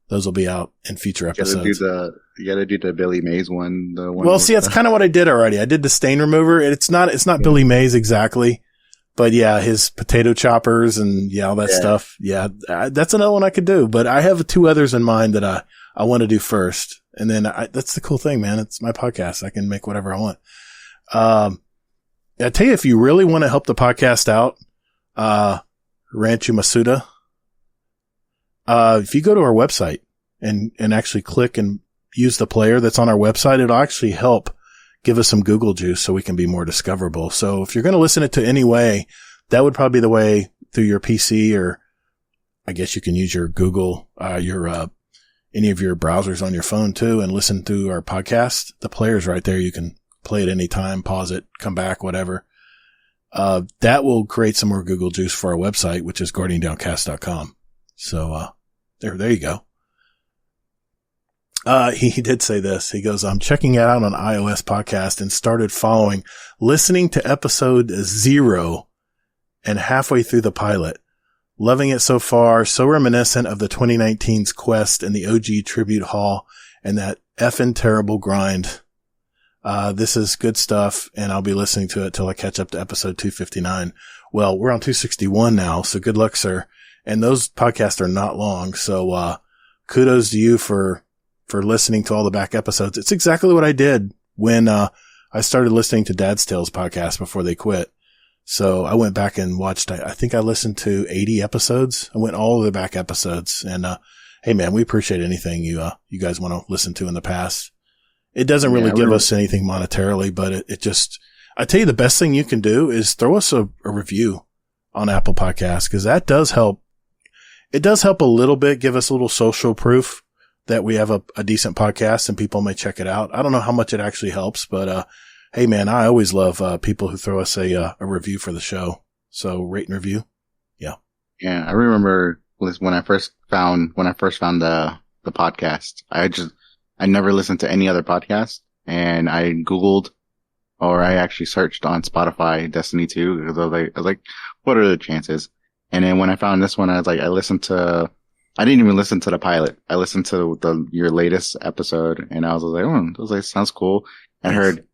Those will be out in future episodes. You got to do the Billy Mays one. Well, see, that's kind of what I did already. I did the stain remover. It's not Billy Mays exactly, but yeah, his potato choppers and all that stuff. Yeah, that's another one I could do, but I have two others in mind that I want to do first. And then that's the cool thing, man. It's my podcast. I can make whatever I want. I tell you, if you really want to help the podcast out, Ranchu Masuda, if you go to our website and actually click and use the player that's on our website, it'll actually help give us some Google juice so we can be more discoverable. So if you're going to listen it to any way, that would probably be the way through your PC, or I guess you can use your Google, any of your browsers on your phone too, and listen to our podcast. The player's right there. You can play it anytime, pause it, come back, whatever. that will create some more Google juice for our website, which is guardiandowncast.com. So, there you go. He did say this. He goes, I'm checking it out on iOS podcast and started listening to episode 0 and halfway through the pilot. Loving it so far. So reminiscent of the 2019's Quest and the OG Tribute Hall and that effing terrible grind. This is good stuff, and I'll be listening to it till I catch up to episode 259. Well, we're on 261 now, so good luck, sir. And those podcasts are not long, so kudos to you for listening to all the back episodes. It's exactly what I did when I started listening to Dad's Tales podcast before they quit. So I went back and watched, I think I listened to 80 episodes. I went all of the back episodes, and hey man, we appreciate anything you guys want to listen to in the past. It doesn't really give us anything monetarily, but it just, I tell you, the best thing you can do is throw us a review on Apple Podcasts, because that does help. It does help a little bit, give us a little social proof that we have a decent podcast and people may check it out. I don't know how much it actually helps, but, hey man, I always love, people who throw us a review for the show. So rate and review. Yeah. Yeah. I remember when I first found the podcast, I never listened to any other podcast, and I Googled, or I actually searched on Spotify Destiny 2, because I was like, what are the chances? And then when I found this one, I was like, I didn't even listen to the pilot. I listened to your latest episode, and I was like, sounds cool. I heard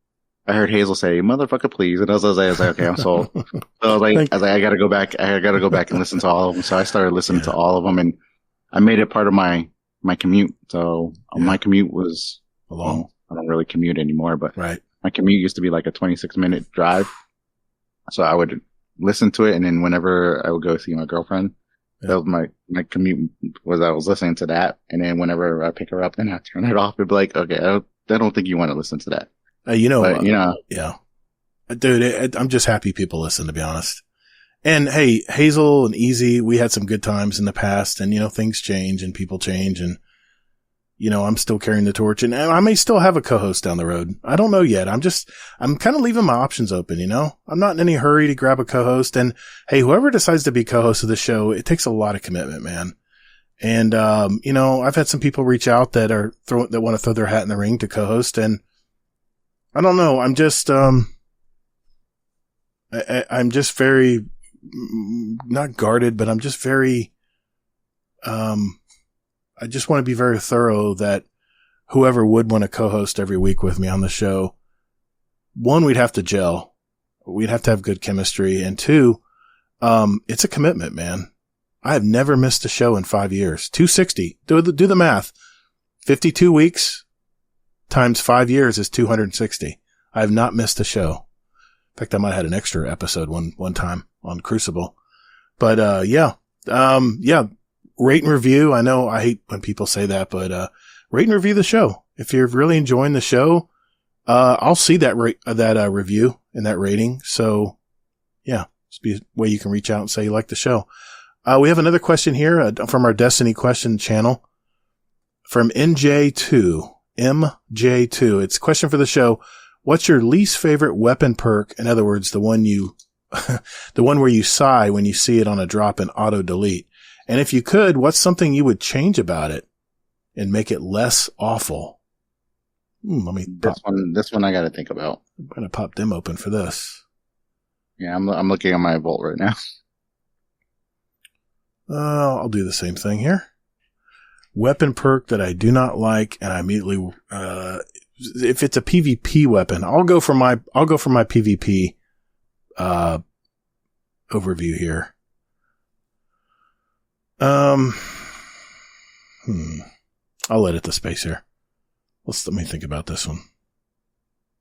Hazel say, "Motherfucker, please," and I was like, okay, I'm sold. So I was like, I gotta go back and listen to all of them. So I started listening to all of them, and I made it part of my commute. So my commute was long. I don't really commute anymore, but right. My commute used to be like a 26-minute drive. So I would listen to it, and then whenever I would go see my girlfriend, that was my commute, I was listening to that. And then whenever I pick her up, then I turn it off. It'd be like, okay, I don't think you want to listen to that. Yeah, dude, I'm just happy people listen, to be honest. And hey, Hazel and Easy, we had some good times in the past, and things change and people change, and I'm still carrying the torch, and I may still have a co-host down the road. I don't know yet. I'm kind of leaving my options open, I'm not in any hurry to grab a co-host. And hey, whoever decides to be co-host of the show, it takes a lot of commitment, man. And, I've had some people reach out that want to throw their hat in the ring to co-host, and I don't know. I'm just, I'm just very, not guarded, but I'm just very, I just want to be very thorough that whoever would want to co-host every week with me on the show, one, we'd have to gel. We'd have to have good chemistry. And two, it's a commitment, man. I have never missed a show in 5 years. 260. Do the math. 52 weeks times 5 years is 260. I have not missed a show. In fact, I might have had an extra episode one time on Crucible. But, yeah. Rate and review. I know I hate when people say that, but, rate and review the show. If you're really enjoying the show, I'll see that review and that rating. So yeah, it's be a way you can reach out and say you like the show. We have another question here from our Destiny question channel from MJ2. It's a question for the show. What's your least favorite weapon perk? In other words, the one where you sigh when you see it on a drop and auto delete. And if you could, what's something you would change about it and make it less awful? This one I got to think about. I'm going to pop them open for this. Yeah, I'm looking at my vault right now. I'll do the same thing here. Weapon perk that I do not like, and I immediately, if it's a PvP weapon, I'll go for my PvP, overview here. I'll let it the space here. Let me think about this one.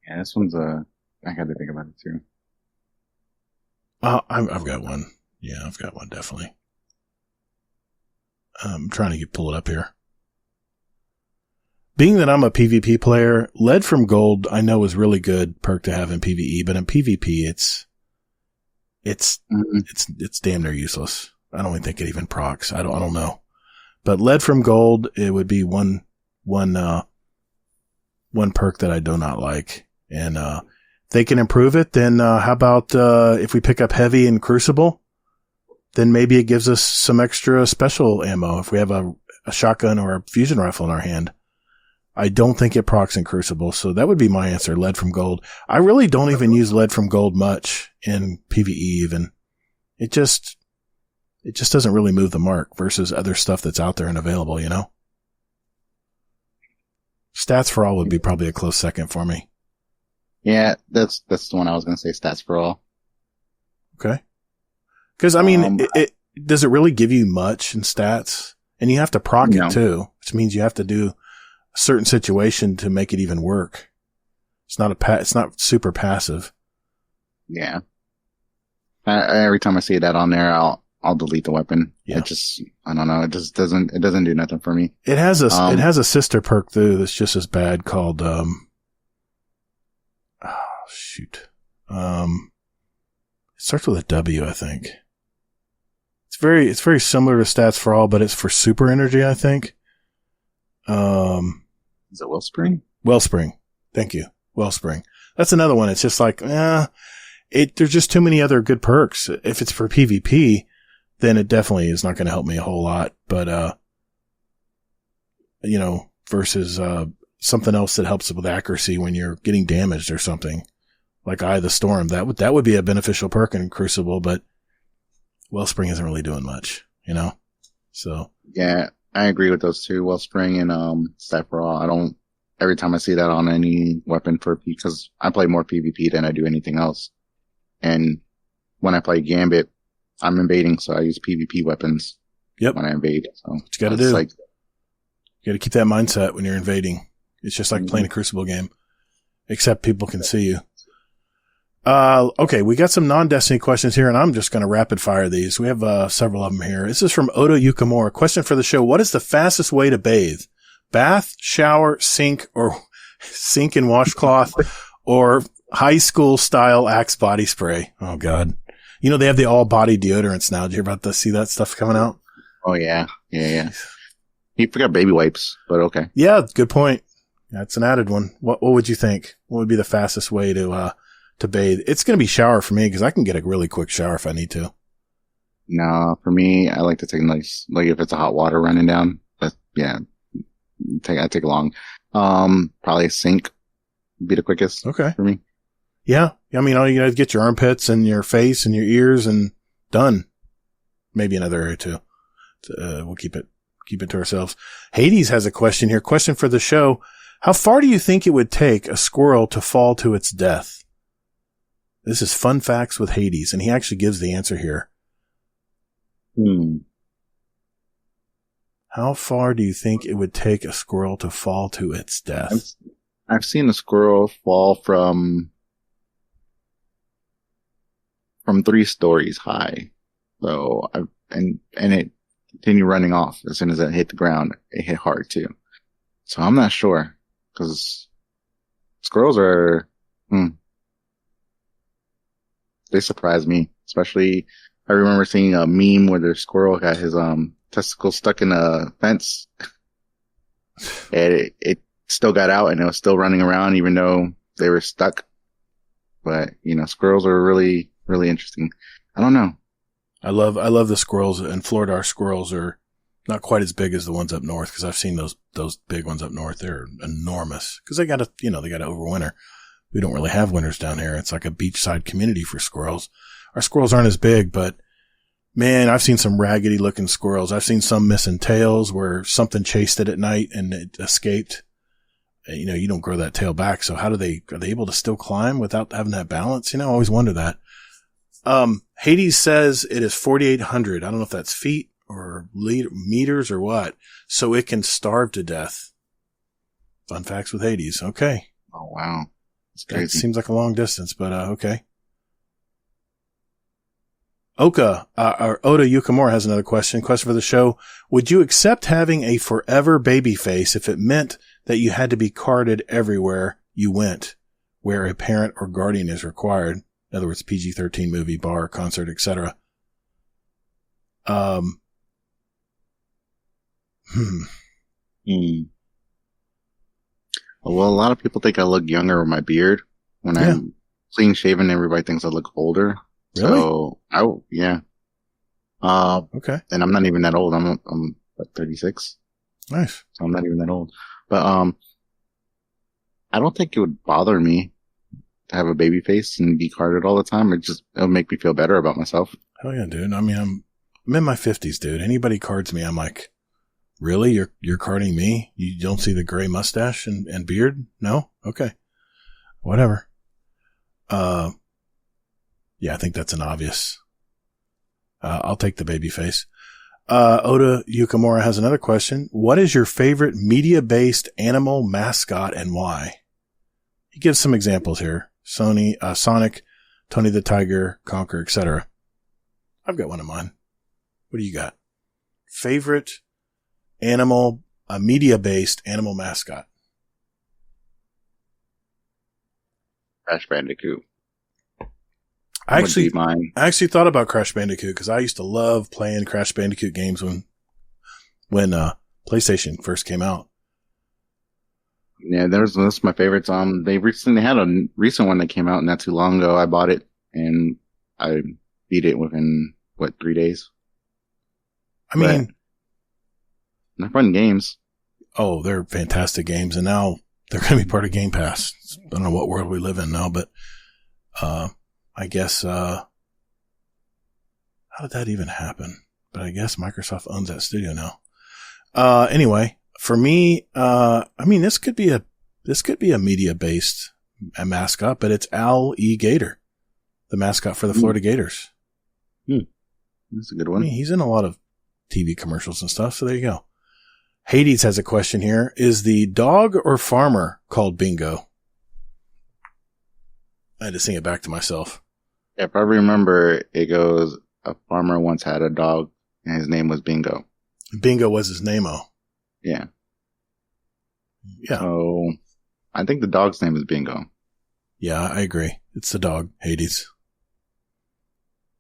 Yeah, this one's I had to think about it too. I've got one. Yeah, I've got one, definitely. I'm trying to pull it up here. Being that I'm a PvP player, Lead from Gold I know is really good perk to have in PvE, but in PvP it's damn near useless. I don't even think it even procs. I don't know. But Lead from Gold, it would be one perk that I do not like. And they can improve it, then how about if we pick up heavy in Crucible? Then maybe it gives us some extra special ammo if we have a shotgun or a fusion rifle in our hand. I don't think it procs in Crucible, so that would be my answer, lead from gold. I really don't even use lead from gold much in PvE even. It just doesn't really move the mark versus other stuff that's out there and available, you know? Stats for all would be probably a close second for me. Yeah, that's the one I was going to say, stats for all. Okay. Because, I mean, does it really give you much in stats? And you have to proc it too, which means you have to do a certain situation to make it even work. It's not it's not super passive. Yeah. Every time I see that on there, I'll delete the weapon. Yeah. I don't know. It doesn't do nothing for me. It has a sister perk too that's just as bad called, it starts with a W, I think. It's very similar to stats for all, but it's for super energy, I think. Is it Wellspring? Wellspring. Thank you. Wellspring. That's another one. It's just like, there's just too many other good perks. If it's for PvP, then it definitely is not going to help me a whole lot. But, versus, something else that helps with accuracy when you're getting damaged or something like Eye of the Storm. That would be a beneficial perk in Crucible, but Wellspring isn't really doing much, so. Yeah, I agree with those two, Wellspring and, Stat for all. Every time I see that on any weapon because I play more PvP than I do anything else. And when I play Gambit, I'm invading, so I use PvP weapons. Yep. When I invade. So what you gotta do. You gotta keep that mindset when you're invading. It's just like playing a Crucible game. Except people can see you. Okay, we got some non-Destiny questions here, and I'm just going to rapid fire these. We have several of them here. This is from Odo Yukamura. Question for the show. What is the fastest way to bathe? Bath, shower, sink and washcloth, or high school style Axe body spray? Oh, God. They have the all body deodorants now. Did you hear about see that stuff coming out? Oh, yeah. Yeah. He forgot baby wipes, but okay. Yeah, good point. That's an added one. What would you think? What would be the fastest way to bathe? It's going to be shower for me because I can get a really quick shower if I need to. No, for me, I like to take like if it's a hot water running down, but yeah, I take long. Probably a sink would be the quickest. Okay. For me. Yeah. I mean, all you gotta get your armpits and your face and your ears and done. Maybe another area too. We'll keep it to ourselves. Hades has a question here. Question for the show. How far do you think it would take a squirrel to fall to its death? This is Fun Facts with Hades, and he actually gives the answer here. How far do you think it would take a squirrel to fall to its death? I've seen a squirrel fall from 3 stories high. So and it continued running off as soon as it hit the ground. It hit hard too. So I'm not sure because squirrels are, they surprise me, especially I remember seeing a meme where the squirrel got his, testicles stuck in a fence and it still got out and it was still running around even though they were stuck. But, squirrels are really, really interesting. I don't know. I love the squirrels in Florida. Our squirrels are not quite as big as the ones up north because I've seen those big ones up north. They're enormous because they gotta overwinter. We don't really have winters down here. It's like a beachside community for squirrels. Our squirrels aren't as big, but man, I've seen some raggedy looking squirrels. I've seen some missing tails where something chased it at night and it escaped. You don't grow that tail back. So are they able to still climb without having that balance? I always wonder that. Hades says it is 4,800. I don't know if that's feet or meters or what. So it can starve to death. Fun Facts with Hades. Okay. Oh, wow. That's crazy. It seems like a long distance, but, okay. Oda Yukamura has another question. Question for the show. Would you accept having a forever baby face if it meant that you had to be carded everywhere you went, where a parent or guardian is required? In other words, PG-13 movie, bar, concert, etc. Well, a lot of people think I look younger with my beard when I'm clean shaven. Everybody thinks I look older. Really? So yeah. Okay. And I'm not even that old. I'm like 36. Nice. So I'm not even that old. But I don't think it would bother me to have a baby face and be carded all the time. It'll make me feel better about myself. Hell yeah, dude. I mean, I'm in my 50s, dude. Anybody cards me, I'm like, really? You're carding me? You don't see the gray mustache and beard? No? Okay. Whatever. Yeah, I think that's an obvious. I'll take the baby face. Oda Yukamura has another question. What is your favorite media-based animal mascot and why? He gives some examples here. Sonic, Tony the Tiger, Conquer, etc. I've got one in mind. What do you got? Favorite animal, a media-based animal mascot? Crash Bandicoot. I actually thought about Crash Bandicoot because I used to love playing Crash Bandicoot games when PlayStation first came out. Yeah, that's my favorites. They recently had a recent one that came out not too long ago. I bought it and I beat it within 3 days. I mean, they're fun games. Oh, they're fantastic games, and now they're going to be part of Game Pass. I don't know what world we live in now, but I guess how did that even happen? But I guess Microsoft owns that studio now. Anyway, for me, I mean, this could be a media-based mascot, but it's Al E. Gator, the mascot for the Florida Gators. That's a good one. I mean, he's in a lot of TV commercials and stuff, so there you go. Hades has a question here. Is the dog or farmer called Bingo? I had to sing it back to myself. If I remember, it goes, a farmer once had a dog and his name was Bingo. Bingo was his name-o. Yeah. Yeah. So I think the dog's name is Bingo. Yeah, I agree. It's the dog, Hades.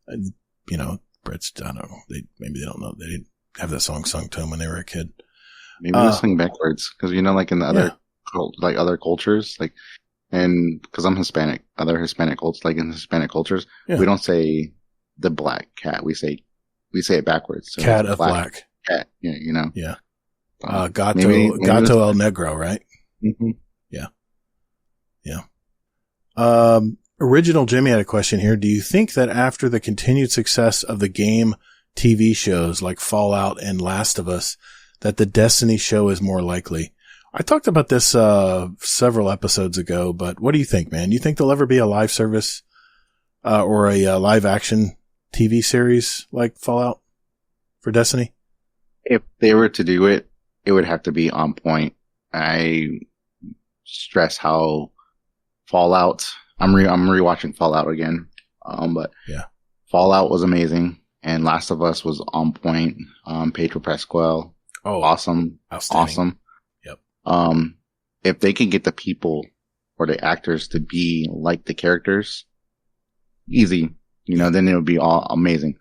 You know, Brett's, I don't know. Maybe they don't know. They didn't have that song sung to them when they were a kid. Maybe they're sing backwards. Cause like in the other, other cultures, and cause I'm Hispanic, other Hispanic cultures, like in Hispanic cultures, we don't say the black cat. We say it backwards. So cat of black. Cat, you know? Yeah. Gato El Negro, right? Mm-hmm. Yeah. Yeah. Original Jimmy had a question here. Do you think that after the continued success of the game TV shows like Fallout and Last of Us, that the Destiny show is more likely? I talked about this several episodes ago, but what do you think, man? You think there'll ever be a live service or a live action TV series like Fallout for Destiny? If they were to do it, it would have to be on point. I stress how Fallout. I'm rewatching Fallout again, but yeah, Fallout was amazing, and Last of Us was on point. Pedro Pascal, awesome, awesome. Yep. If they can get the people or the actors to be like the characters, easy, then it would be all amazing.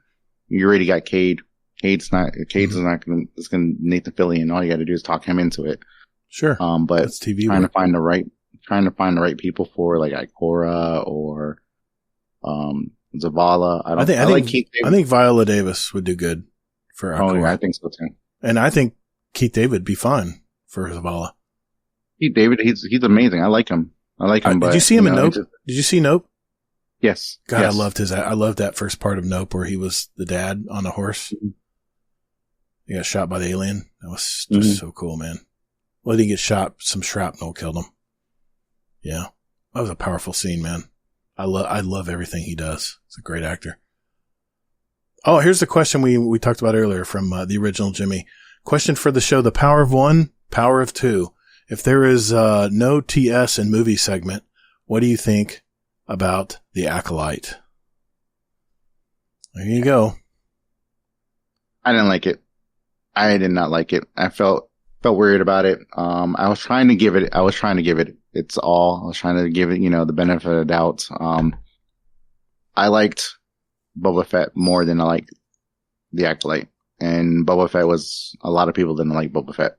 You already got Cade. Cade's not going to Nathan Fillion. All you got to do is talk him into it. Sure. But that's TV trying to find the right people for like Ikora or Zavala. I think Viola Davis would do good for Ikora. Oh, yeah, I think so too. And I think Keith David would be fine for Zavala. Keith David, he's amazing. I like him. But did you see him in Nope? Did you see Nope? Yes. God, yes. I loved that first part of Nope where he was the dad on a horse. Mm-hmm. He got shot by the alien. That was just so cool, man. Well, he didn't get shot. Some shrapnel killed him. Yeah. That was a powerful scene, man. I love everything he does. He's a great actor. Oh, here's the question we talked about earlier from the original Jimmy. Question for the show: the power of one, power of two. If there is no TS in movie segment, what do you think about The Acolyte? There you go. I didn't like it. I did not like it. I felt weird about it. I was trying to give it its all. I was trying to give it, the benefit of the doubt. I liked Boba Fett more than I liked The Acolyte. And Boba Fett a lot of people didn't like Boba Fett.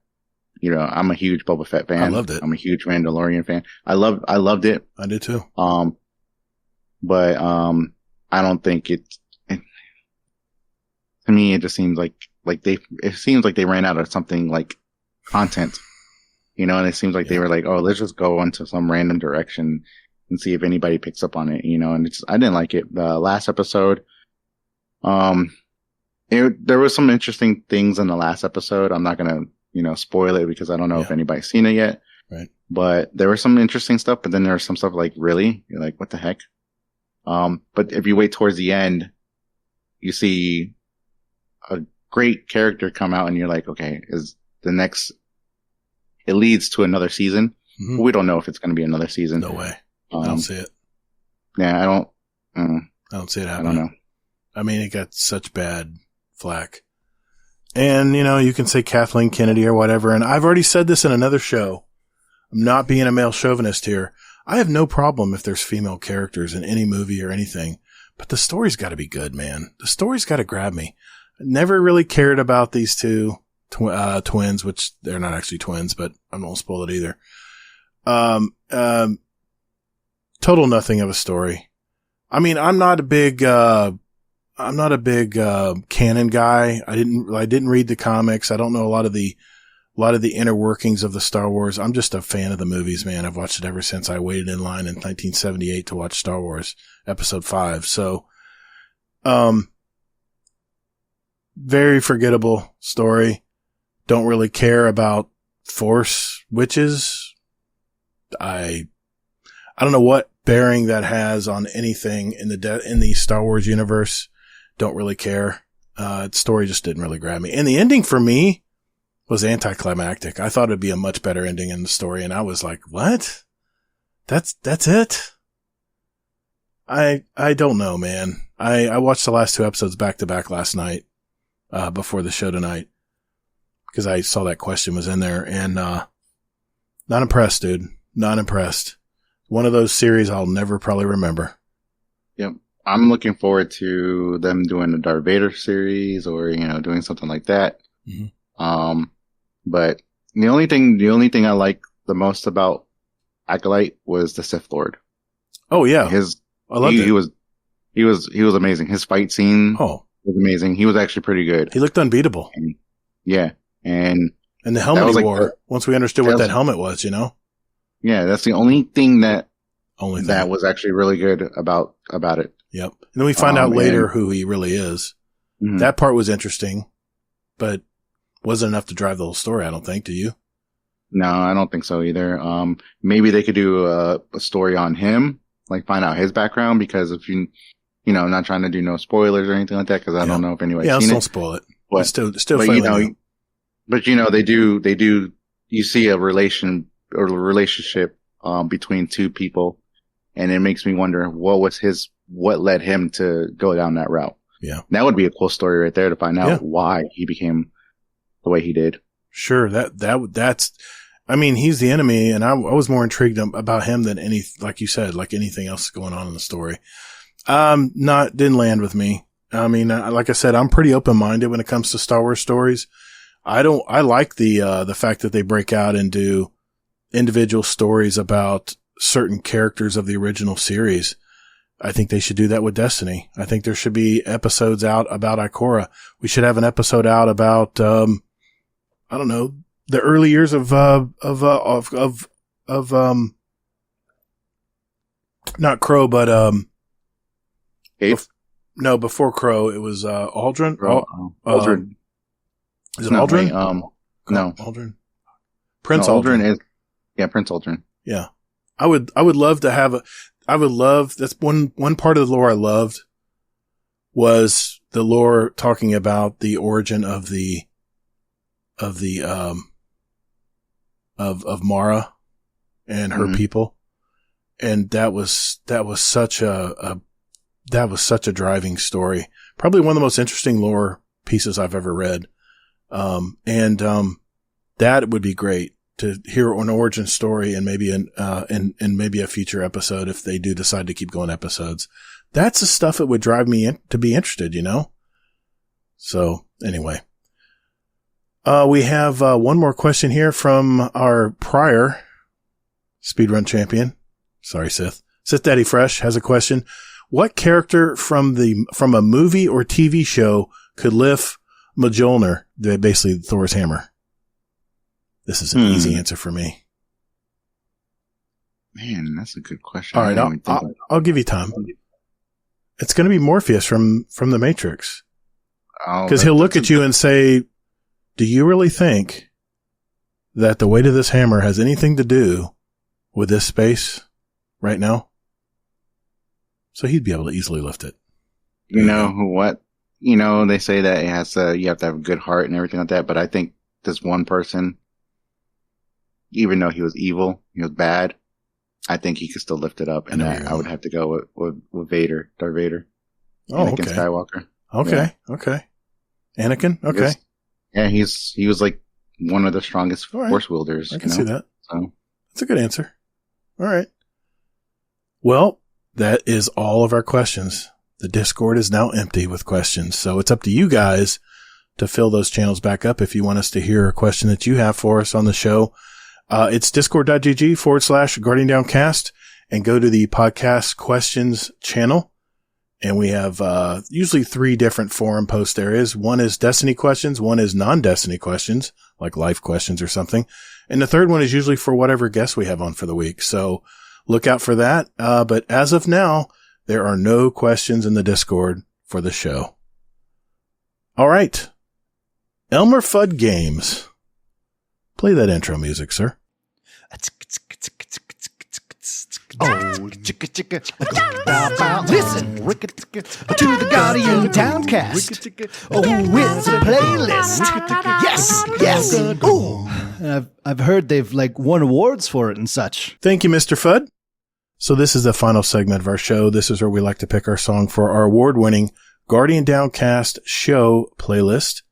I'm a huge Boba Fett fan. I loved it. I'm a huge Mandalorian fan. I loved it. I did too. but I don't think it to me it just seems like they ran out of something like content, and it seems like they were like, oh, let's just go into some random direction and see if anybody picks up on it, and I didn't like it. The last episode, there was some interesting things in the last episode. I'm not gonna, spoil it because I don't know if anybody's seen it yet. Right. But there was some interesting stuff, but then there's some stuff like, really? You're like, what the heck? But if you wait towards the end, you see a great character come out and you're like, okay, it leads to another season. Mm-hmm. We don't know if it's going to be another season. No way. I don't see it. Yeah, I don't see it happening. I don't know. I mean, it got such bad flack. And, you can say Kathleen Kennedy or whatever. And I've already said this in another show. I'm not being a male chauvinist here. I have no problem if there's female characters in any movie or anything, but the story's got to be good, man. The story's got to grab me. I never really cared about these two twins, which they're not actually twins, but I won't spoil it either. Total nothing of a story. I mean, I'm not a big canon guy. I didn't read the comics. I don't know a lot of the inner workings of the Star Wars. I'm just a fan of the movies, man. I've watched it ever since I waited in line in 1978 to watch Star Wars Episode 5. So, very forgettable story. Don't really care about Force witches. I don't know what bearing that has on anything in the Star Wars universe. Don't really care. The story just didn't really grab me. And the ending for me was anticlimactic. I thought it'd be a much better ending in the story, and I was like, what? That's it? I don't know, man. I watched the last 2 episodes back to back last night, before the show tonight, because I saw that question was in there, and, not impressed, dude. Not impressed. One of those series I'll never probably remember. Yep. I'm looking forward to them doing the Darth Vader series or, doing something like that. Mm-hmm. But the only thing I like the most about Acolyte was the Sith Lord. Oh yeah. I loved it. He was amazing. His fight scene was amazing. He was actually pretty good. He looked unbeatable. And, yeah. And the helmet he wore, once we understood what that helmet was, Yeah, that's the only thing that was actually really good about it. Yep. And then we find out later who he really is. Mm-hmm. That part was interesting, but wasn't enough to drive the whole story, I don't think. Do you? No, I don't think so either. Maybe they could do a story on him, like find out his background, because if I'm not trying to do no spoilers or anything like that, because I don't know if anybody's seen it. Yeah, don't spoil it. But it's still but funny. They do, you see a relationship, between two people, and it makes me wonder what led him to go down that route. Yeah. That would be a cool story right there to find out why he became the way he did. Sure. That's, I mean, he's the enemy, and I was more intrigued about him than like you said, like anything else going on in the story. Didn't land with me. I mean, like I said, I'm pretty open-minded when it comes to Star Wars stories. I like the fact that they break out and do individual stories about certain characters of the original series. I think they should do that with Destiny. I think there should be episodes out about Ikora. We should have an episode out about, I don't know, the early years of not Crow, but, before Crow, it was, Aldrin. Aldrin. Is it Aldrin? No. Aldrin. Prince Aldrin is, Prince Aldrin. Yeah. I would love to have that's one part of the lore I loved was the lore talking about the origin of Mara and her people. And that was such a driving story. Probably one of the most interesting lore pieces I've ever read. That would be great to hear an origin story and maybe maybe a future episode if they do decide to keep going episodes. That's the stuff that would drive me to be interested, So anyway, we have one more question here from our prior speedrun champion. Sorry, Sith Daddy Fresh has a question. What character from a movie or TV show could lift Mjolnir, basically Thor's hammer? This is an easy answer for me. Man, that's a good question. All right, I'll give you time. It's going to be Morpheus from the Matrix. Because he'll look at you and say, do you really think that the weight of this hammer has anything to do with this space right now? So he'd be able to easily lift it. You know what? You know, they say that you have to have a good heart and everything like that, but I think this one person, even though he was evil, he was bad, I think he could still lift it up, and I would have to go with Vader, Darth Vader. Oh, Anakin Skywalker. Okay, okay. Anakin? Okay. Yeah, he was like one of the strongest force wielders. I can see that. So that's a good answer. All right. Well, that is all of our questions. The Discord is now empty with questions, so it's up to you guys to fill those channels back up if you want us to hear a question that you have for us on the show. It's discord.gg/Guardian Downcast, and go to the podcast questions channel. And we have usually 3 different forum post areas. One is Destiny questions. One is non-Destiny questions, like life questions or something. And the third one is usually for whatever guests we have on for the week. So look out for that. But as of now, there are no questions in the Discord for the show. All right. Elmer Fudd Games. Play that intro music, sir. Oh, listen to the Guardian Downcast. Oh, it's a playlist. Yes. Oh, I've heard they've won awards for it and such. Thank you, Mr. Fudd. So this is the final segment of our show. This is where we like to pick our song for our award-winning Guardian Downcast show playlist.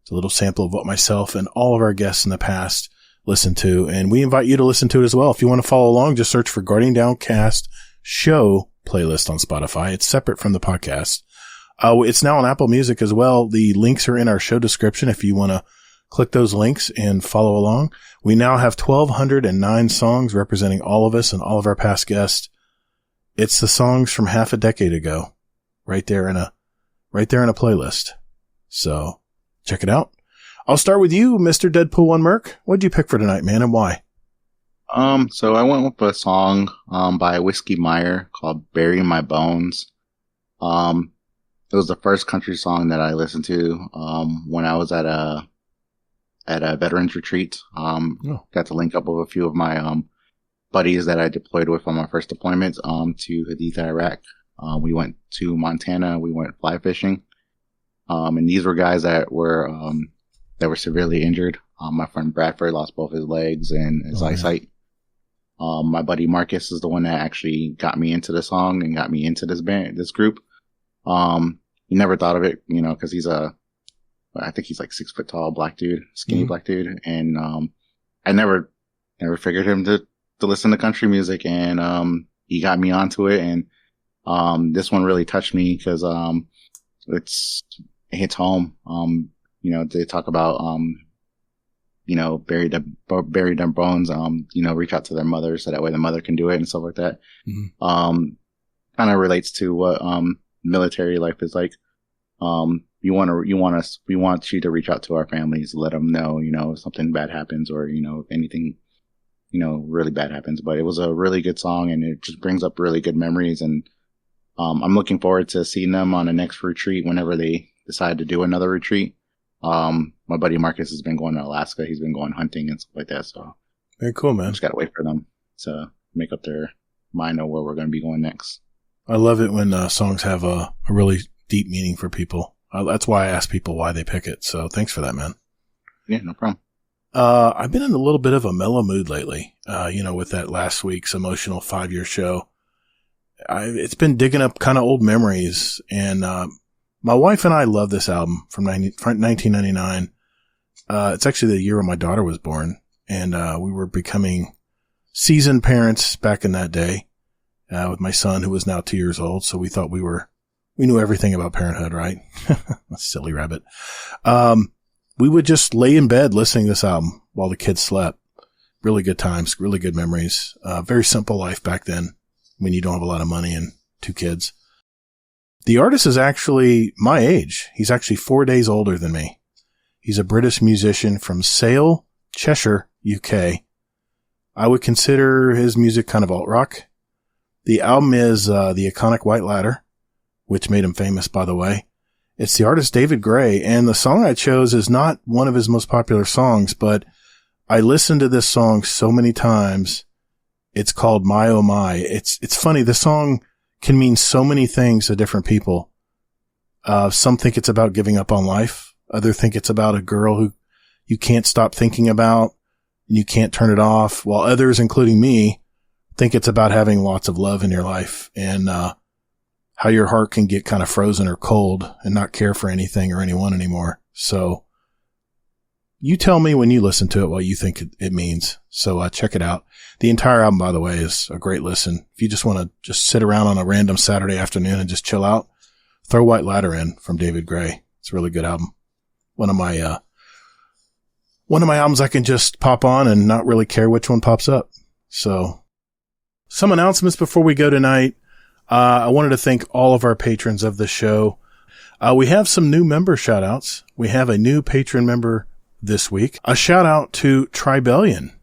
It's a little sample of what myself and all of our guests in the past listen to, and we invite you to listen to it as well. If you want to follow along, just search for Guardian Downcast show playlist on Spotify. It's separate from the podcast. It's now on Apple Music as well. The links are in our show description if you want to click those links and follow along. We now have 1,209 songs representing all of us and all of our past guests. It's the songs from half a decade ago, right there in a playlist. So check it out. I'll start with you, Mr. Deadpool-1-MERC. What'd you pick for tonight, man, and why? So I went with a song by Whiskey Meyer called "Bury My Bones." It was the first country song that I listened to when I was at a veterans retreat. Got to link up with a few of my buddies that I deployed with on my first deployment to Haditha, Iraq. We went to Montana. We went fly fishing, and these were guys that were severely injured. My friend Bradford lost both his legs and his eyesight. My buddy Marcus is the one that actually got me into the song and got me into this group. He never thought of it, cause I think he's like 6 foot tall, black dude, skinny black dude. And, I never figured him to listen to country music, and, he got me onto it. And, this one really touched me cause, it hits home. They talk about, bury their bones, reach out to their mother so that way the mother can do it and stuff like that. Mm-hmm. Kind of relates to what, military life is like. We want you to reach out to our families, let them know, if something bad happens or, if anything, really bad happens. But it was a really good song, and it just brings up really good memories. And, I'm looking forward to seeing them on the next retreat whenever they decide to do another retreat. My buddy Marcus has been going to Alaska. He's been going hunting and stuff like that. So very cool, man. Just got to wait for them to make up their mind on where we're going to be going next. I love it when songs have a really deep meaning for people. That's why I ask people why they pick it. So thanks for that, man. Yeah, no problem. I've been in a little bit of a mellow mood lately, with that last week's emotional 5-year show. It's been digging up kind of old memories, and my wife and I love this album from 1999. It's actually the year when my daughter was born, and we were becoming seasoned parents back in that day with my son, who was now 2 years old. So we thought we knew everything about parenthood, right? Silly rabbit. We would just lay in bed listening to this album while the kids slept. Really good times, really good memories. Very simple life back then when you don't have a lot of money and 2 kids. The artist is actually my age. He's actually 4 days older than me. He's a British musician from Sale, Cheshire, UK. I would consider his music kind of alt-rock. The album is the iconic White Ladder, which made him famous, by the way. It's the artist David Gray, and the song I chose is not one of his most popular songs, but I listened to this song so many times. It's called My Oh My. It's funny. The song can mean so many things to different people. Some think it's about giving up on life. Others think it's about a girl who you can't stop thinking about and you can't turn it off, while others, including me, think it's about having lots of love in your life and how your heart can get kind of frozen or cold and not care for anything or anyone anymore. So you tell me when you listen to it what you think it means. So check it out. The entire album, by the way, is a great listen. If you just want to just sit around on a random Saturday afternoon and just chill out, throw White Ladder in from David Gray. It's a really good album. One of my albums I can just pop on and not really care which one pops up. So some announcements before we go tonight. I wanted to thank all of our patrons of the show. We have some new member shout outs. We have a new patron member this week. A shout out to Tribellion,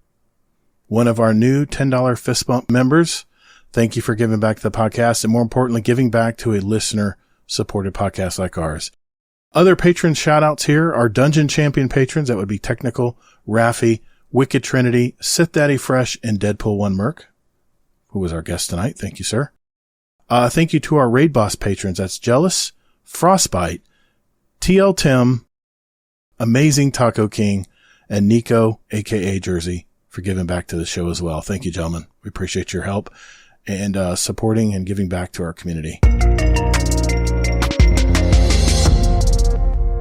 one of our new $10 fist bump members. Thank you for giving back to the podcast and, more importantly, giving back to a listener supported podcast like ours. Other patron shout outs here are Dungeon Champion patrons. That would be Technical, Raffi, Wicked Trinity, Sith Daddy Fresh, and Deadpool-1-MERC, who was our guest tonight. Thank you, sir. Thank you to our Raid Boss patrons. That's Jealous, Frostbite, TL Tim, Amazing Taco King, and Nico, aka Jersey, for giving back to the show as well. Thank you, gentlemen. We appreciate your help and supporting and giving back to our community.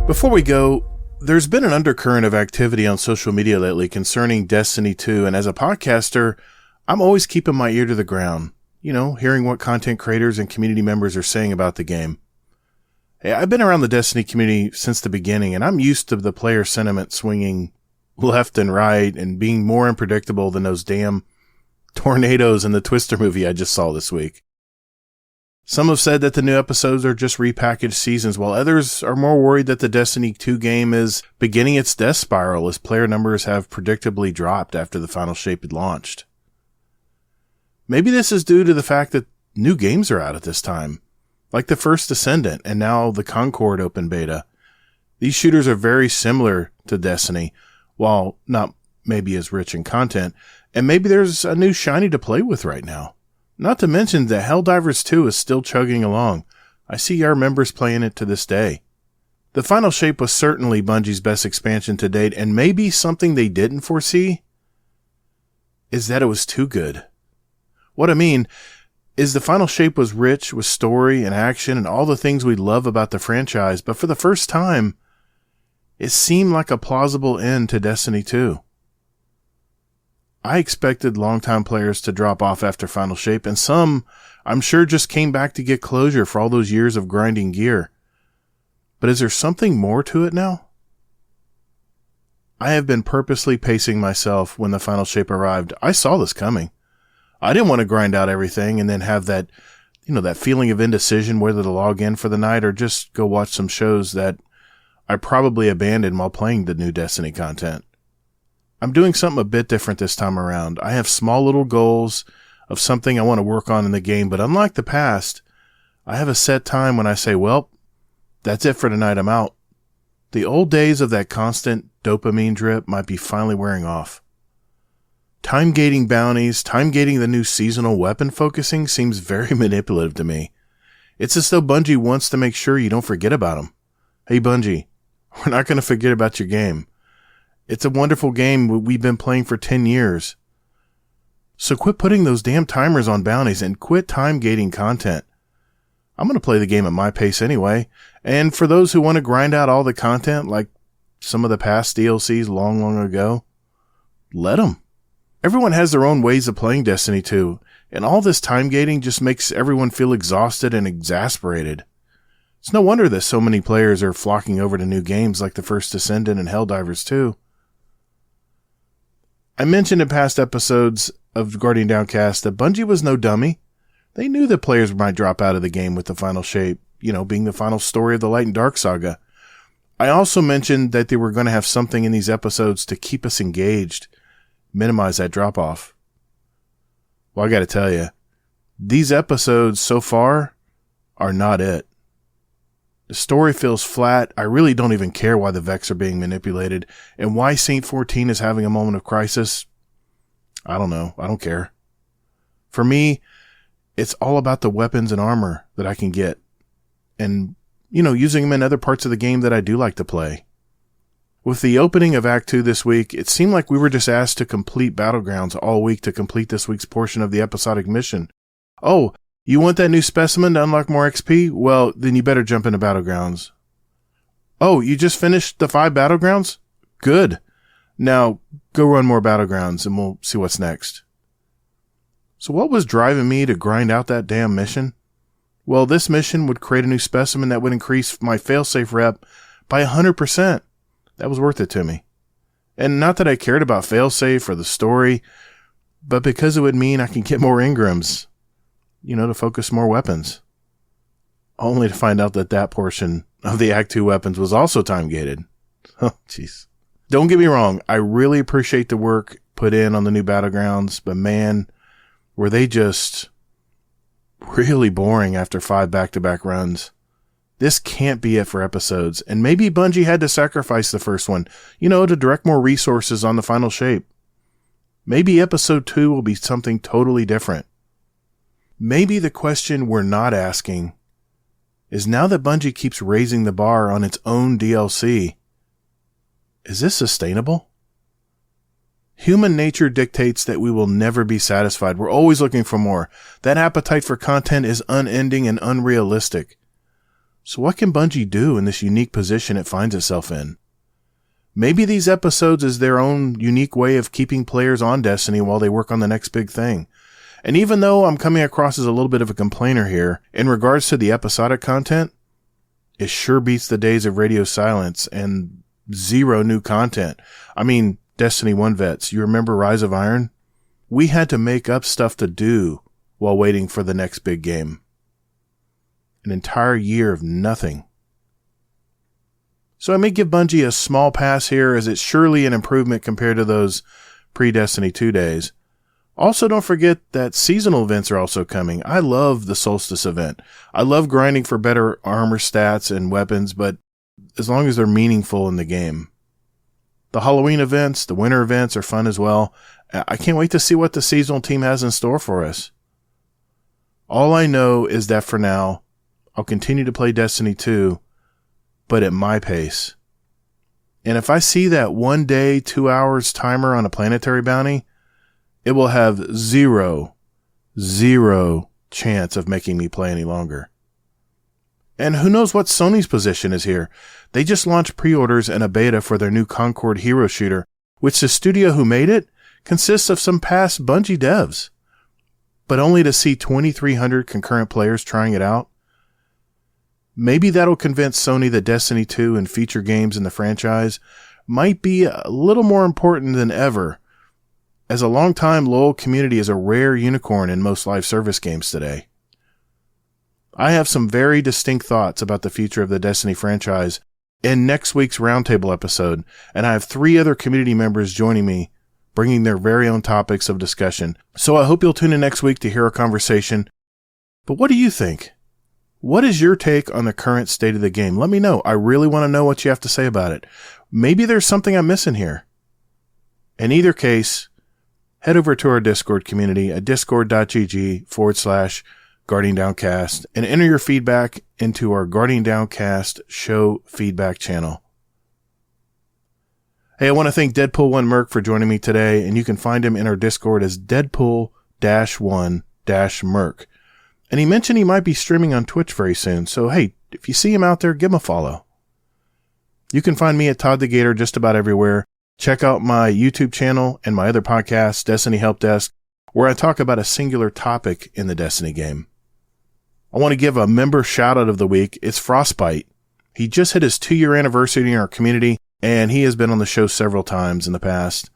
Before we go, there's been an undercurrent of activity on social media lately concerning Destiny 2, and as a podcaster, I'm always keeping my ear to the ground, hearing what content creators and community members are saying about the game. Hey, I've been around the Destiny community since the beginning, and I'm used to the player sentiment swinging left and right and being more unpredictable than those damn tornadoes in the Twister movie I just saw this week. Some have said that the new episodes are just repackaged seasons, while others are more worried that the Destiny 2 game is beginning its death spiral as player numbers have predictably dropped after the final shape had launched. Maybe this is due to the fact that new games are out at this time, like the first Ascendant and now the Concord open beta. These shooters are very similar to Destiny, while not maybe as rich in content, and maybe there's a new shiny to play with right now. Not to mention that Helldivers 2 is still chugging along. I see our members playing it to this day. The final shape was certainly Bungie's best expansion to date, and maybe something they didn't foresee is that it was too good. What I mean is the final shape was rich with story and action and all the things we love about the franchise, but for the first time, it seemed like a plausible end to Destiny 2. I expected longtime players to drop off after final shape, and some, I'm sure, just came back to get closure for all those years of grinding gear. But is there something more to it now? I have been purposely pacing myself when the final shape arrived. I saw this coming. I didn't want to grind out everything and then have that, that feeling of indecision whether to log in for the night or just go watch some shows that I probably abandoned while playing the new Destiny content. I'm doing something a bit different this time around. I have small little goals of something I want to work on in the game, but unlike the past, I have a set time when I say, well, that's it for tonight, I'm out. The old days of that constant dopamine drip might be finally wearing off. Time-gating bounties, time-gating the new seasonal weapon focusing seems very manipulative to me. It's as though Bungie wants to make sure you don't forget about them. Hey Bungie, we're not going to forget about your game. It's a wonderful game we've been playing for 10 years. So quit putting those damn timers on bounties and quit time-gating content. I'm going to play the game at my pace anyway, and for those who want to grind out all the content like some of the past DLCs long ago, let them. Everyone has their own ways of playing Destiny 2, and all this time-gating just makes everyone feel exhausted and exasperated. It's no wonder that so many players are flocking over to new games like the first Ascendant and Helldivers 2. I mentioned in past episodes of Guardian Downcast that Bungie was no dummy. They knew that players might drop out of the game with the final shape, being the final story of the Light and Dark saga. I also mentioned that they were going to have something in these episodes to keep us engaged, minimize that drop off. Well, I got to tell you, these episodes so far are not it. The story feels flat. I really don't even care why the Vex are being manipulated and why Saint 14 is having a moment of crisis. I don't know. I don't care. For me, it's all about the weapons and armor that I can get and, using them in other parts of the game that I do like to play. With the opening of Act 2 this week, it seemed like we were just asked to complete Battlegrounds all week to complete this week's portion of the episodic mission. Oh, you want that new specimen to unlock more XP? Well, then you better jump into Battlegrounds. Oh, you just finished the 5 Battlegrounds? Good. Now, go run more Battlegrounds and we'll see what's next. So what was driving me to grind out that damn mission? Well, this mission would create a new specimen that would increase my failsafe rep by 100%. That was worth it to me. And not that I cared about failsafe or the story, but because it would mean I can get more engrams, to focus more weapons. Only to find out that portion of the Act 2 weapons was also time-gated. Oh, jeez. Don't get me wrong, I really appreciate the work put in on the new Battlegrounds, but man, were they just really boring after 5 back-to-back runs. This can't be it for episodes, and maybe Bungie had to sacrifice the first one, to direct more resources on the final shape. Maybe episode 2 will be something totally different. Maybe the question we're not asking is, now that Bungie keeps raising the bar on its own DLC, is this sustainable? Human nature dictates that we will never be satisfied. We're always looking for more. That appetite for content is unending and unrealistic. So what can Bungie do in this unique position it finds itself in? Maybe these episodes is their own unique way of keeping players on Destiny while they work on the next big thing. And even though I'm coming across as a little bit of a complainer here, in regards to the episodic content, it sure beats the days of radio silence and 0 new content. I mean, Destiny 1 vets, you remember Rise of Iron? We had to make up stuff to do while waiting for the next big game. An entire year of nothing. So I may give Bungie a small pass here, as it's surely an improvement compared to those pre-Destiny 2 days. Also, don't forget that seasonal events are also coming. I love the Solstice event. I love grinding for better armor stats and weapons, but as long as they're meaningful in the game. The Halloween events, the winter events are fun as well. I can't wait to see what the seasonal team has in store for us. All I know is that for now, I'll continue to play Destiny 2, but at my pace. And if I see that 1 day, 2 hours timer on a planetary bounty, it will have zero chance of making me play any longer. And who knows what Sony's position is here. They just launched pre-orders and a beta for their new Concord Hero Shooter, which the studio who made it consists of some past Bungie devs. But only to see 2,300 concurrent players trying it out. Maybe that'll convince Sony that Destiny 2 and feature games in the franchise might be a little more important than ever, as a long-time loyal community is a rare unicorn in most live service games today. I have some very distinct thoughts about the future of the Destiny franchise in next week's Roundtable episode, and I have 3 other community members joining me, bringing their very own topics of discussion. So I hope you'll tune in next week to hear our conversation. But what do you think? What is your take on the current state of the game? Let me know. I really want to know what you have to say about it. Maybe there's something I'm missing here. In either case, head over to our Discord community at discord.gg/Guardian Downcast and enter your feedback into our Guardian Downcast show feedback channel. Hey, I want to thank Deadpool-1-MERC for joining me today, and you can find him in our Discord as Deadpool-1-MERC. And he mentioned he might be streaming on Twitch very soon, so hey, if you see him out there, give him a follow. You can find me at Todd the Gator just about everywhere. Check out my YouTube channel and my other podcast, Destiny Help Desk, where I talk about a singular topic in the Destiny game. I want to give a member shout out of the week. It's Frostbite. He just hit his 2-year anniversary in our community, and he has been on the show several times in the past.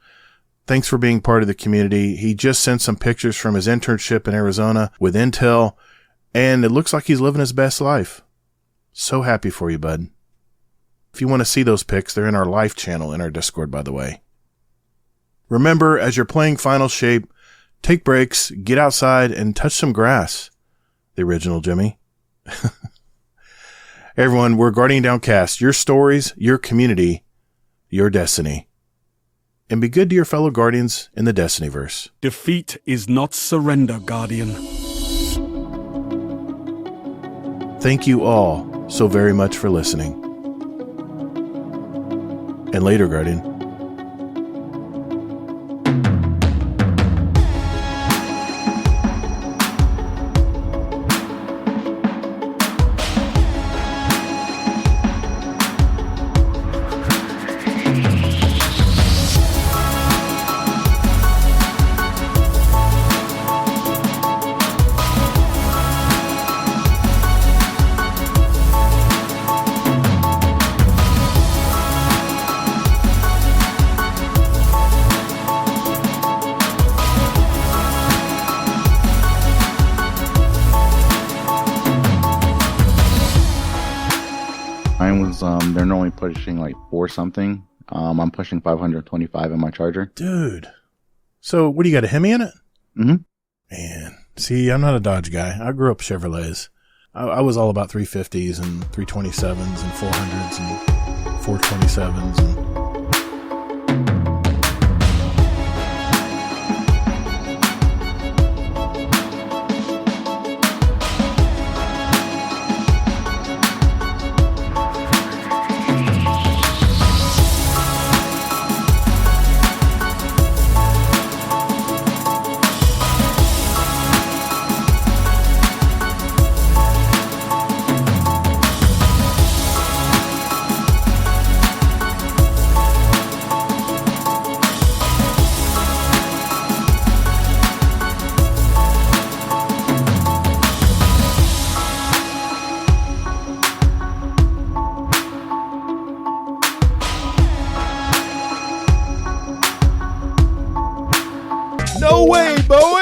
Thanks for being part of the community. He just sent some pictures from his internship in Arizona with Intel, and it looks like he's living his best life. So happy for you, bud. If you want to see those pics, they're in our live channel in our Discord, by the way. Remember, as you're playing Final Shape, take breaks, get outside, and touch some grass. The original Jimmy. Hey everyone, we're Guardian Downcast. Your stories, your community, your destiny. And be good to your fellow Guardians in the Destinyverse. Defeat is not surrender, Guardian. Thank you all so very much for listening. And later, Guardian. Mine was they're normally pushing like 4 something. I'm pushing 525 in my Charger. Dude. So, what do you got, a Hemi in it? Mm-hmm. Man. See, I'm not a Dodge guy. I grew up Chevrolets. I was all about 350s and 327s and 400s and 427s and... No way, Bowie!